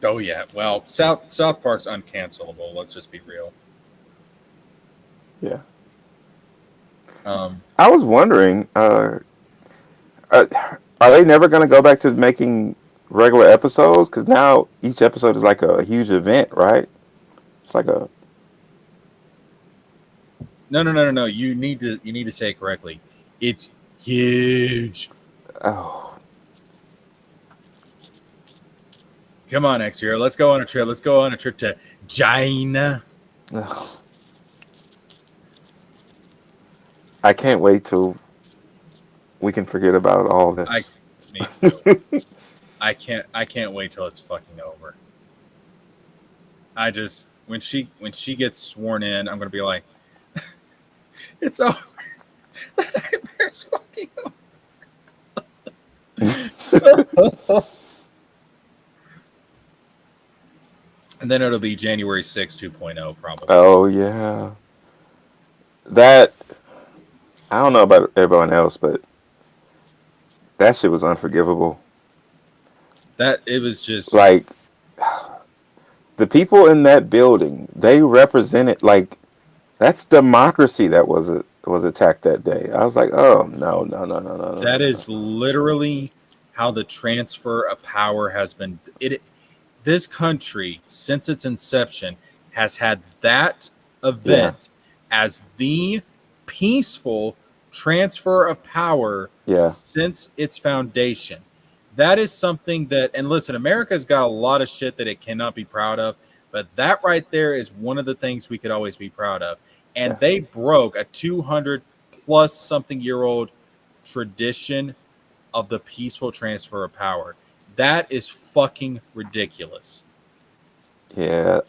Speaker 1: Oh yeah, well, South Park's uncancelable. Let's just be real.
Speaker 2: Yeah. I was wondering, are they never going to go back to making regular episodes? Because now each episode is like a huge event, right? It's like a
Speaker 1: No. You need to say it correctly. It's huge.
Speaker 2: oh.
Speaker 1: Come on, extra. Let's go on a trip. Let's go on a trip to China.
Speaker 2: Ugh. I can't wait till we can forget about all this.
Speaker 1: Me too. I can't wait till it's fucking over. I just when she gets sworn in, I'm gonna be like, it's over. The nightmare's fucking over. And then it'll be January 6th, 2.0 probably.
Speaker 2: Oh yeah. That I don't know about everyone else, but that shit was unforgivable.
Speaker 1: That it was just
Speaker 2: like the people in that building, they represented like that's democracy that was attacked that day. I was like, oh no.
Speaker 1: That is literally how the transfer of power has been. This country, since its inception, has had that event as the peaceful transfer of power since its foundation. That is something that, and listen, America's got a lot of shit that it cannot be proud of, but that right there is one of the things we could always be proud of. And they broke a 200 plus something year old tradition of the peaceful transfer of power. That is fucking ridiculous.
Speaker 2: Yeah,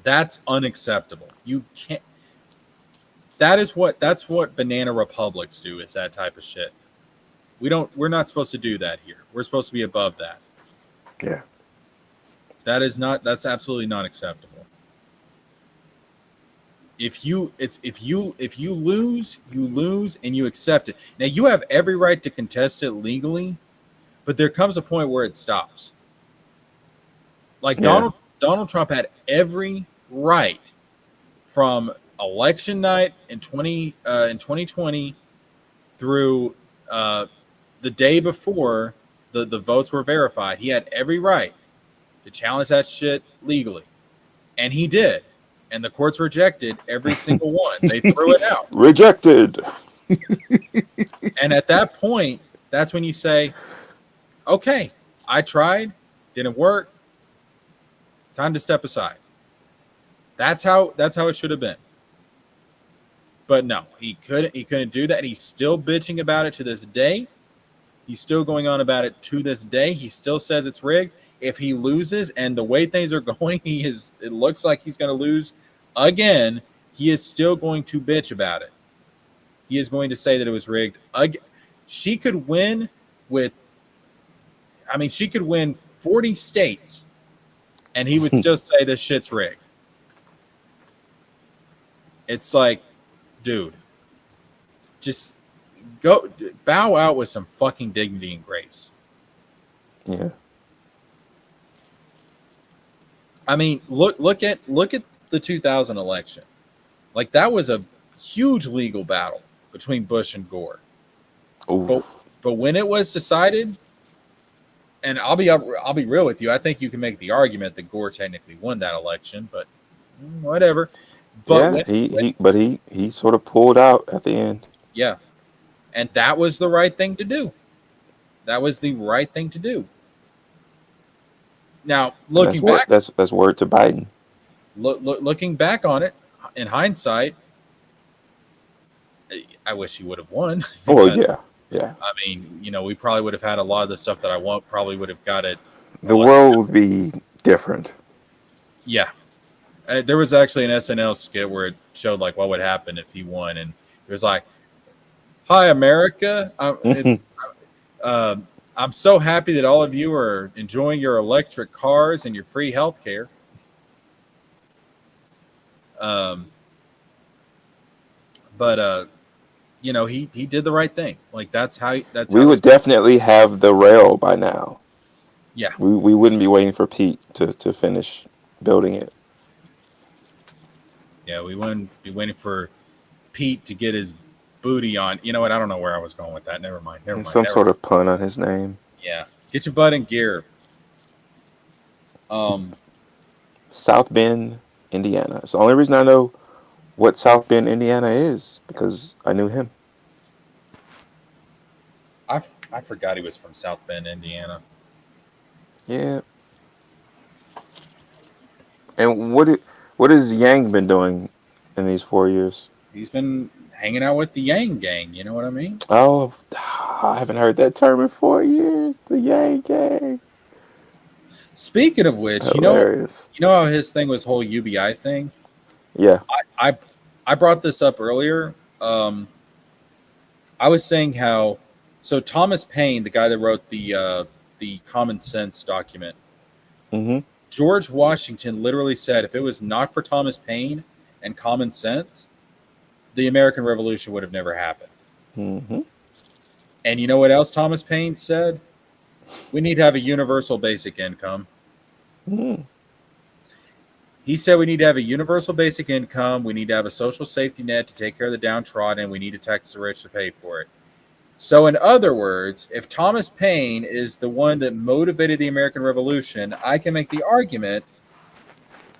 Speaker 1: That's unacceptable. You can't. That's what banana republics do, is that type of shit. We're not supposed to do that here. We're supposed to be above that.
Speaker 2: Yeah.
Speaker 1: That's absolutely not acceptable. If you lose, you lose and you accept it. Now you have every right to contest it legally, but there comes a point where it stops. Like Donald Trump had every right from election night in 2020 through the day before the votes were verified. He had every right to challenge that shit legally, and he did. And the courts rejected every single one. They threw it out.
Speaker 2: Rejected.
Speaker 1: And at that point, that's when you say, okay, I tried, didn't work. Time to step aside. That's how it should have been. But no, he couldn't do that. And he's still bitching about it to this day. He's still going on about it to this day. He still says it's rigged. If he loses, and the way things are going, it looks like he's going to lose again, he is still going to bitch about it. He is going to say that it was rigged. She could win 40 states, and he would still say this shit's rigged. It's like, dude, just go bow out with some fucking dignity and grace.
Speaker 2: Yeah.
Speaker 1: I mean, look at the 2000 election. Like, that was a huge legal battle between Bush and Gore. But when it was decided, and I'll be real with you, I think you can make the argument that Gore technically won that election, but whatever. But
Speaker 2: yeah, he sort of pulled out at the end.
Speaker 1: Yeah, and that was the right thing to do. That was the right thing to do. Now, looking back,
Speaker 2: that's word to Biden.
Speaker 1: Looking back on it, in hindsight, I wish he would have won.
Speaker 2: Oh yeah.
Speaker 1: I mean, we probably would have had a lot of the stuff that I want. Probably would have got it.
Speaker 2: The world would be different.
Speaker 1: Yeah, there was actually an SNL skit where it showed like what would happen if he won, and it was like, "Hi, America. I'm so happy that all of you are enjoying your electric cars and your free health care." He did the right thing. Like, we
Speaker 2: would definitely have the rail by now.
Speaker 1: Yeah.
Speaker 2: We wouldn't be waiting for Pete to finish building it.
Speaker 1: Yeah, we wouldn't be waiting for Pete to get his booty on. You know what? I don't know where I was going with that. Never mind.
Speaker 2: Some sort of pun on his name.
Speaker 1: Yeah. Get your butt in gear.
Speaker 2: South Bend, Indiana. It's the only reason I know what South Bend, Indiana is, because I knew him.
Speaker 1: I forgot he was from South Bend, Indiana.
Speaker 2: Yeah. And what has Yang been doing in these 4 years?
Speaker 1: He's been hanging out with the Yang gang. You know what I mean?
Speaker 2: Oh, I haven't heard that term in 4 years. The Yang gang.
Speaker 1: Speaking of which,
Speaker 2: hilarious.
Speaker 1: You know how his thing was whole UBI thing?
Speaker 2: Yeah.
Speaker 1: I brought this up earlier. I was saying how, so Thomas Paine, the guy that wrote the Common Sense document, George Washington literally said if it was not for Thomas Paine and common sense, the American Revolution would have never happened. And you know what else Thomas Paine said? We need to have a universal basic income. He said we need to have a universal basic income. We need to have a social safety net to take care of the downtrodden. We need to tax the rich to pay for it. So in other words, if Thomas Paine is the one that motivated the American Revolution, I can make the argument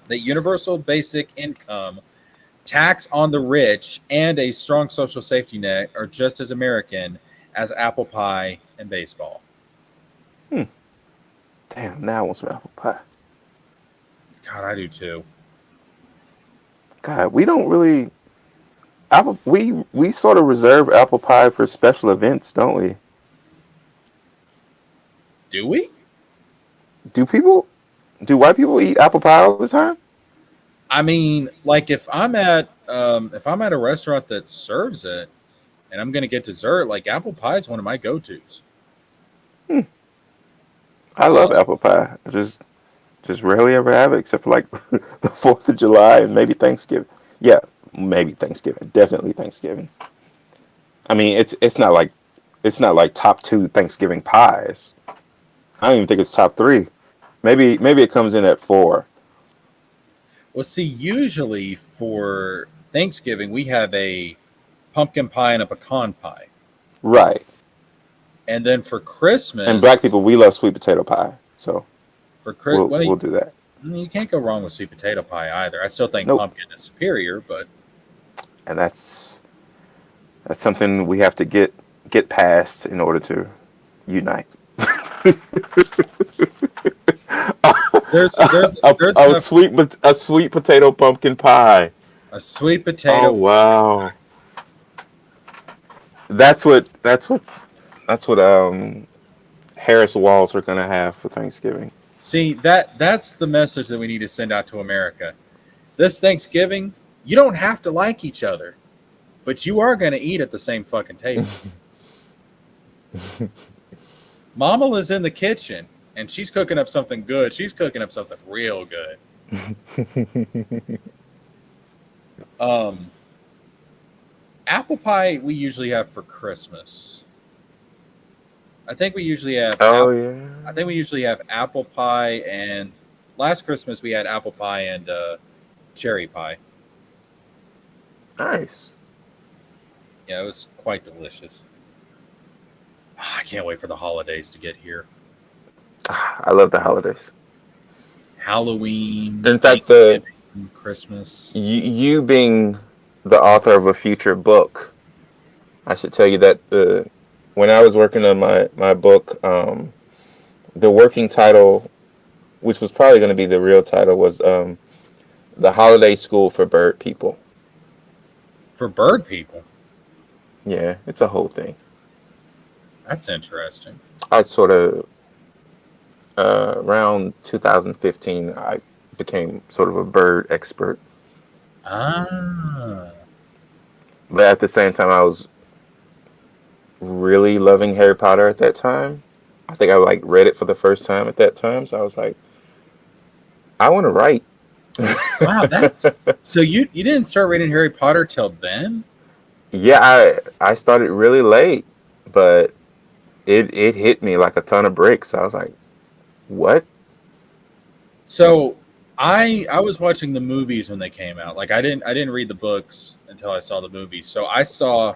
Speaker 1: that universal basic income tax on the rich and a strong social safety net are just as American as apple pie and baseball.
Speaker 2: Damn, now I want some apple pie.
Speaker 1: God, I do too.
Speaker 2: God, we don't really we sort of reserve apple pie for special events, don't we?
Speaker 1: Do we?
Speaker 2: Do white people eat apple pie all the time?
Speaker 1: I mean, like if I'm at a restaurant that serves it and I'm gonna get dessert, like apple pie is one of my go-tos.
Speaker 2: I love apple pie. I just rarely ever have it, except for like the 4th of July and maybe Thanksgiving. Yeah, maybe Thanksgiving. Definitely Thanksgiving. I mean, it's not like top 2 Thanksgiving pies. I don't even think it's top 3. Maybe it comes in at 4.
Speaker 1: Well, see, usually for Thanksgiving we have a pumpkin pie and a pecan pie,
Speaker 2: Right.
Speaker 1: and then for Christmas,
Speaker 2: And black people, we love sweet potato pie, so
Speaker 1: for Christmas,
Speaker 2: we'll do that.
Speaker 1: you can't go wrong with sweet potato pie either. I still think
Speaker 2: Nope.
Speaker 1: pumpkin is superior, but
Speaker 2: And that's something we have to get past in order to unite.
Speaker 1: there's
Speaker 2: a sweet potato pumpkin pie.
Speaker 1: a sweet potato.
Speaker 2: Oh wow. That's what Harris Walz are gonna have for Thanksgiving.
Speaker 1: See, that's the message that we need to send out to America. This Thanksgiving, you don't have to like each other, but you are going to eat at the same fucking table. Mama is in the kitchen, and she's cooking up something good. She's cooking up something real good. Apple pie we usually have for Christmas. I think we usually have. I think we usually have apple pie, and last Christmas we had apple pie and cherry pie.
Speaker 2: Nice.
Speaker 1: Yeah, it was quite delicious. I can't wait for the holidays to get here.
Speaker 2: I love the holidays.
Speaker 1: Halloween.
Speaker 2: In fact,
Speaker 1: Christmas.
Speaker 2: You being the author of a future book, I should tell you that when I was working on my book, the working title, which was probably going to be the real title, was The Holiday School for Bird People.
Speaker 1: For bird people?
Speaker 2: Yeah, it's a whole thing.
Speaker 1: That's interesting.
Speaker 2: I sort of, around 2015, I became sort of a bird expert.
Speaker 1: Ah.
Speaker 2: But at the same time, I was really loving Harry Potter at that time. I think I read it for the first time at that time, so I was like, I want to write.
Speaker 1: Wow, that's so you didn't start reading Harry Potter till then?
Speaker 2: Yeah, I started really late, but it hit me like a ton of bricks. I was like, what?
Speaker 1: So I was watching the movies when they came out. Like I didn't read the books until I saw the movies. So I saw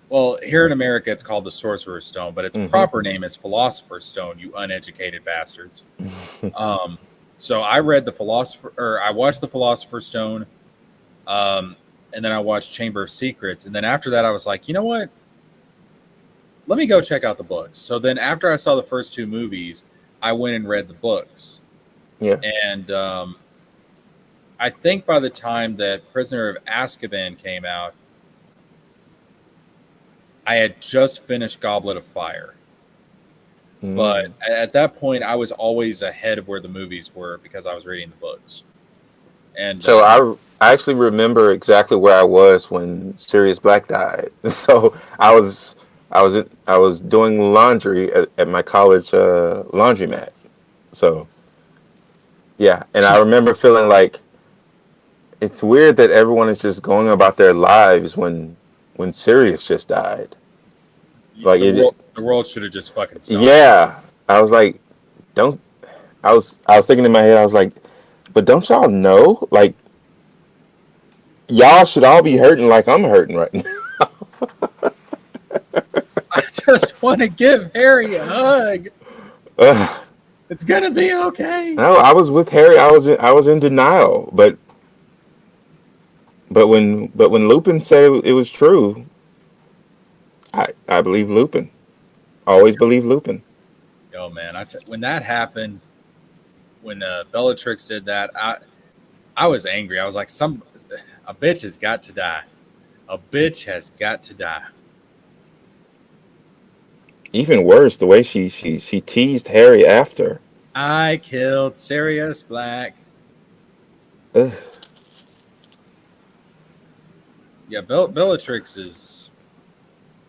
Speaker 1: well, here in America it's called the Sorcerer's Stone, but its proper name is Philosopher's Stone, you uneducated bastards. So I watched the Philosopher's Stone, and then I watched Chamber of Secrets, and then after that I was like, you know what? Let me go check out the books. So then after I saw the first 2 movies, I went and read the books.
Speaker 2: Yeah.
Speaker 1: And I think by the time that Prisoner of Azkaban came out, I had just finished Goblet of Fire. But at that point, I was always ahead of where the movies were because I was reading the books. And
Speaker 2: so I actually remember exactly where I was when Sirius Black died. So I was doing laundry at my college laundromat. So yeah, and I remember feeling like it's weird that everyone is just going about their lives when Sirius just died. Like
Speaker 1: the world should have just fucking stopped.
Speaker 2: Yeah, I was like, I was thinking in my head, I was like, but don't y'all know? Like, y'all should all be hurting like I'm hurting right now.
Speaker 1: I just want to give Harry a hug. It's gonna be okay.
Speaker 2: No, I was with Harry. I was in denial, but But when Lupin said it was true, I believe Lupin. Always believe Lupin.
Speaker 1: Yo, man, when that happened, when Bellatrix did that, I was angry. I was like, a bitch has got to die. A bitch has got to die.
Speaker 2: Even worse, the way she teased Harry after.
Speaker 1: I killed Sirius Black.
Speaker 2: Ugh.
Speaker 1: Yeah, Bellatrix is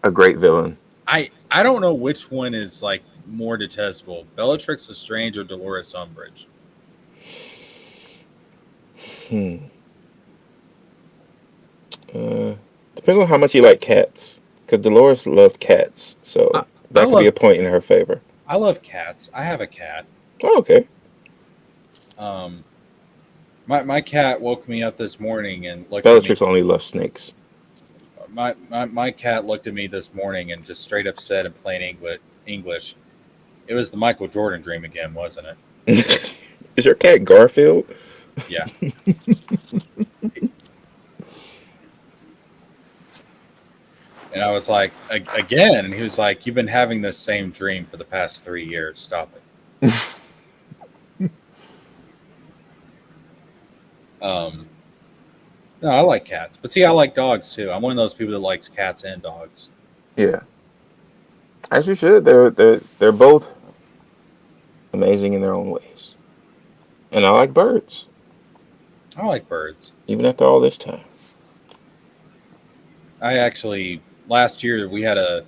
Speaker 2: A great villain.
Speaker 1: I don't know which one is like more detestable, Bellatrix Lestrange or Dolores Umbridge.
Speaker 2: Hmm. Depends on how much you like cats. Because Dolores loved cats, so
Speaker 1: I, I
Speaker 2: that could be
Speaker 1: love
Speaker 2: a point in her favor.
Speaker 1: I love cats. I have a cat.
Speaker 2: Oh, okay.
Speaker 1: Um, my cat woke me up this morning and looked at me.
Speaker 2: Bellatrix only loves snakes.
Speaker 1: My cat looked at me this morning and just straight up said in plain English, it was the Michael Jordan dream again, wasn't it?
Speaker 2: Is your cat Garfield?
Speaker 1: Yeah. And I was like, again? And he was like, you've been having this same dream for the past 3 years. Stop it. No, I like cats. But see, I like dogs too. I'm one of those people that likes cats and dogs.
Speaker 2: Yeah. As you should. They're both amazing in their own ways. And I like birds.
Speaker 1: I like birds.
Speaker 2: Even after all this time.
Speaker 1: I actually, last year, we had a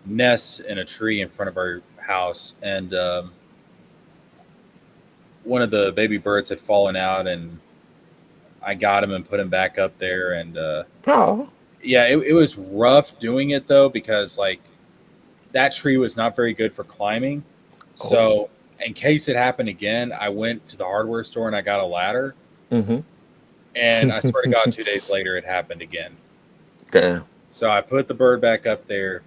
Speaker 1: nest in a tree in front of our house. And one of the baby birds had fallen out, and I got him and put him back up there. And
Speaker 2: Oh.
Speaker 1: yeah, it was rough doing it, though, because like that tree was not very good for climbing. So in case it happened again, I went to the hardware store and I got a ladder.
Speaker 2: Mm-hmm.
Speaker 1: And I swear to God, 2 days later, it happened again.
Speaker 2: Damn.
Speaker 1: So I put the bird back up there.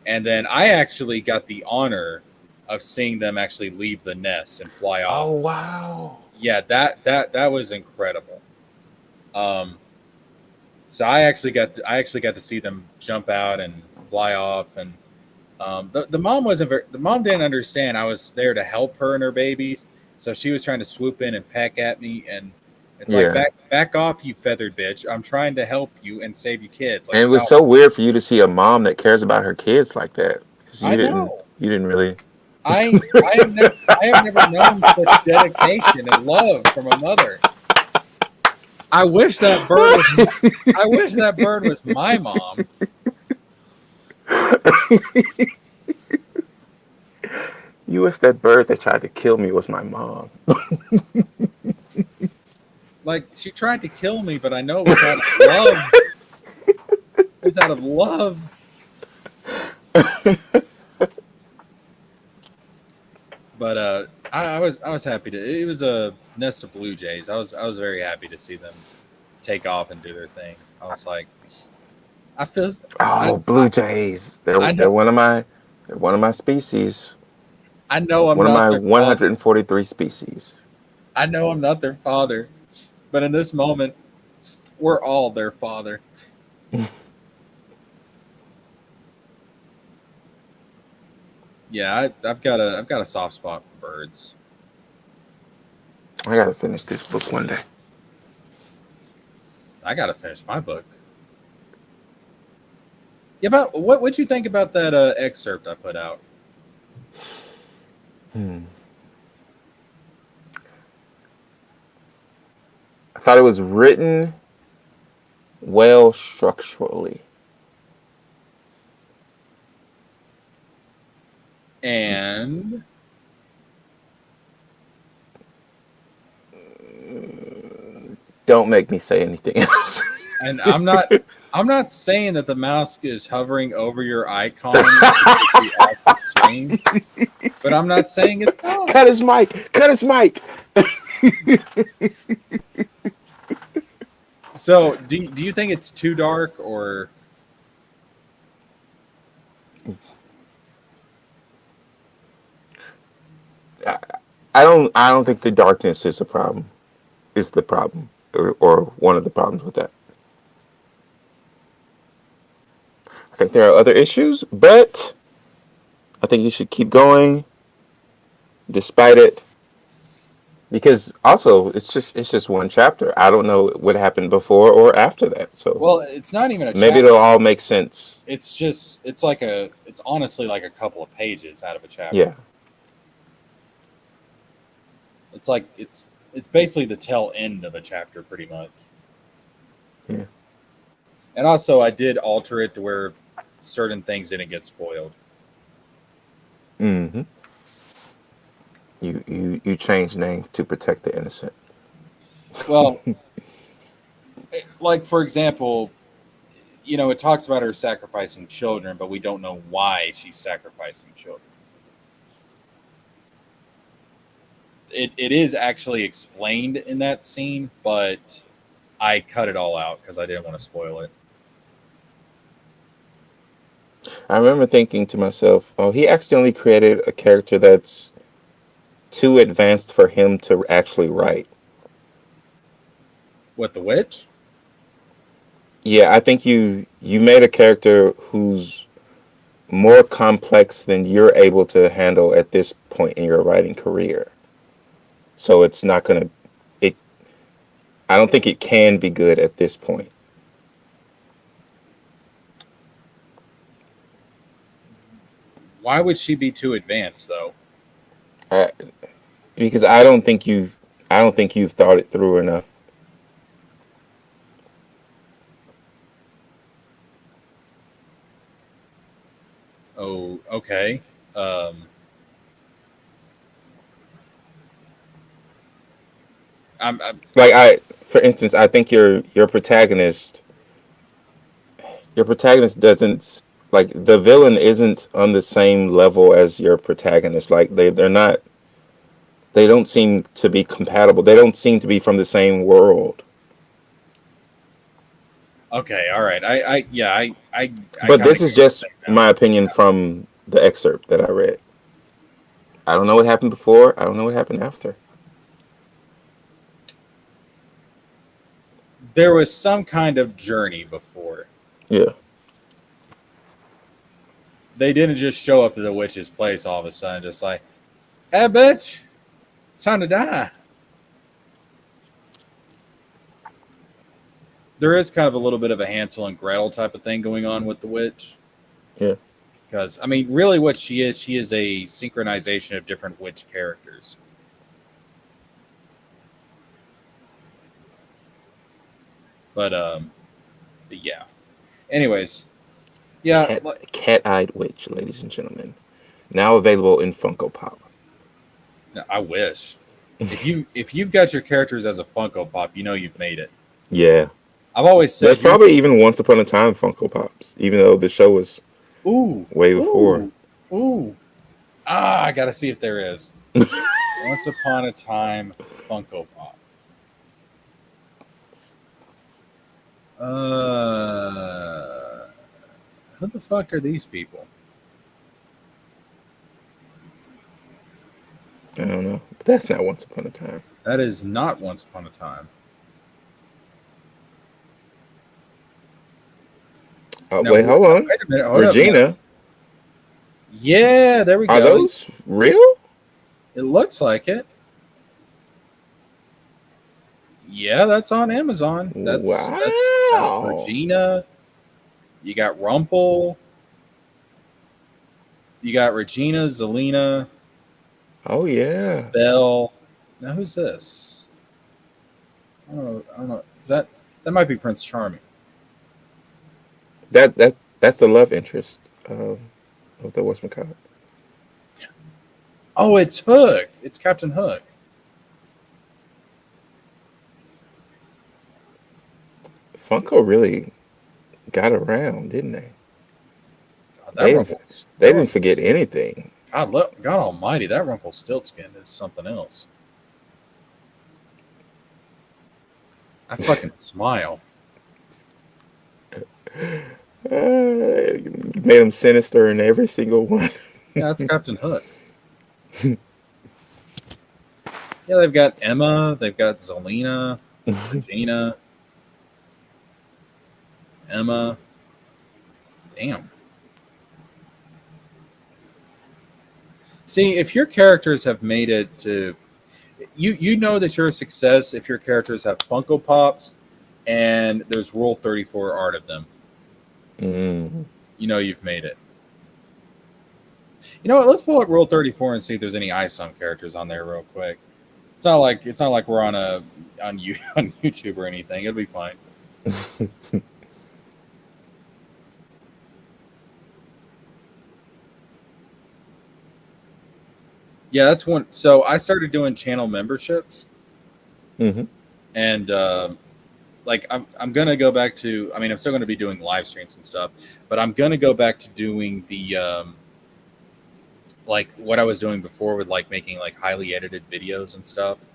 Speaker 1: And then I actually got the honor of seeing them actually leave the nest and fly off.
Speaker 2: Oh, wow.
Speaker 1: Yeah, that was incredible. So I actually got to see them jump out and fly off. And the mom didn't understand I was there to help her and her babies. So she was trying to swoop in and peck at me, and it's like, back off, you feathered bitch. I'm trying to help you and save you kids. Like,
Speaker 2: And it was so weird for you to see a mom that cares about her kids like that.
Speaker 1: I know.
Speaker 2: You didn't really.
Speaker 1: I have never known such dedication and love from a mother. I wish that bird was my mom.
Speaker 2: You wish that bird that tried to kill me was my mom.
Speaker 1: Like, she tried to kill me, but I know it was out of love. It was out of love. But I was happy to. It was a nest of blue jays. I was very happy to see them take off and do their thing. I was like, I feel.
Speaker 2: Blue jays. They're one of my species.
Speaker 1: I know I'm
Speaker 2: one
Speaker 1: not
Speaker 2: of my 143 species.
Speaker 1: I know I'm not their father, but in this moment, we're all their father. Yeah, I've got a soft spot for birds.
Speaker 2: I gotta finish this book one day.
Speaker 1: I gotta finish my book. Yeah, but what'd you think about that excerpt I put out?
Speaker 2: I thought it was written well structurally.
Speaker 1: And
Speaker 2: don't make me say anything else.
Speaker 1: And I'm not saying that the mouse is hovering over your icon, but I'm not saying it's not.
Speaker 2: Cut his mic.
Speaker 1: So, do you think it's too dark, or?
Speaker 2: I don't think the darkness is a problem. Is the problem, or one of the problems with that. I think there are other issues, but I think you should keep going despite it. Because also it's just one chapter. I don't know what happened before or after that. So
Speaker 1: Well, it's not even a
Speaker 2: maybe
Speaker 1: chapter.
Speaker 2: it'll all make sense.
Speaker 1: It's honestly like a couple of pages out of a chapter.
Speaker 2: Yeah.
Speaker 1: It's like it's basically the tail end of a chapter, pretty much.
Speaker 2: Yeah.
Speaker 1: And also, I did alter it to where certain things didn't get spoiled.
Speaker 2: Mm-hmm. You changed name to protect the innocent.
Speaker 1: Well, like for example, it talks about her sacrificing children, but we don't know why she's sacrificing children. It is actually explained in that scene, but I cut it all out because I didn't want to spoil it.
Speaker 2: I remember thinking to myself, oh, he accidentally created a character that's too advanced for him to actually write.
Speaker 1: What, the witch?
Speaker 2: Yeah, I think you made a character who's more complex than you're able to handle at this point in your writing career. So it's not gonna it I don't think it can be good at this point.
Speaker 1: Why would she be too advanced, though?
Speaker 2: Because I don't think you've thought it through enough.
Speaker 1: Oh, okay. Um, I'm
Speaker 2: Like for instance, I think your protagonist doesn't like the villain isn't on the same level as your protagonist. Like they don't seem to be compatible. They don't seem to be from the same world.
Speaker 1: okay. All right. I
Speaker 2: But
Speaker 1: kind of
Speaker 2: this is
Speaker 1: get what you're
Speaker 2: just
Speaker 1: saying now.
Speaker 2: my opinion from the excerpt that I read. I don't know what happened before. I don't know what happened after.
Speaker 1: There was some kind of journey before.
Speaker 2: Yeah.
Speaker 1: They didn't just show up to the witch's place all of a sudden, just like, hey, bitch, it's time to die. There is kind of a little bit of a Hansel and Gretel type of thing going on with the witch.
Speaker 2: Yeah.
Speaker 1: Because, I mean, really what she is a synchronization of different witch characters. But yeah. Anyways, yeah.
Speaker 2: Cat-eyed witch, ladies and gentlemen. Now available in Funko Pop.
Speaker 1: I wish. If you've got your characters as a Funko Pop, you've made it.
Speaker 2: Yeah.
Speaker 1: I've always said
Speaker 2: There's probably even Once Upon a Time Funko Pops, even though the show was way before.
Speaker 1: Ooh. I gotta see if there is. Once Upon a Time Funko Pop. Who the fuck are these people?
Speaker 2: I don't know. But that's not Once Upon a Time.
Speaker 1: That is not Once Upon a Time.
Speaker 2: Oh, no, wait, hold on.
Speaker 1: Wait a minute.
Speaker 2: Regina.
Speaker 1: Yeah, there we go.
Speaker 2: Are those real?
Speaker 1: It looks like it. Yeah, that's on Amazon. That's Regina. You got Rumpel. You got Regina, Zelina.
Speaker 2: Oh yeah.
Speaker 1: Belle. Now who's this? I don't know. Is that might be Prince Charming?
Speaker 2: That's the love interest of the whatchamacallit.
Speaker 1: Oh, it's Hook. It's Captain Hook.
Speaker 2: Funko really got around, didn't they?
Speaker 1: God,
Speaker 2: they didn't forget anything.
Speaker 1: God Almighty, that Rumpelstiltskin is something else. I fucking smile.
Speaker 2: Made him sinister in every single one.
Speaker 1: Yeah, that's Captain Hook. Yeah, they've got Emma, they've got Zelina, Regina, Emma. Damn. See, if your characters have made it to, you know that you're a success if your characters have Funko Pops and there's Rule 34 art of them.
Speaker 2: Mm.
Speaker 1: You know you've made it. You know what? Let's pull up Rule 34 and see if there's any ISOM characters on there real quick. It's not like we're on on YouTube or anything. It'll be fine. Yeah, that's one. So I started doing channel memberships,
Speaker 2: Mm-hmm.
Speaker 1: and like I'm gonna go back to. I mean, I'm still gonna be doing live streams and stuff, but I'm gonna go back to doing the like what I was doing before with like making like highly edited videos and stuff.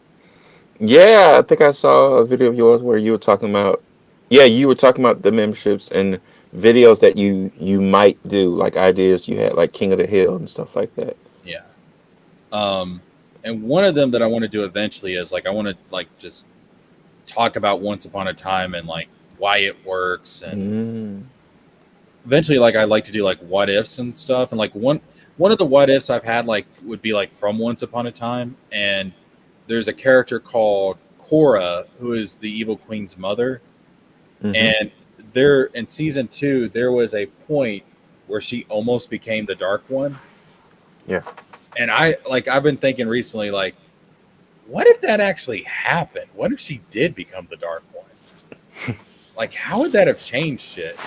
Speaker 2: Yeah, I think I saw a video of yours where you were talking about, yeah, you were talking about the memberships and videos that you might do, like ideas you had, like King of the Hill and stuff like that.
Speaker 1: Yeah. And one of them that I want to do eventually is like I want to like just talk about Once Upon a Time and like why it works, and eventually like I like to do like what ifs and stuff, and like one of the what ifs I've had like would be like from Once Upon a Time, and there's a character called Cora who is the evil queen's mother, and there in season 2 there was a point where she almost became the Dark One.
Speaker 2: Yeah.
Speaker 1: And I've been thinking recently, like, what if that actually happened? What if she did become the Dark One? Like, how would that have changed shit?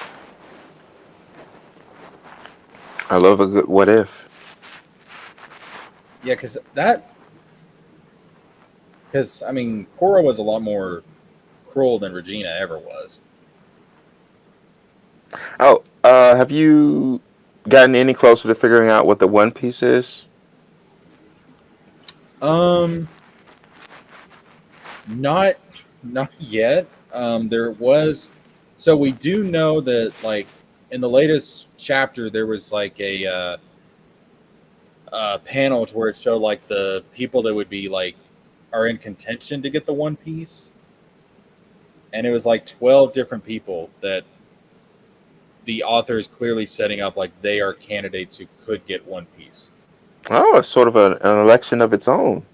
Speaker 2: I love a good what if.
Speaker 1: Yeah, because I mean, Cora was a lot more cruel than Regina ever was.
Speaker 2: Oh, have you gotten any closer to figuring out what the One Piece is?
Speaker 1: Not yet. There was, so we do know that like in the latest chapter there was like a panel to where it showed like the people that would be like are in contention to get the One Piece, and it was like 12 different people that the author is clearly setting up like they are candidates who could get One Piece.
Speaker 2: Oh, it's sort of an election of its own.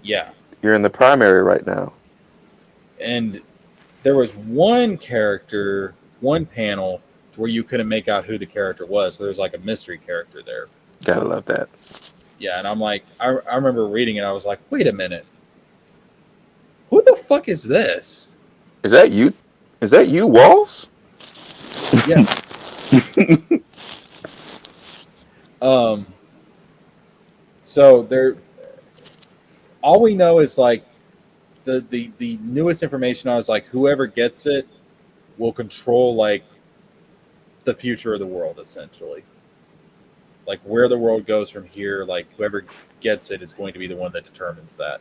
Speaker 1: Yeah.
Speaker 2: You're in the primary right now.
Speaker 1: And there was one character, one panel where you couldn't make out who the character was. So there was like a mystery character there.
Speaker 2: Gotta love that.
Speaker 1: Yeah, and I'm like, I remember reading it. I was like, wait a minute. Who the fuck is this?
Speaker 2: Is that you? Is that you, Walz?
Speaker 1: Yeah. So there, all we know is like the newest information on is like whoever gets it will control like the future of the world, essentially. Like where the world goes from here, like whoever gets it is going to be the one that determines that.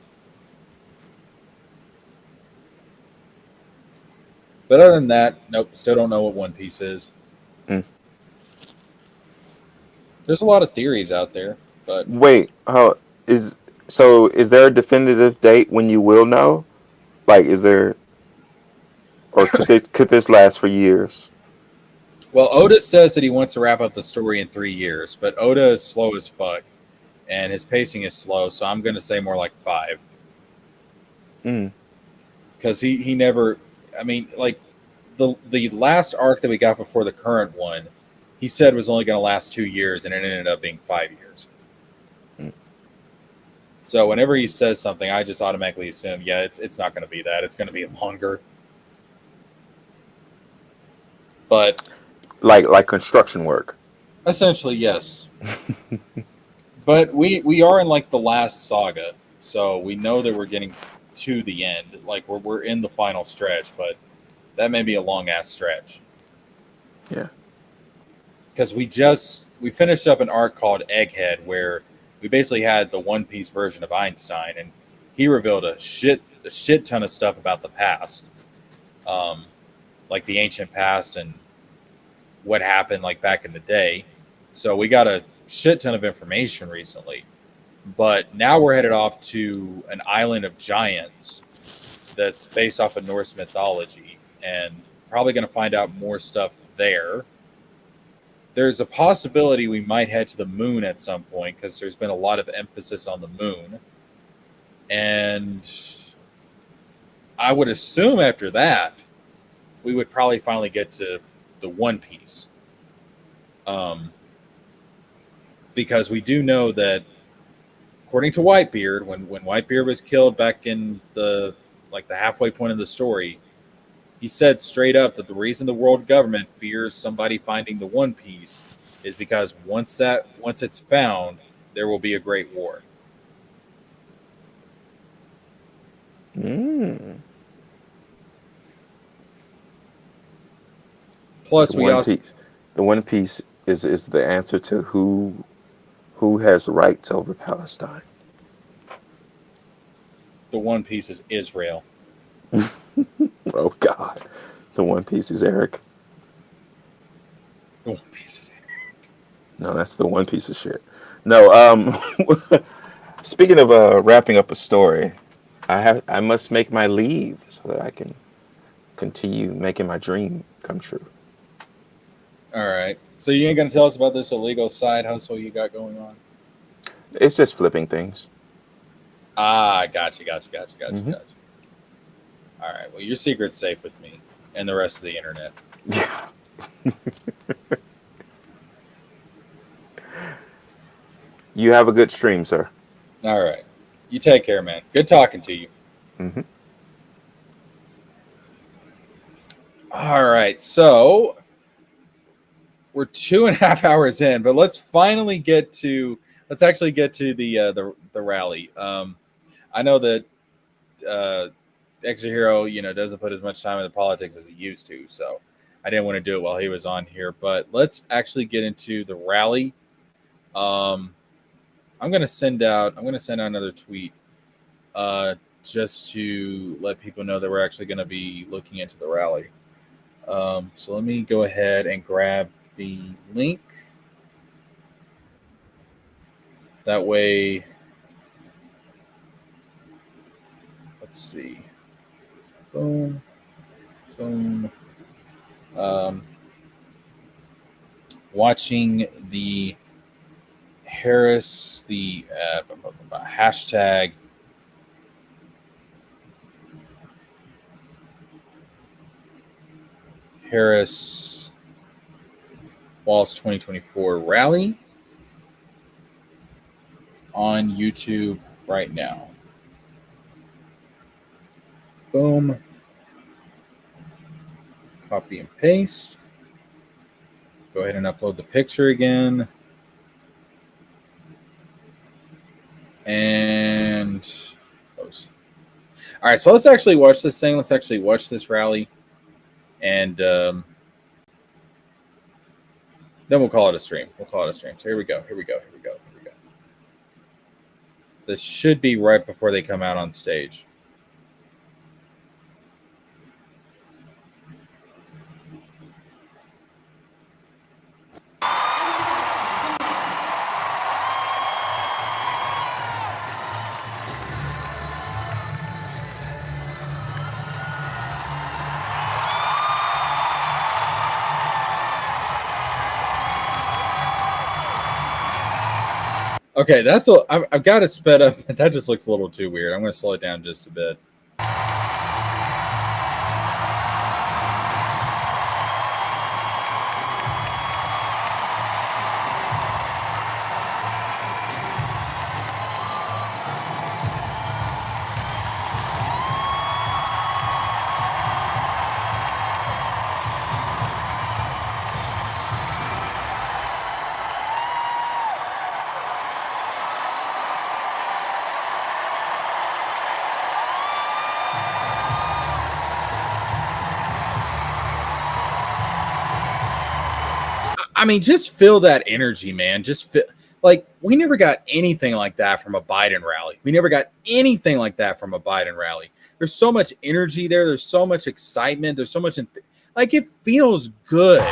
Speaker 1: But other than that, nope, still don't know what One Piece is.
Speaker 2: Mm.
Speaker 1: There's a lot of theories out there, but
Speaker 2: Wait, is there a definitive date when you will know? Like, is there, or could this last for years?
Speaker 1: well, Oda says that he wants to wrap up the story in 3 years, but Oda is slow as fuck, and his pacing is slow, so I'm going to say more like 5. Because he never, I mean, like the last arc that we got before the current one, he said was only going to last 2 years, and it ended up being 5 years. So whenever he says something, I just automatically assume, yeah, it's not going to be that. It's going to be longer. But
Speaker 2: Like construction work.
Speaker 1: essentially, yes. But we are in like the last saga, so we know that we're getting to the end. Like we're in the final stretch, but that may be a long ass stretch.
Speaker 2: Yeah.
Speaker 1: Because we finished up an arc called Egghead where we basically had the One Piece version of Einstein, and he revealed a shit ton of stuff about the past, like the ancient past and what happened like back in the day. So we got a shit ton of information recently, but now we're headed off to an island of giants that's based off of Norse mythology, and probably going to find out more stuff there. there's a possibility we might head to the moon at some point because there's been a lot of emphasis on the moon. And I would assume after that, we would probably finally get to the One Piece. Because we do know that, according to Whitebeard, when Whitebeard was killed back in the halfway point of the story, he said straight up that the reason the world government fears somebody finding the One Piece is because once it's found, there will be a great war. Plus,
Speaker 2: the One Piece is the answer to who has rights over Palestine.
Speaker 1: The One Piece is Israel.
Speaker 2: Oh God, the One Piece is Eric.
Speaker 1: The One Piece is Eric.
Speaker 2: No, that's the One Piece of shit. No, speaking of wrapping up a story, I must make my leave so that I can continue making my dream come true.
Speaker 1: All right. So you ain't gonna tell us about this illegal side hustle you got going on?
Speaker 2: It's just flipping things.
Speaker 1: Ah, gotcha. All right. Well, your secret's safe with me and the rest of the internet.
Speaker 2: Yeah. You have a good stream, sir.
Speaker 1: All right. You take care, man. Good talking to you.
Speaker 2: Mm-hmm.
Speaker 1: All right. So we're 2.5 hours in, but let's actually get to the rally. I know that extraHero, doesn't put as much time into politics as he used to, so I didn't want to do it while he was on here. But let's actually get into the rally. I'm gonna send out another tweet just to let people know that we're actually going to be looking into the rally. So let me go ahead and grab the link. That way, let's see. Boom, boom. Watching the Harris, the hashtag Harris Walz 2024 rally on YouTube right now. Boom. Copy and paste. Go ahead and upload the picture again. And post. All right, so let's actually watch this thing. Let's actually watch this rally. And then we'll call it a stream. So here we go. This should be right before they come out on stage. Okay, I've got it sped up. That just looks a little too weird. I'm going to slow it down just a bit. I mean, just feel that energy, man. Just feel like we never got anything like that from a Biden rally. There's so much energy there. There's so much excitement. There's so much, like, it feels good.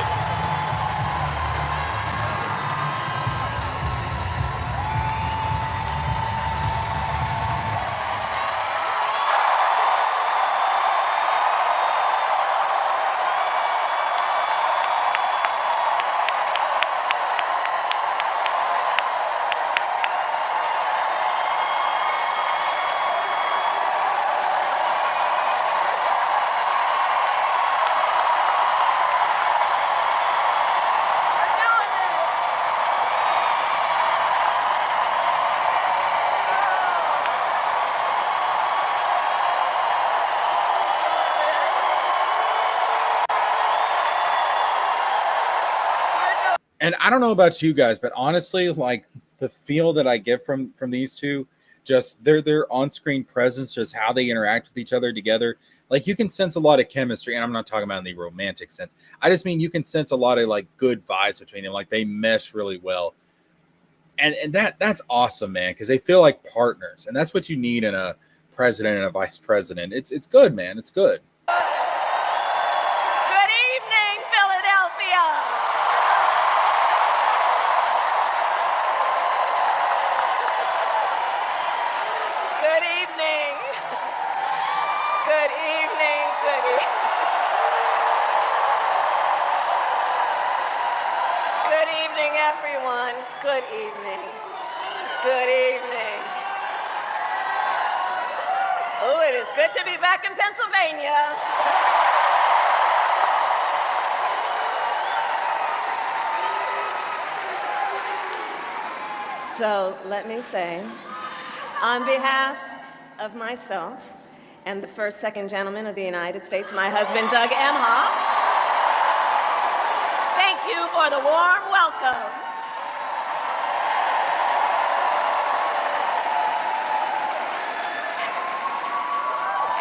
Speaker 1: And I don't know about you guys, but honestly, like the feel that I get from these two, just their on-screen presence, just how they interact with each other together. Like you can sense a lot of chemistry, and I'm not talking about in the romantic sense. I just mean you can sense a lot of like good vibes between them. Like they mesh really well. And that's awesome, man, because they feel like partners. And that's what you need in a president and a vice president. It's good, man. It's good.
Speaker 4: Good evening, Philadelphia. Good evening. Good evening. Good evening. Good evening, everyone. Good evening. Good evening. Oh, it is good to be back in Pennsylvania. So let me say, on behalf of myself and the first, second gentleman of the United States, my husband, Doug Emhoff, thank you for the warm welcome.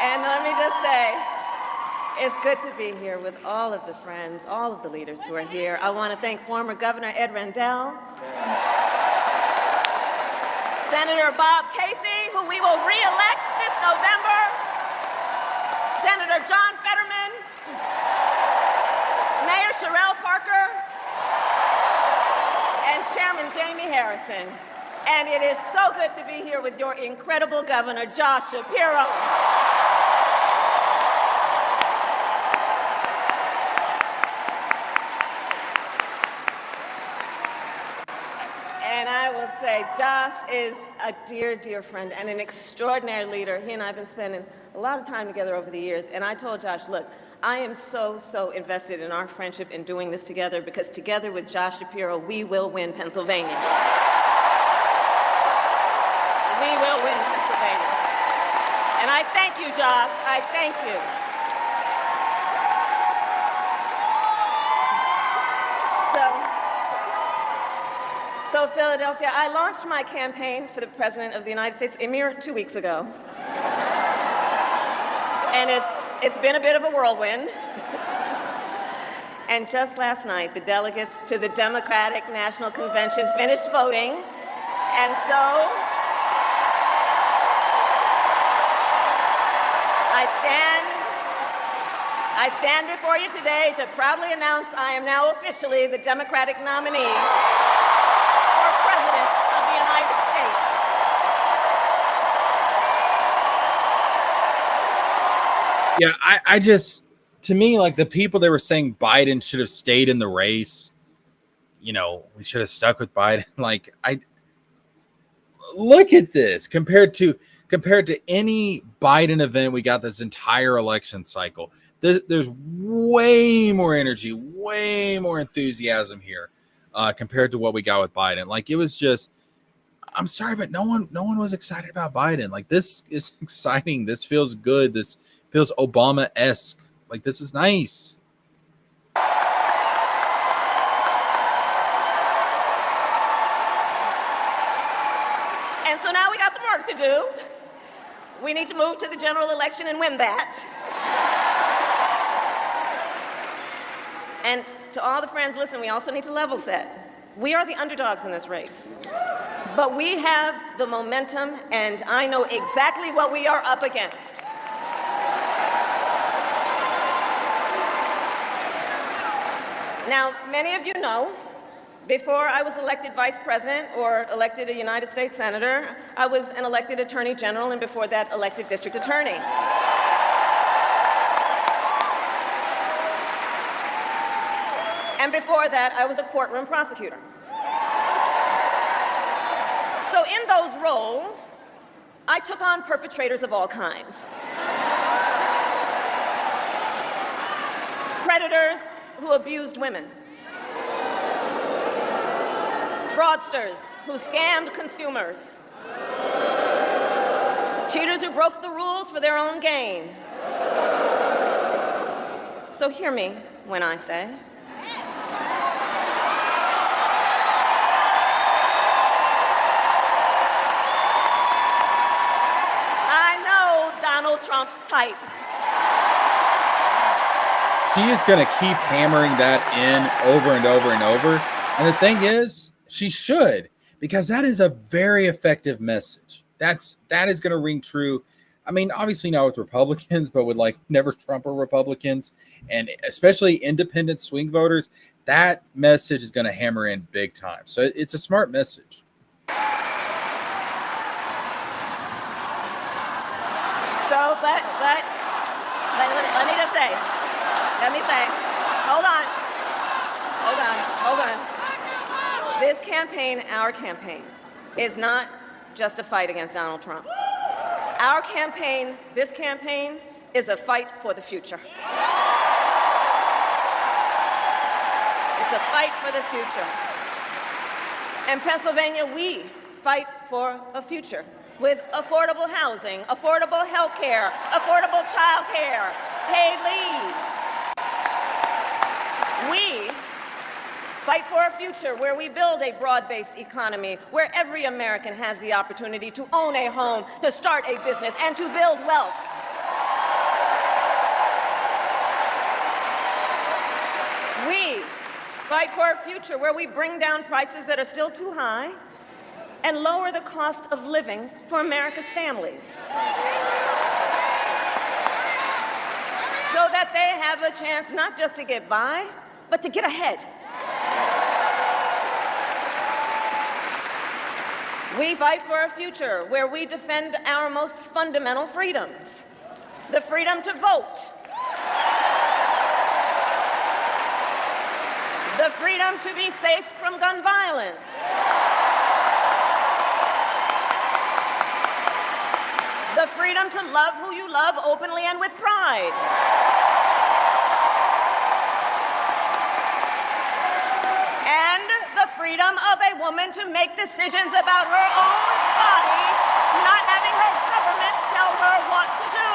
Speaker 4: And let me just say, it's good to be here with all of the friends, all of the leaders who are here. I want to thank former Governor Ed Rendell, Senator Bob Casey, who we will re-elect this November, Senator John Fetterman, Mayor Sherelle Parker, and Chairman Jamie Harrison. And it is so good to be here with your incredible governor, Josh Shapiro. And I will say, Josh is a dear, dear friend and an extraordinary leader. He and I have been spending a lot of time together over the years. And I told Josh, look, I am so invested in our friendship in doing this together, because together with Josh Shapiro, we will win Pennsylvania. We will win Pennsylvania. And I thank you, Josh. I thank you. So Philadelphia, I launched my campaign for the President of the United States a mere 2 weeks ago. And it's been a bit of a whirlwind. And just last night, the delegates to the Democratic National Convention finished voting. And so I stand before you today to proudly announce I am now officially the Democratic nominee for President of the United States.
Speaker 1: Yeah, I just, to me, like the people that were saying Biden should have stayed in the race, you know, we should have stuck with Biden. Like, I look at this compared to any Biden event we got this entire election cycle. There's way more energy, way more enthusiasm here compared to what we got with Biden. Like, it was just, I'm sorry, but no one was excited about Biden. Like, this is exciting. This feels good. This feels Obama-esque. Like, this is nice.
Speaker 4: And so now we got some work to do. We need to move to the general election and win that. And to all the friends, listen, we also need to level set. We are the underdogs in this race. But we have the momentum, and I know exactly what we are up against. Now, many of you know, before I was elected vice president or elected a United States senator, I was an elected attorney general, and before that, elected district attorney. And before that, I was a courtroom prosecutor. So in those roles, I took on perpetrators of all kinds. Predators who abused women. Fraudsters who scammed consumers. Cheaters who broke the rules for their own gain. So hear me when I say, Donald Trump's type.
Speaker 1: She is going to keep hammering that in over and over and over. And the thing is, she should, because that is a very effective message. That is going to ring true. I mean, obviously not with Republicans, but with like never Trumper Republicans, and especially independent swing voters, that message is going to hammer in big time. So it's a smart message.
Speaker 4: So, but let me just say, hold on. This campaign, our campaign, is not just a fight against Donald Trump. Our campaign, this campaign, is a fight for the future. It's a fight for the future. In Pennsylvania, we fight for a future with affordable housing, affordable health care, affordable child care, paid leave. We fight for a future where we build a broad-based economy, where every American has the opportunity to own a home, to start a business, and to build wealth. We fight for a future where we bring down prices that are still too high and lower the cost of living for America's families, so that they have a chance not just to get by, but to get ahead. We fight for a future where we defend our most fundamental freedoms: the freedom to vote, the freedom to be safe from gun violence, the freedom to love who you love openly and with pride, and the freedom of a woman to make decisions about her own body, not having her government tell her what to do.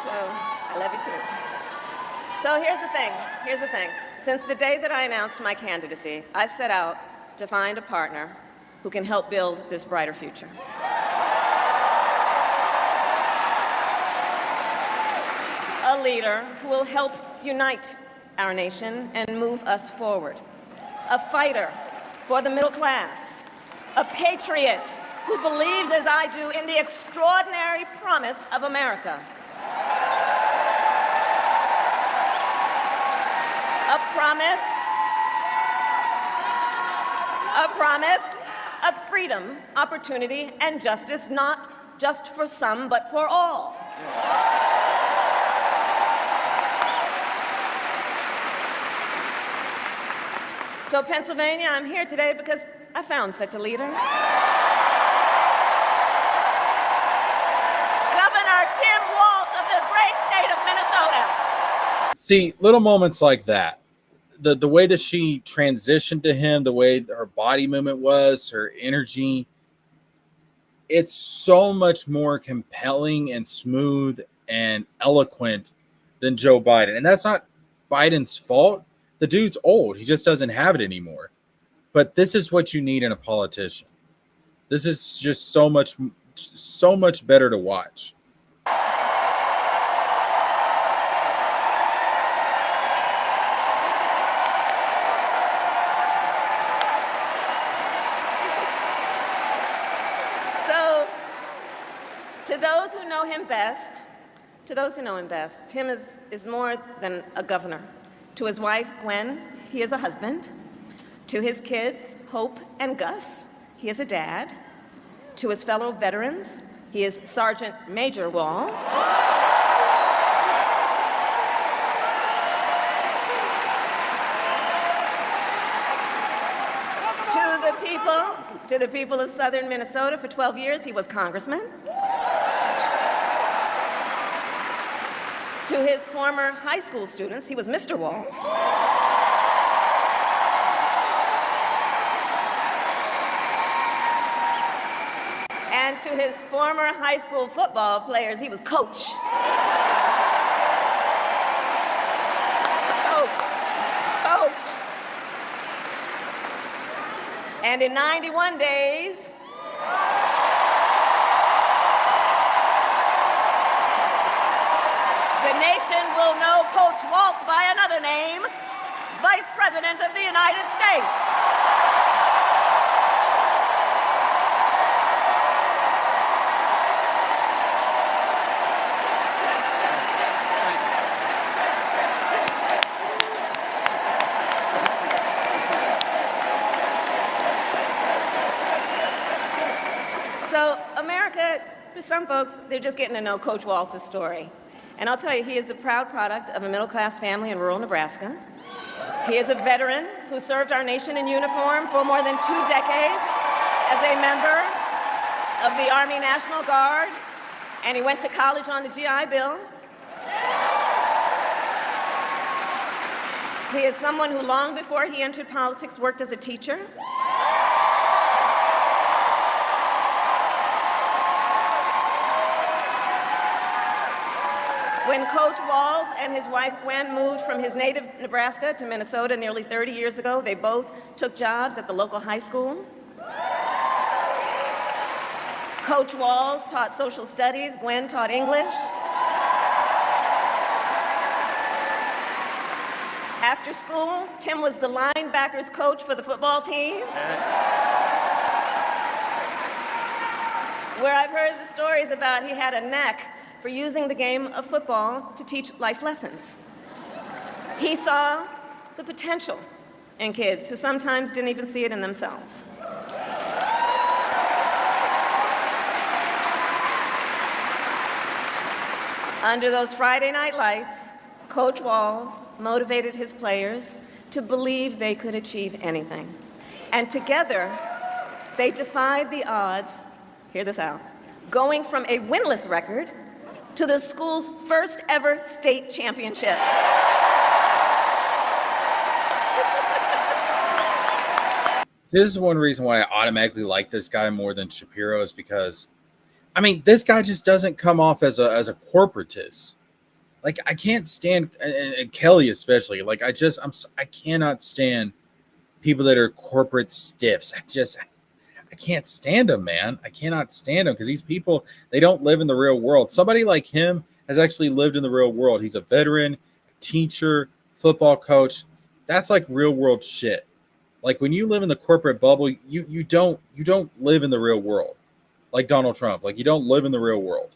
Speaker 4: So, I love you too. So here's the thing. Since the day that I announced my candidacy, I set out to find a partner who can help build this brighter future. A leader who will help unite our nation and move us forward. A fighter for the middle class. A patriot who believes, as I do, in the extraordinary promise of America. A promise of freedom, opportunity, and justice, not just for some, but for all. So, Pennsylvania, I'm here today because I found such a leader. Governor Tim Walz of the great state of Minnesota.
Speaker 1: See, little moments like that, the way that she transitioned to him, the way her body movement was, her energy, it's so much more compelling and smooth and eloquent than Joe Biden. And that's not Biden's fault. The dude's old. He just doesn't have it anymore. But this is what you need in a politician. This is just so much better to watch.
Speaker 4: So, to those who know him best, Tim is more than a governor. To his wife, Gwen, he is a husband. To his kids, Hope and Gus, he is a dad. To his fellow veterans, he is Sergeant Major Walz. To the people of southern Minnesota, for 12 years, he was congressman. To his former high school students, he was Mr. Walz. And to his former high school football players, he was coach. Coach. And in 91 days, the nation will know Coach Walz by another name, Vice President of the United States. So America, for some folks, they're just getting to know Coach Walz's story. And I'll tell you, he is the proud product of a middle-class family in rural Nebraska. He is a veteran who served our nation in uniform for more than 2 decades as a member of the Army National Guard, and he went to college on the GI Bill. He is someone who, long before he entered politics, worked as a teacher. When Coach Walz and his wife Gwen moved from his native Nebraska to Minnesota nearly 30 years ago, they both took jobs at the local high school. Coach Walz taught social studies, Gwen taught English. After school, Tim was the linebackers coach for the football team. Where I've heard the stories about he had a knack for using the game of football to teach life lessons. He saw the potential in kids who sometimes didn't even see it in themselves. Under those Friday night lights, Coach Walz motivated his players to believe they could achieve anything. And together, they defied the odds, hear this out, going from a winless record to the school's first ever state championship.
Speaker 1: This is one reason why I automatically like this guy more than Shapiro, is because, I mean, this guy just doesn't come off as a corporatist. Like, I can't stand, and Kelly especially, like, I cannot stand people that are corporate stiffs. I can't stand them, man. I cannot stand them because these people, they don't live in the real world. Somebody like him has actually lived in the real world. He's a veteran, teacher, football coach. That's like real world shit. Like when you live in the corporate bubble, you don't live in the real world. Like Donald Trump, like you don't live in the real world.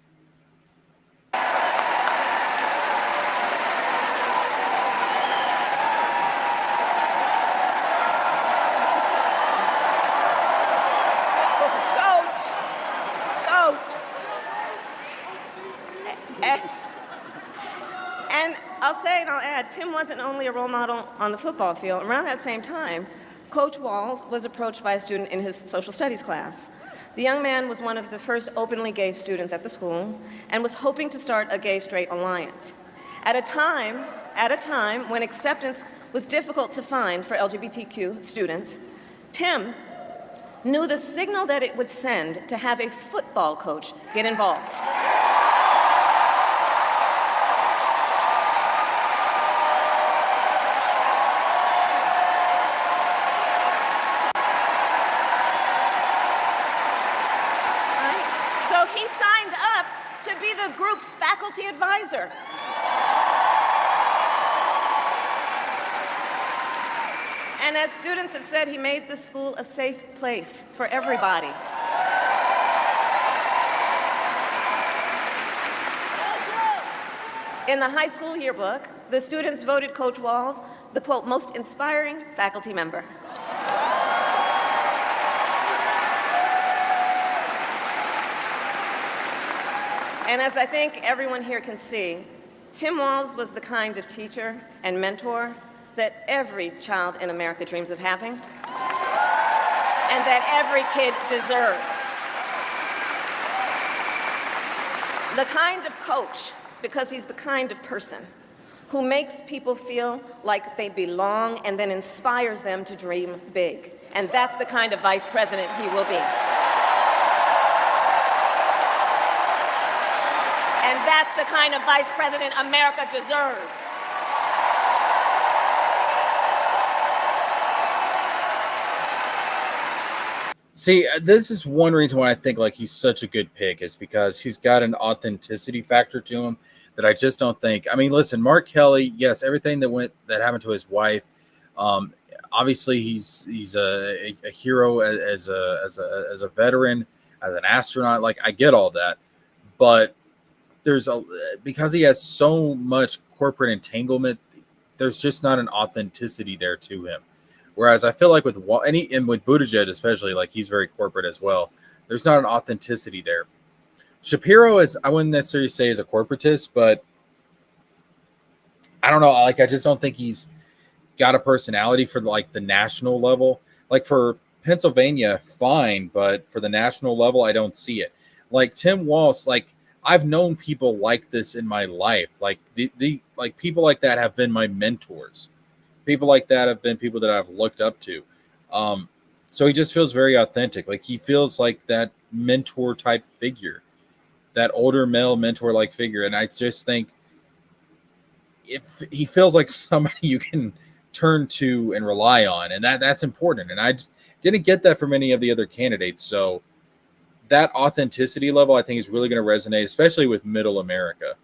Speaker 4: Tim wasn't only a role model on the football field. Around that same time, Coach Walz was approached by a student in his social studies class. The young man was one of the first openly gay students at the school and was hoping to start a gay-straight alliance. At a time when acceptance was difficult to find for LGBTQ students, Tim knew the signal that it would send to have a football coach get involved. Group's faculty advisor. And as students have said, he made the school a safe place for everybody. In the high school yearbook, the students voted Coach Walz the, quote, most inspiring faculty member. And as I think everyone here can see, Tim Walz was the kind of teacher and mentor that every child in America dreams of having, and that every kid deserves. The kind of coach, because he's the kind of person who makes people feel like they belong and then inspires them to dream big. And that's the kind of vice president he will be. And that's the kind of vice president America deserves.
Speaker 1: See, this is one reason why I think like he's such a good pick is because he's got an authenticity factor to him that I just don't think. I mean, listen, Mark Kelly, yes, everything that happened to his wife. Um, Obviously, he's a hero as a veteran, as an astronaut. Like I get all that, but because he has so much corporate entanglement, there's just not an authenticity there to him. Whereas I feel like with and with Buttigieg especially, like he's very corporate as well. There's not an authenticity there. Shapiro I wouldn't necessarily say is a corporatist, but I don't know. Like I just don't think he's got a personality for like the national level. Like for Pennsylvania, fine, but for the national level, I don't see it. Like Tim Walz, like I've known people like this in my life. Like the like people like that have been my mentors. People like that have been people that I've looked up to. So he just feels very authentic. Like he feels like that mentor type figure, that older male mentor like figure. And I just think if he feels like somebody you can turn to and rely on, and that's important. And I didn't get that from any of the other candidates. So that authenticity level, I think, is really going to resonate, especially with middle America.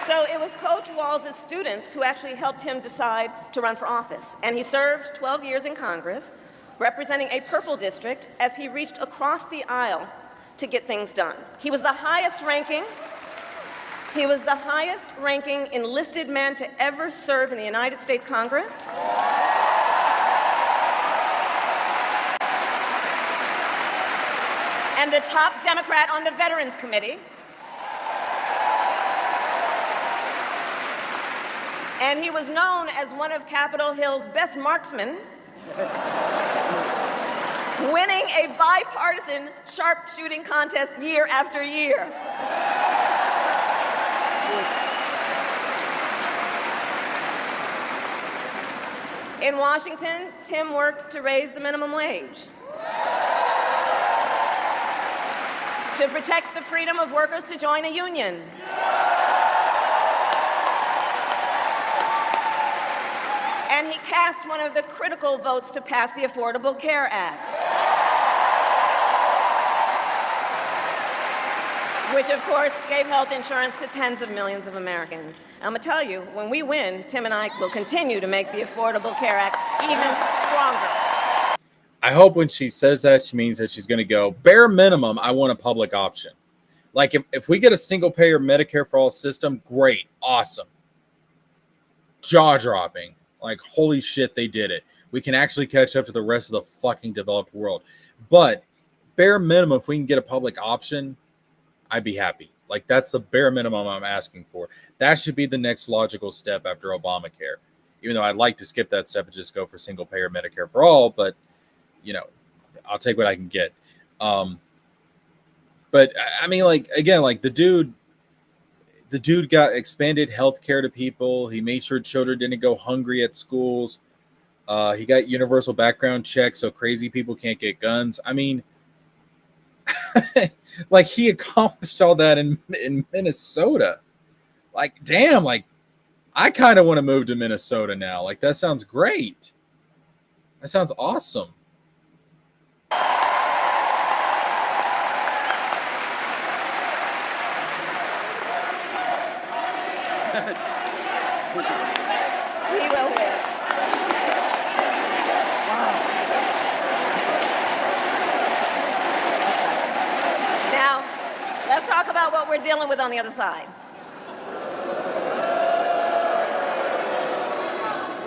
Speaker 4: So it was Coach Walz's students who actually helped him decide to run for office. And he served 12 years in Congress, representing a purple district as he reached across the aisle to get things done. He was the highest ranking enlisted man to ever serve in the United States Congress. And the top Democrat on the Veterans Committee. And he was known as one of Capitol Hill's best marksmen, winning a bipartisan sharpshooting contest year after year. In Washington, Tim worked to raise the minimum wage, to protect the freedom of workers to join a union, and he cast one of the critical votes to pass the Affordable Care Act, which of course gave health insurance to tens of millions of Americans. I'm going to tell you, when we win, Tim and I will continue to make the Affordable Care Act even stronger.
Speaker 1: I hope when she says that, she means that she's going to go, bare minimum, I want a public option. Like if we get a single payer Medicare for all system, great, awesome. Jaw dropping. Like, holy shit, they did it. We can actually catch up to the rest of the fucking developed world. But bare minimum, if we can get a public option, I'd be happy. Like, that's the bare minimum I'm asking for. That should be the next logical step after Obamacare. Even though I'd like to skip that step and just go for single payer Medicare for all, but, you know, I'll take what I can get. But I mean, like, again, like the dude got expanded health care to people. He made sure children didn't go hungry at schools. He got universal background checks so crazy people can't get guns. I mean, like he accomplished all that in Minnesota. Like, damn, like I kind of want to move to Minnesota now. Like, that sounds great. That sounds awesome.
Speaker 4: We will win. Now, let's talk about what we're dealing with on the other side.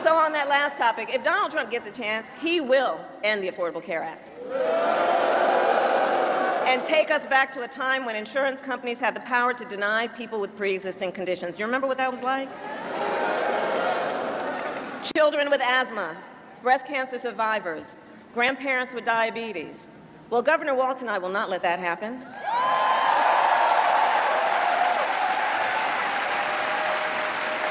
Speaker 4: So on that last topic, if Donald Trump gets a chance, he will end the Affordable Care Act and take us back to a time when insurance companies had the power to deny people with pre-existing conditions. You remember what that was like? Children with asthma, breast cancer survivors, grandparents with diabetes. Well, Governor Walz and I will not let that happen.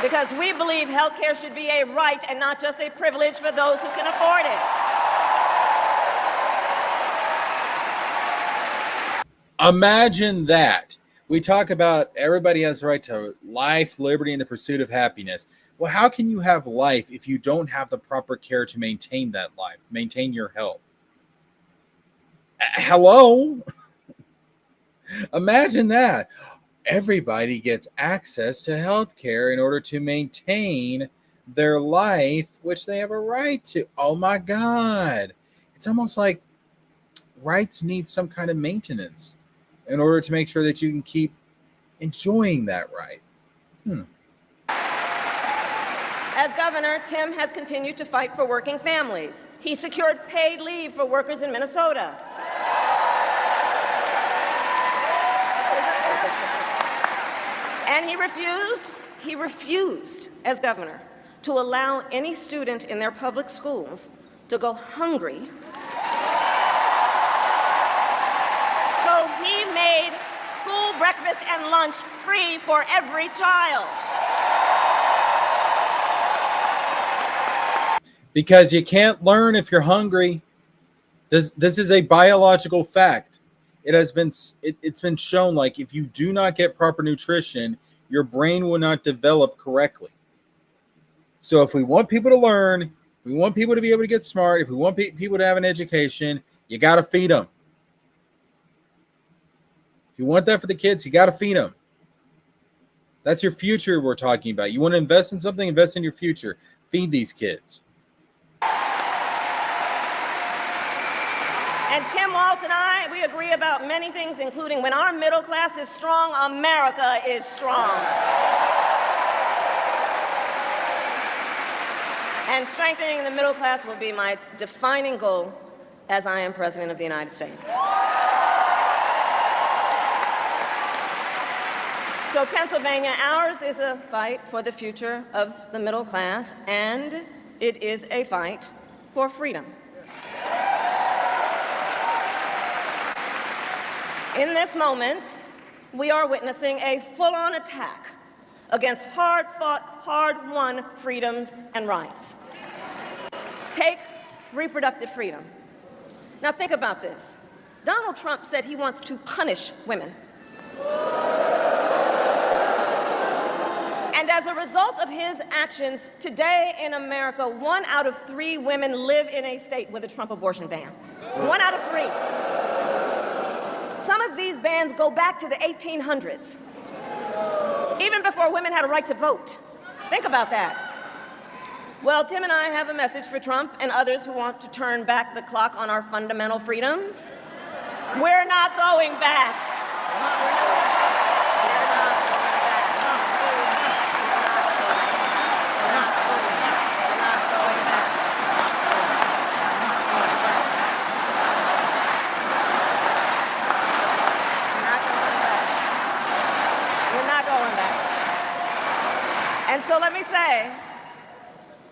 Speaker 4: Because we believe health care should be a right and not just a privilege for those who can afford it.
Speaker 1: Imagine that. We talk about everybody has the right to life, liberty, and the pursuit of happiness. Well, how can you have life if you don't have the proper care to maintain that life, maintain your health? Hello? Imagine that. Everybody gets access to health care in order to maintain their life, which they have a right to. Oh my God. It's almost like rights need some kind of maintenance in order to make sure that you can keep enjoying that right.
Speaker 4: As governor, Tim has continued to fight for working families. He secured paid leave for workers in Minnesota. And he refused as governor to allow any student in their public schools to go hungry. So he made school breakfast and lunch free for every child.
Speaker 1: Because you can't learn if you're hungry. This is a biological fact. It's been shown, like, if you do not get proper nutrition, your brain will not develop correctly. So if we want people to learn, we want people to be able to get smart, if we want people to have an education, you got to feed them. If you want that for the kids, you got to feed them. That's your future we're talking about. You want to invest in something, invest in your future. Feed these kids.
Speaker 4: And Tim Walz and I, we agree about many things, including when our middle class is strong, America is strong. And strengthening the middle class will be my defining goal as I am President of the United States. So Pennsylvania, ours is a fight for the future of the middle class, and it is a fight for freedom. In this moment, we are witnessing a full-on attack against hard-fought, hard-won freedoms and rights. Take reproductive freedom. Now think about this. Donald Trump said he wants to punish women. And as a result of his actions, today in America, 1 out of 3 women live in a state with a Trump abortion ban. 1 out of 3. Some of these bans go back to the 1800s, even before women had a right to vote. Think about that. Well, Tim and I have a message for Trump and others who want to turn back the clock on our fundamental freedoms. We're not going back. And so let me say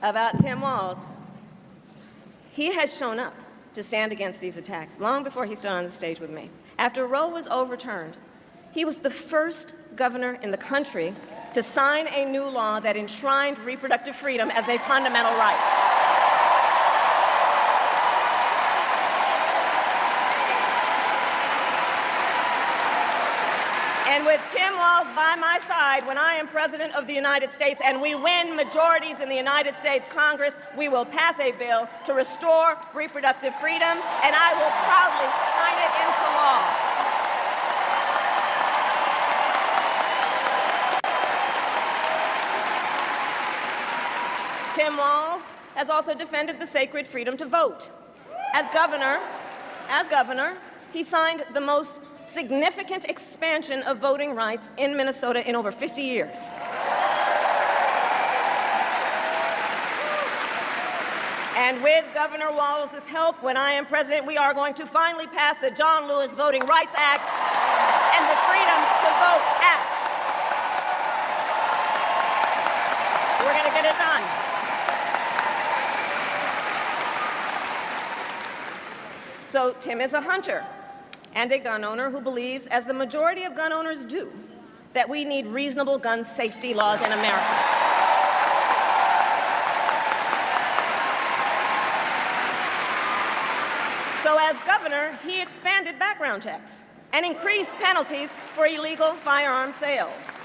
Speaker 4: about Tim Walz, he has shown up to stand against these attacks long before he stood on the stage with me. After Roe was overturned, he was the first governor in the country to sign a new law that enshrined reproductive freedom as a fundamental right. And with Tim Walz by my side, when I am President of the United States and we win majorities in the United States Congress, we will pass a bill to restore reproductive freedom, and I will proudly sign it into law. Tim Walz has also defended the sacred freedom to vote. As governor, he signed the most significant expansion of voting rights in Minnesota in over 50 years. And with Governor Walz's help, when I am president, we are going to finally pass the John Lewis Voting Rights Act and the Freedom to Vote Act. We're going to get it done. So Tim is a hunter and a gun owner who believes, as the majority of gun owners do, that we need reasonable gun safety laws in America. So as governor, he expanded background checks and increased penalties for illegal firearm sales.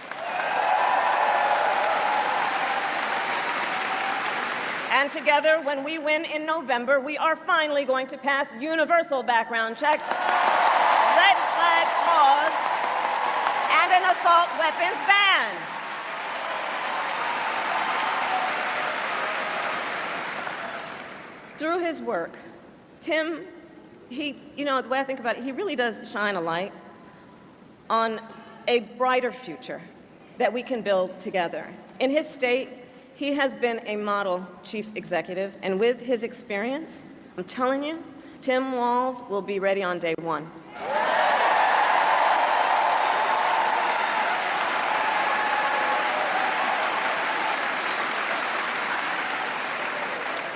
Speaker 4: And together, when we win in November, we are finally going to pass universal background checks, red flag laws, and an assault weapons ban. Through his work, Tim, the way I think about it, he really does shine a light on a brighter future that we can build together. In his state, he has been a model chief executive, and with his experience, I'm telling you, Tim Walz will be ready on day one.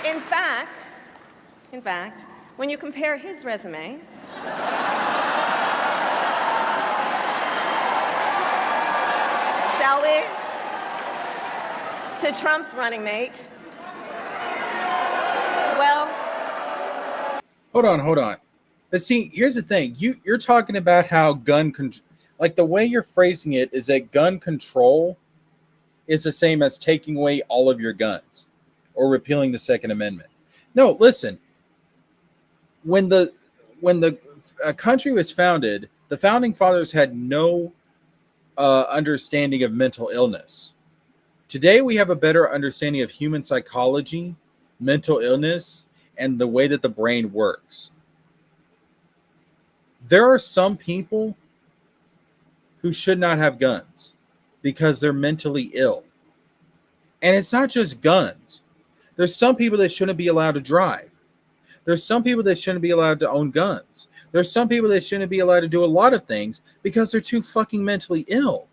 Speaker 4: In fact, when you compare his resume shall we, to Trump's running mate, well...
Speaker 1: Hold on. But see, here's the thing. You're talking about how like the way you're phrasing it is that gun control is the same as taking away all of your guns or repealing the Second Amendment. No, listen. When the country was founded, the founding fathers had no understanding of mental illness. Today, we have a better understanding of human psychology, mental illness, and the way that the brain works. There are some people who should not have guns because they're mentally ill. And it's not just guns. There's some people that shouldn't be allowed to drive. There's some people that shouldn't be allowed to own guns. There's some people that shouldn't be allowed to do a lot of things because they're too fucking mentally ill.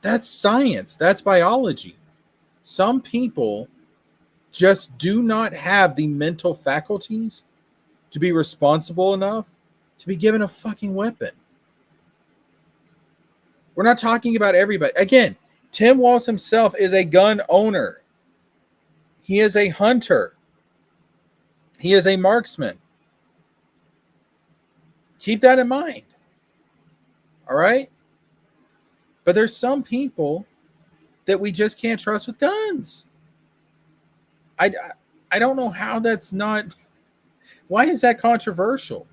Speaker 1: That's science. That's biology. Some people just do not have the mental faculties to be responsible enough to be given a fucking weapon. We're not talking about everybody. Again, Tim Walz himself is a gun owner. He is a hunter. He is a marksman. Keep that in mind. All right? But there's some people that we just can't trust with guns. I don't know how that's not... Why is that controversial?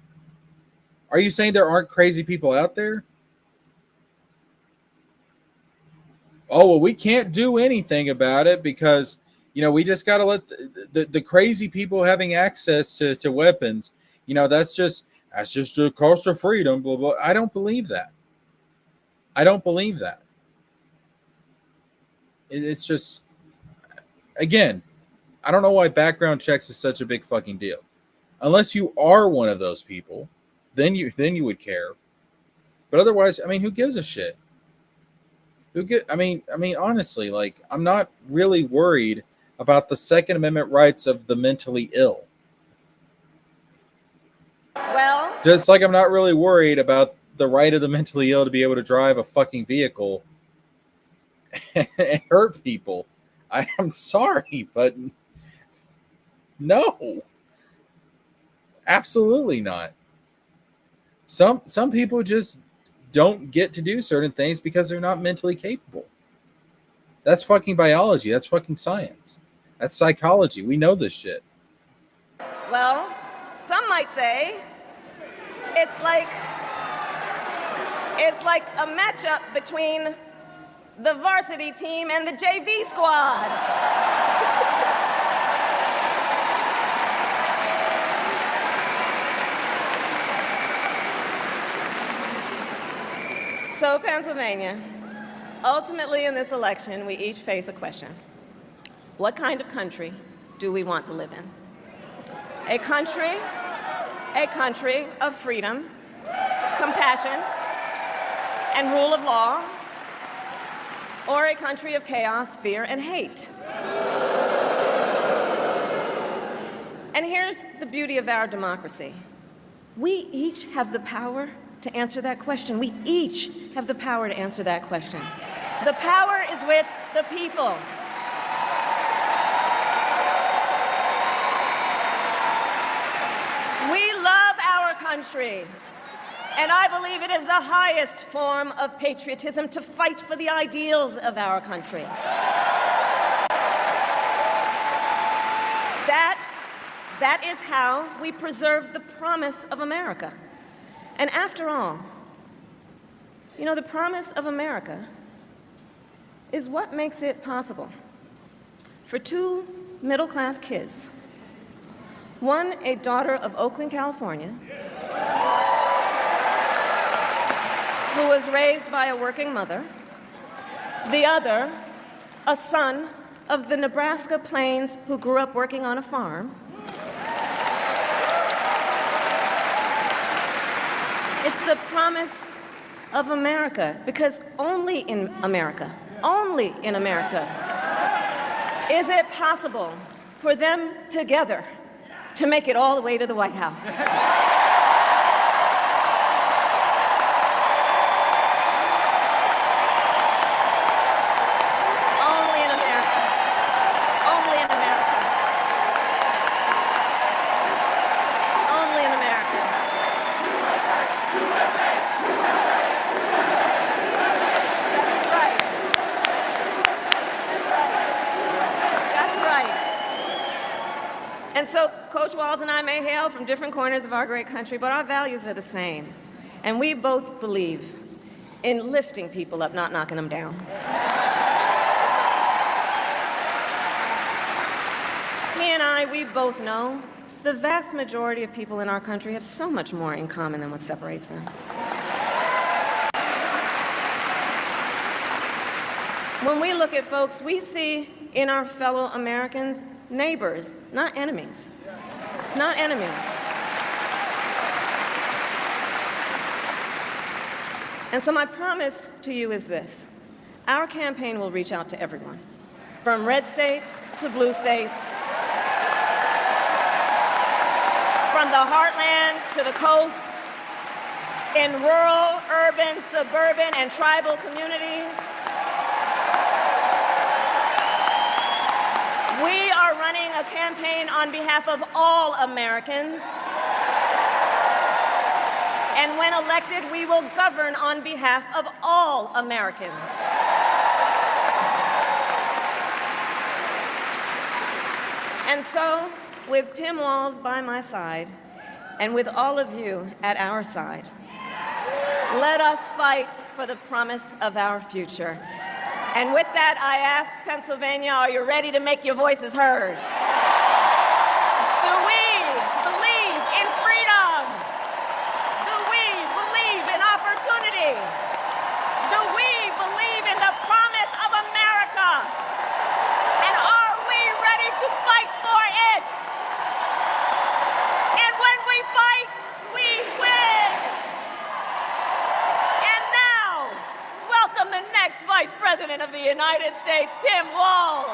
Speaker 1: Are you saying there aren't crazy people out there? Oh, well, we can't do anything about it because... we just got to let the crazy people having access to weapons, that's just the cost of freedom, blah, blah. I don't believe that. It's just, again, I don't know why background checks is such a big fucking deal. Unless you are one of those people, then you would care. But otherwise, who gives a shit? Honestly, like, I'm not really worried about the Second Amendment rights of the mentally ill.
Speaker 4: Well,
Speaker 1: just like I'm not really worried about the right of the mentally ill to be able to drive a fucking vehicle and hurt people. I'm sorry, but no, absolutely not. Some people just don't get to do certain things because they're not mentally capable. That's fucking biology. That's fucking science. That's psychology. We know this shit.
Speaker 4: Well, some might say it's like a matchup between the varsity team and the JV squad. So, Pennsylvania, ultimately in this election, we each face a question. What kind of country do we want to live in? A country of freedom, compassion, and rule of law, or a country of chaos, fear, and hate? And here's the beauty of our democracy. We each have the power to answer that question. We each have the power to answer that question. The power is with the people. We love our country. And I believe it is the highest form of patriotism to fight for the ideals of our country. That is how we preserve the promise of America. And after all, you know, the promise of America is what makes it possible for two middle-class kids, one a daughter of Oakland, California, who was raised by a working mother, the other a son of the Nebraska plains who grew up working on a farm. It's the promise of America, because only in America is it possible for them together to make it all the way to the White House. And so Coach Walz and I may hail from different corners of our great country, but our values are the same. And we both believe in lifting people up, not knocking them down. He and I, we both know the vast majority of people in our country have so much more in common than what separates them. When we look at folks, we see in our fellow Americans neighbors, not enemies. Not enemies. And so my promise to you is this. Our campaign will reach out to everyone, from red states to blue states, from the heartland to the coast, in rural, urban, suburban, and tribal communities. We are running a campaign on behalf of all Americans. And when elected, we will govern on behalf of all Americans. And so, with Tim Walz by my side, and with all of you at our side, let us fight for the promise of our future. And with that, I ask Pennsylvania, are you ready to make your voices heard? Do we believe in freedom? Do we believe in opportunity? Do we believe in the promise of America? And are we ready to fight for it? And when we fight, we win. And now, welcome the next Vice President of the United States, Tim Walz.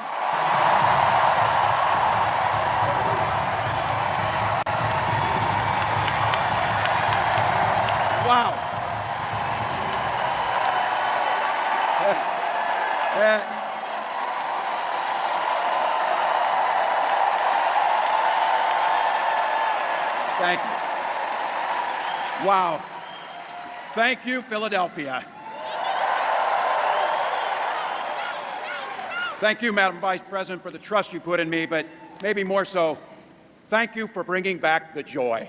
Speaker 5: Wow. Thank you. Wow. Thank you, Philadelphia. Thank you, Madam Vice President, for the trust you put in me, but maybe more so, thank you for bringing back the joy.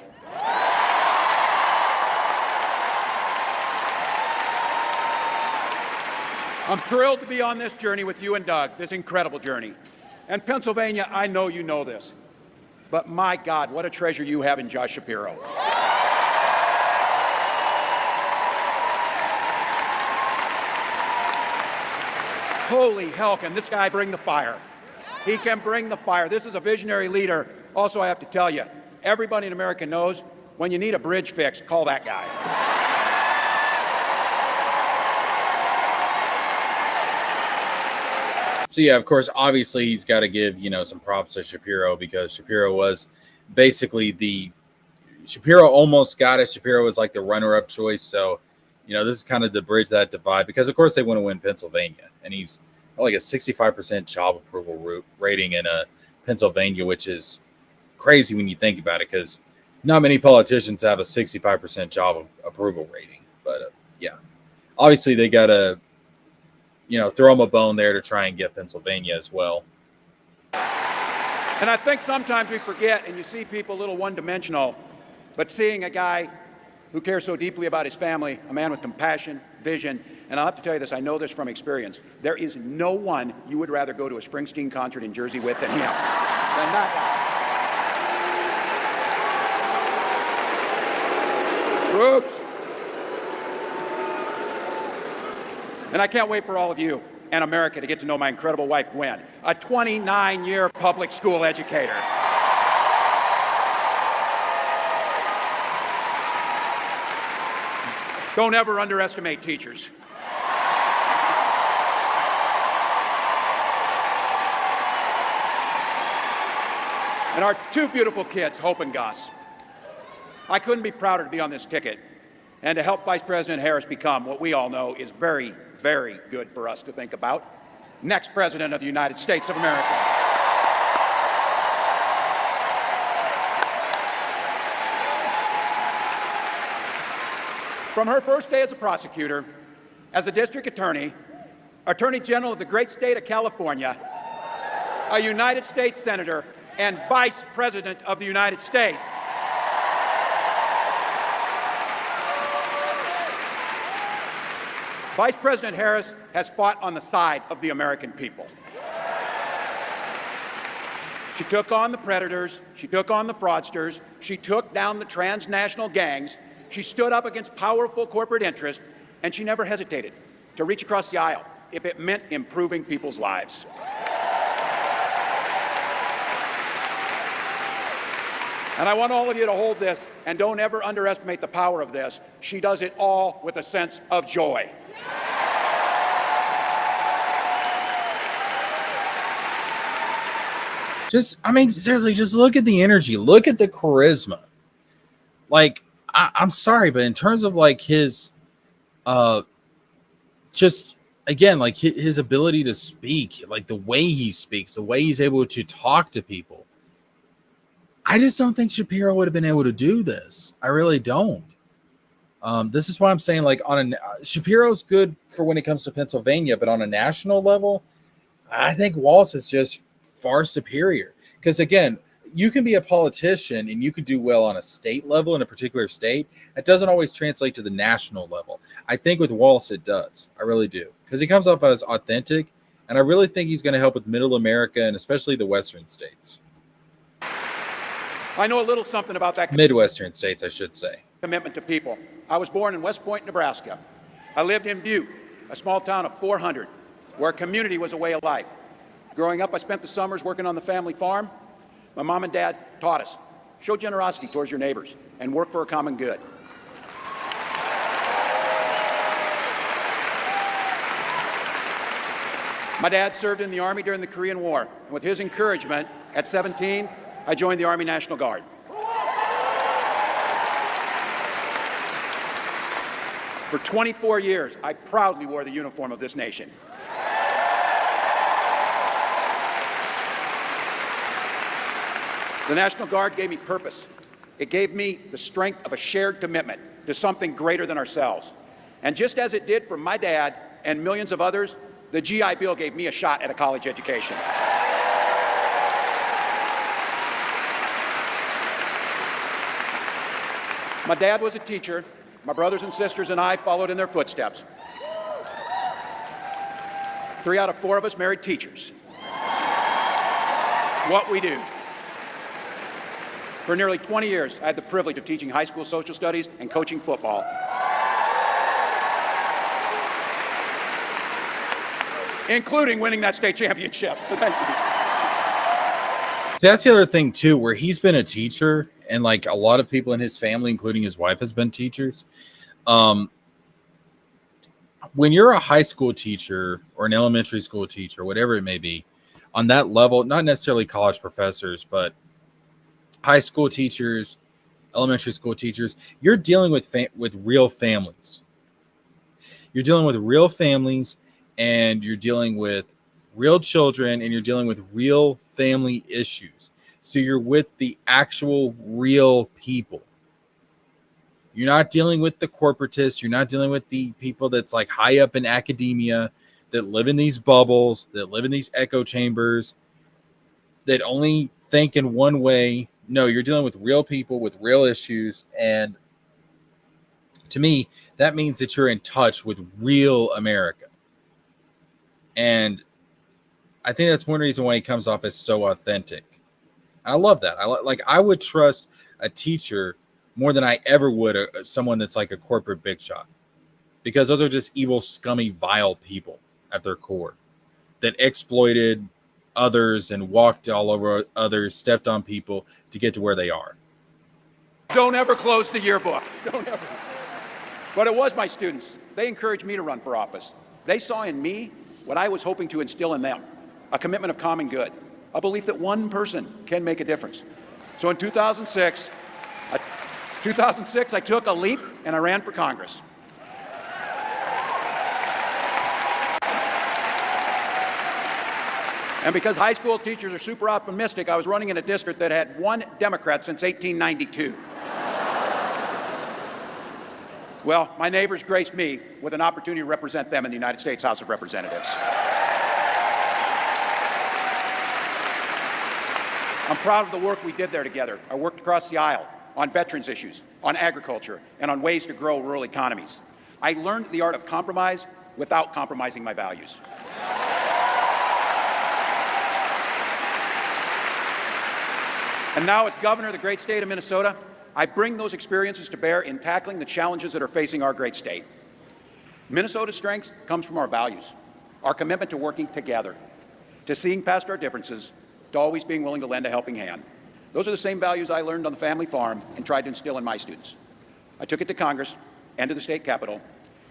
Speaker 5: I'm thrilled to be on this journey with you and Doug, this incredible journey. And Pennsylvania, I know you know this, but my God, what a treasure you have in Josh Shapiro. Holy hell, can this guy bring the fire? He can bring the fire. This is a visionary leader. Also, I have to tell you, everybody in America knows when you need a bridge fixed, call that guy.
Speaker 1: So yeah, of course, obviously he's got to give, some props to Shapiro, because Shapiro was basically Shapiro almost got it. Shapiro was like the runner-up choice. So, this is kind of to bridge that divide, because of course they want to win Pennsylvania, and he's like a 65% job approval rating in Pennsylvania, which is crazy when you think about it, because not many politicians have a 65% job approval rating, but yeah, obviously they got to, throw them a bone there to try and get Pennsylvania as well.
Speaker 5: And I think sometimes we forget, and you see people a little one-dimensional, but seeing a guy who cares so deeply about his family, a man with compassion, vision, and I'll have to tell you this, I know this from experience, there is no one you would rather go to a Springsteen concert in Jersey with than him, than that guy. Whoops. And I can't wait for all of you and America to get to know my incredible wife, Gwen, a 29-year public school educator. Don't ever underestimate teachers. And our two beautiful kids, Hope and Gus. I couldn't be prouder to be on this ticket and to help Vice President Harris become what we all know is very, very good for us to think about, next President of the United States of America. From her first day as a prosecutor, as a district attorney, Attorney General of the great state of California, a United States Senator, and Vice President of the United States. Vice President Harris has fought on the side of the American people. She took on the predators, she took on the fraudsters, she took down the transnational gangs, she stood up against powerful corporate interests, and she never hesitated to reach across the aisle if it meant improving people's lives. And I want all of you to hold this, and don't ever underestimate the power of this. She does it all with a sense of joy.
Speaker 1: Seriously, just look at the energy. Look at the charisma. Like, I'm sorry, but in terms of like his, just again, like his ability to speak, like the way he speaks, the way he's able to talk to people. I just don't think Shapiro would have been able to do this. I really don't. This is why I'm saying, like, Shapiro's good for when it comes to Pennsylvania, but on a national level, I think Walz is just far superior. Because again, you can be a politician and you can do well on a state level in a particular state. It doesn't always translate to the national level. I think with Walz it does. I really do. Because he comes off as authentic, and I really think he's going to help with Middle America and especially the Western states.
Speaker 5: I know a little something about that.
Speaker 1: Midwestern states, I should say.
Speaker 5: Commitment to people. I was born in West Point, Nebraska. I lived in Butte, a small town of 400, where community was a way of life. Growing up, I spent the summers working on the family farm. My mom and dad taught us, show generosity towards your neighbors and work for a common good. My dad served in the Army during the Korean War. And with his encouragement, at 17, I joined the Army National Guard. For 24 years, I proudly wore the uniform of this nation. The National Guard gave me purpose. It gave me the strength of a shared commitment to something greater than ourselves. And just as it did for my dad and millions of others, the GI Bill gave me a shot at a college education. My dad was a teacher. My brothers and sisters and I followed in their footsteps. 3 out of 4 of us married teachers. What we do. For nearly 20 years, I had the privilege of teaching high school social studies and coaching football. Including winning that state championship. Thank you.
Speaker 1: See, that's the other thing too, where he's been a teacher, and like a lot of people in his family, including his wife, has been teachers. When you're a high school teacher or an elementary school teacher, whatever it may be, on that level, not necessarily college professors, but high school teachers, elementary school teachers, you're dealing with real families. You're dealing with real families, and you're dealing with real children, and you're dealing with real family issues. So you're with the actual real people. You're not dealing with the corporatists. You're not dealing with the people that's like high up in academia, that live in these bubbles, that live in these echo chambers, that only think in one way. No, you're dealing with real people with real issues. And to me, that means that you're in touch with real America. And I think that's one reason why he comes off as so authentic. I love that. I would trust a teacher more than I ever would someone that's like a corporate big shot, because those are just evil, scummy, vile people at their core that exploited others and walked all over others, stepped on people to get to where they are.
Speaker 5: Don't ever close the yearbook. Don't ever. But it was my students. They encouraged me to run for office. They saw in me what I was hoping to instill in them, a commitment of common good, a belief that one person can make a difference. So in 2006, I took a leap and I ran for Congress. And because high school teachers are super optimistic, I was running in a district that had one Democrat since 1892. Well, my neighbors graced me with an opportunity to represent them in the United States House of Representatives. I'm proud of the work we did there together. I worked across the aisle on veterans issues, on agriculture, and on ways to grow rural economies. I learned the art of compromise without compromising my values. And now, as governor of the great state of Minnesota, I bring those experiences to bear in tackling the challenges that are facing our great state. Minnesota's strength comes from our values, our commitment to working together, to seeing past our differences, to always being willing to lend a helping hand. Those are the same values I learned on the family farm and tried to instill in my students. I took it to Congress and to the state capitol,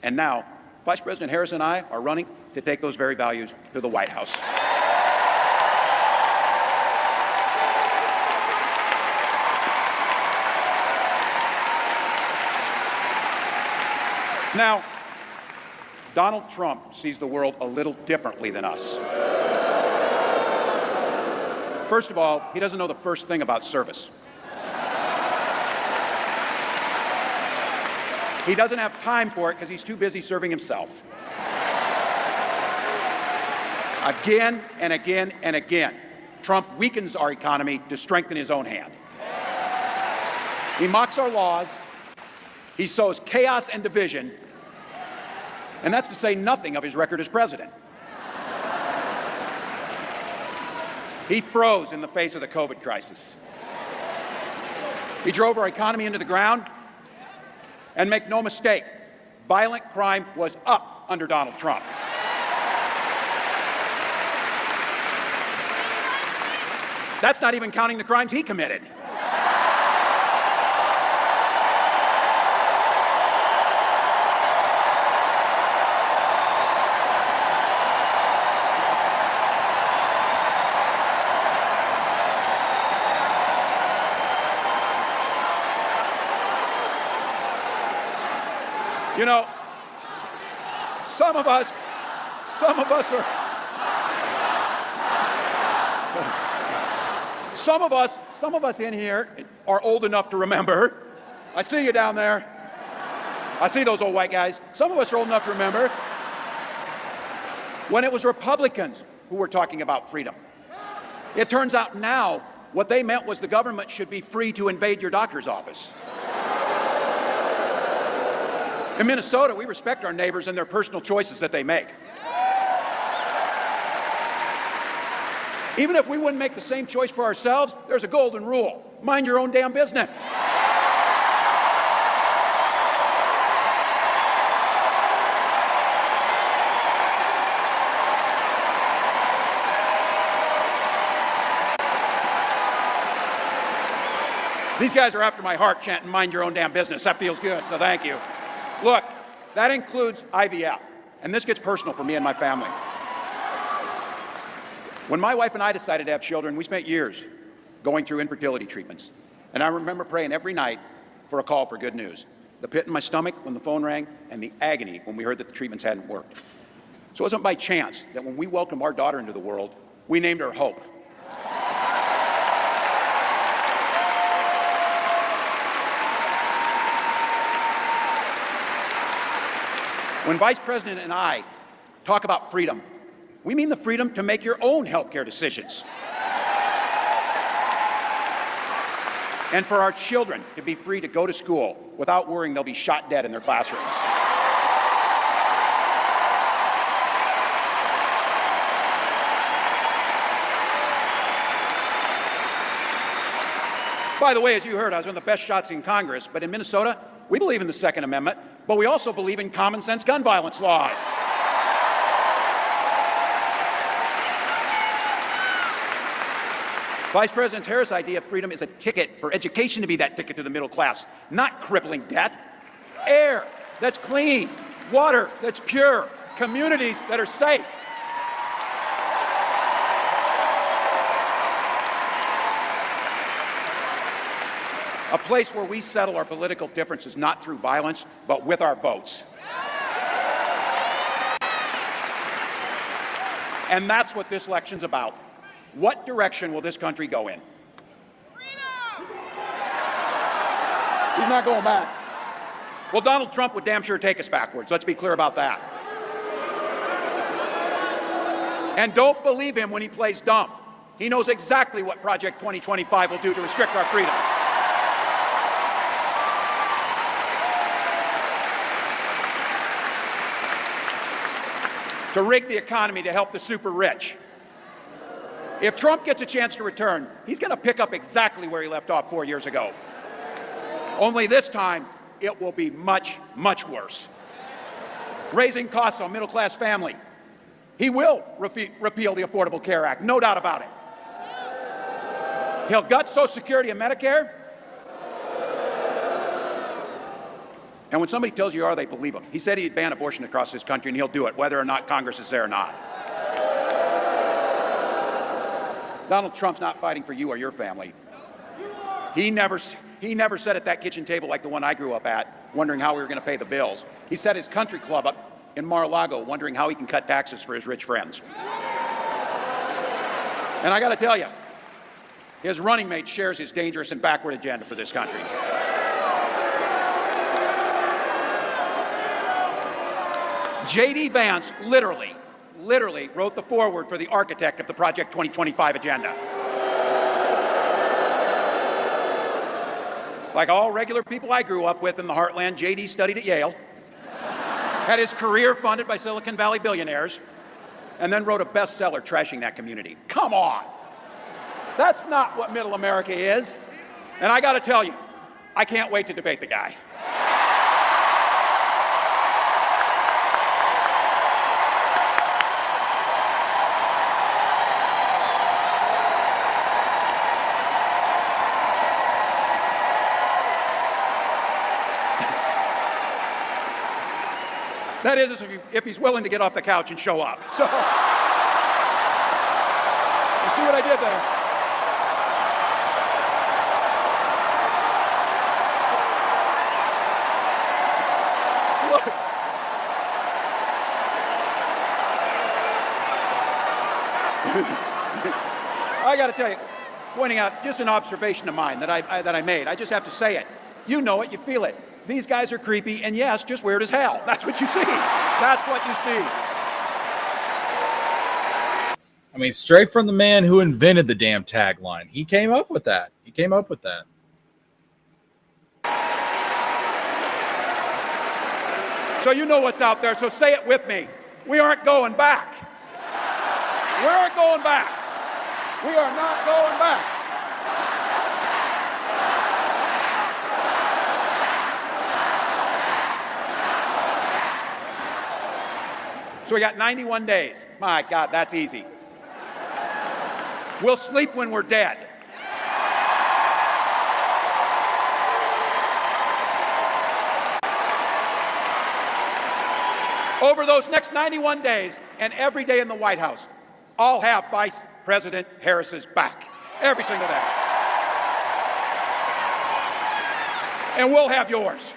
Speaker 5: and now Vice President Harris and I are running to take those very values to the White House. Now, Donald Trump sees the world a little differently than us. First of all, he doesn't know the first thing about service. He doesn't have time for it because he's too busy serving himself. Again and again and again, Trump weakens our economy to strengthen his own hand. He mocks our laws. He sows chaos and division. And that's to say nothing of his record as president. He froze in the face of the COVID crisis. He drove our economy into the ground. And make no mistake, violent crime was up under Donald Trump. That's not even counting the crimes he committed. You know, some of us in here are old enough to remember. I see you down there. I see those old white guys. Some of us are old enough to remember when it was Republicans who were talking about freedom. It turns out now what they meant was the government should be free to invade your doctor's office. In Minnesota, we respect our neighbors and their personal choices that they make. Even if we wouldn't make the same choice for ourselves, there's a golden rule. Mind your own damn business. These guys are after my heart chanting, mind your own damn business. That feels good, so thank you. Look, that includes IVF, and this gets personal for me and my family. When my wife and I decided to have children, we spent years going through infertility treatments. And I remember praying every night for a call for good news. The pit in my stomach when the phone rang, and the agony when we heard that the treatments hadn't worked. So it wasn't by chance that when we welcomed our daughter into the world, we named her Hope. When Vice President and I talk about freedom, we mean the freedom to make your own healthcare decisions. And for our children to be free to go to school without worrying they'll be shot dead in their classrooms. By the way, as you heard, I was one of the best shots in Congress, but in Minnesota, we believe in the Second Amendment, but we also believe in common sense gun violence laws. Vice President Harris' idea of freedom is a ticket for education to be that ticket to the middle class, not crippling debt. Air that's clean, water that's pure, communities that are safe. A place where we settle our political differences not through violence, but with our votes. And that's what this election's about. What direction will this country go in? Freedom! He's not going back. Well, Donald Trump would damn sure take us backwards. Let's be clear about that. And don't believe him when he plays dumb. He knows exactly what Project 2025 will do to restrict our freedoms. To rig the economy to help the super rich. If Trump gets a chance to return, he's going to pick up exactly where he left off 4 years ago. Only this time, it will be much, much worse. Raising costs on middle-class family. He will repeal the Affordable Care Act, no doubt about it. He'll gut Social Security and Medicare. And when somebody tells you they believe him. He said he'd ban abortion across this country, and he'll do it, whether or not Congress is there or not. Donald Trump's not fighting for you or your family. He never sat at that kitchen table like the one I grew up at, wondering how we were going to pay the bills. He set his country club up in Mar-a-Lago, wondering how he can cut taxes for his rich friends. And I got to tell you, his running mate shares his dangerous and backward agenda for this country. J.D. Vance literally wrote the foreword for the architect of the Project 2025 agenda. Like all regular people I grew up with in the heartland, J.D. studied at Yale, had his career funded by Silicon Valley billionaires, and then wrote a bestseller trashing that community. Come on! That's not what middle America is. And I got to tell you, I can't wait to debate the guy. That is, if he's willing to get off the couch and show up. So, you see what I did there? Look. I got to tell you, pointing out just an observation of mine that I made. I just have to say it. You know it, you feel it. These guys are creepy, and yes, just weird as hell. That's what you see. That's what you see.
Speaker 1: I mean, straight from the man who invented the damn tagline. He came up with that.
Speaker 5: So you know what's out there, so say it with me. We aren't going back. We aren't going back. We are not going back. So we got 91 days. My God, that's easy. We'll sleep when we're dead. Over those next 91 days and every day in the White House, I'll have Vice President Harris's back. Every single day. And we'll have yours.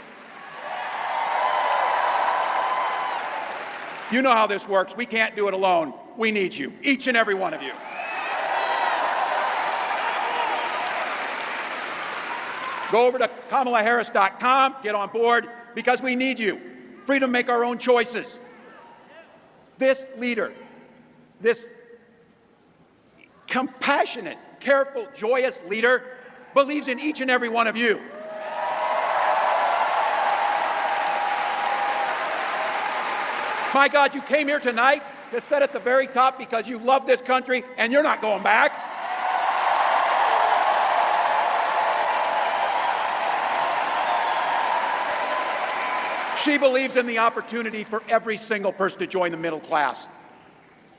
Speaker 5: You know how this works. We can't do it alone. We need you, each and every one of you. Go over to KamalaHarris.com, get on board, because we need you. freedom to make our own choices. This leader, this compassionate, careful, joyous leader believes in each and every one of you. My God, you came here tonight to sit at the very top because you love this country and you're not going back. She believes in the opportunity for every single person to join the middle class.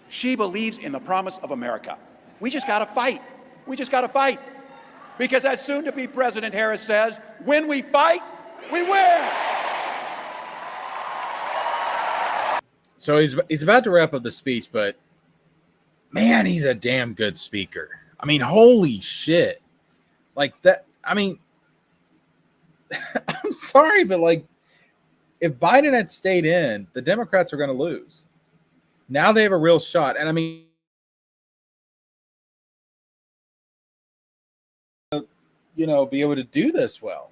Speaker 5: She believes in the promise of America. We just got to fight. We just got to fight. Because as soon-to-be President Harris says, when we fight, we win.
Speaker 1: So he's about to wrap up the speech, but man, he's a damn good speaker. I mean, holy shit. Like that, I mean, I'm sorry, but like, if Biden had stayed in, the Democrats are going to lose. Now they have a real shot. And I mean, you know, be able to do this well.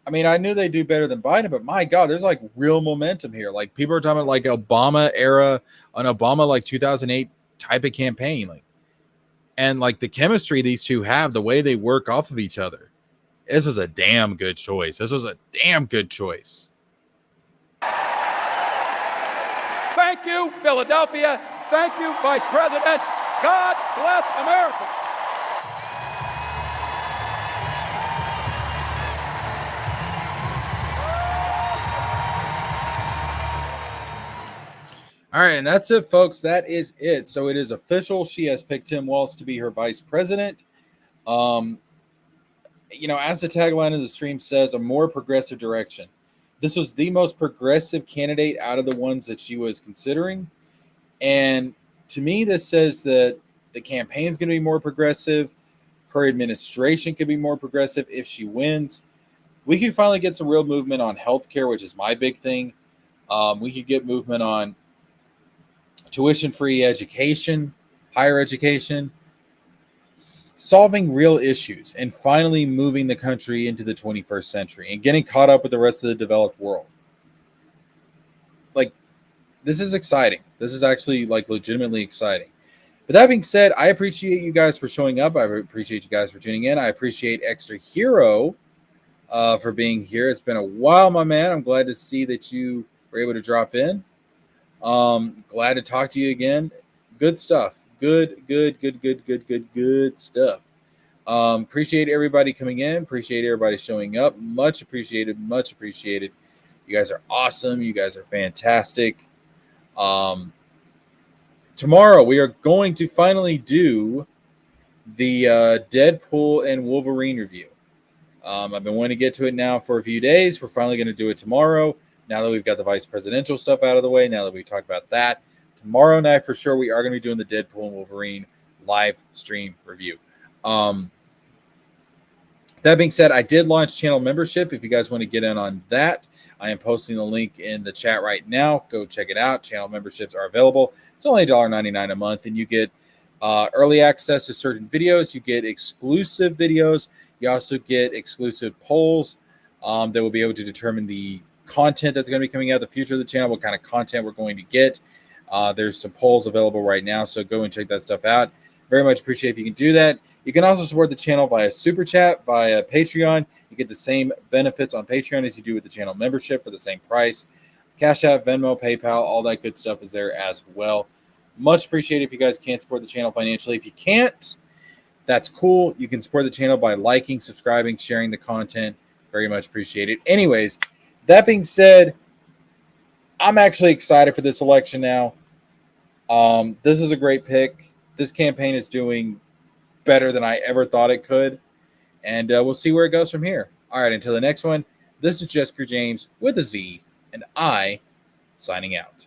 Speaker 1: I mean, I knew they'd do better than Biden, but my God, there's like real momentum here. Like people are talking about like Obama era, an Obama like 2008 type of campaign. Like, and like the chemistry these two have, the way they work off of each other. This was a damn good choice. This was a damn good choice.
Speaker 5: Thank you, Philadelphia. Thank you, Vice President. God bless America.
Speaker 1: All right, and that's it, folks. That is it. So it is official. She has picked Tim Walz to be her vice president. You know, as the tagline of the stream says, a more progressive direction. This was the most progressive candidate out of the ones that she was considering. And to me, this says that the campaign is going to be more progressive. Her administration could be more progressive if she wins. We could finally get some real movement on healthcare, which is my big thing. We could get movement on tuition-free education, higher education, solving real issues, and finally moving the country into the 21st century and getting caught up with the rest of the developed world. Like, this is exciting. This is actually, like, legitimately exciting. But that being said, I appreciate you guys for showing up. I appreciate you guys for tuning in. I appreciate extraHero for being here. It's been a while, my man. I'm glad to see that you were able to drop in. Glad to talk to you again. Good stuff. Good stuff. Appreciate everybody coming in. Appreciate everybody showing up. Much appreciated. Much appreciated. You guys are awesome. You guys are fantastic. Tomorrow we are going to finally do the Deadpool and Wolverine review. I've been wanting to get to it now for a few days. We're finally going to do it tomorrow. Now that we've got the vice presidential stuff out of the way, now that we talked about that, tomorrow night for sure we are going to be doing the Deadpool and Wolverine live stream review. That being said, I did launch channel membership. If you guys want to get in on that, I am posting the link in the chat right now. Go check it out. Channel memberships are available. It's only $1.99 a month, and you get early access to certain videos. You get exclusive videos. You also get exclusive polls that will be able to determine the content that's going to be coming out in the future of the channel, what kind of content we're going to get. There's some polls available right now, so go and check that stuff out. Very much appreciate if you can do that. You can also support the channel via Super Chat, via Patreon. You get the same benefits on Patreon as you do with the channel membership for the same price. Cash App, Venmo, PayPal, all that good stuff is there as well. Much appreciated if you guys can support the channel financially. If you can't, that's cool. You can support the channel by liking, subscribing, sharing the content. Very much appreciated. Anyways, that being said, I'm actually excited for this election now. This is a great pick. This campaign is doing better than I ever thought it could. And we'll see where it goes from here. All right, until the next one, this is JeskerJames with a Z, and I signing out.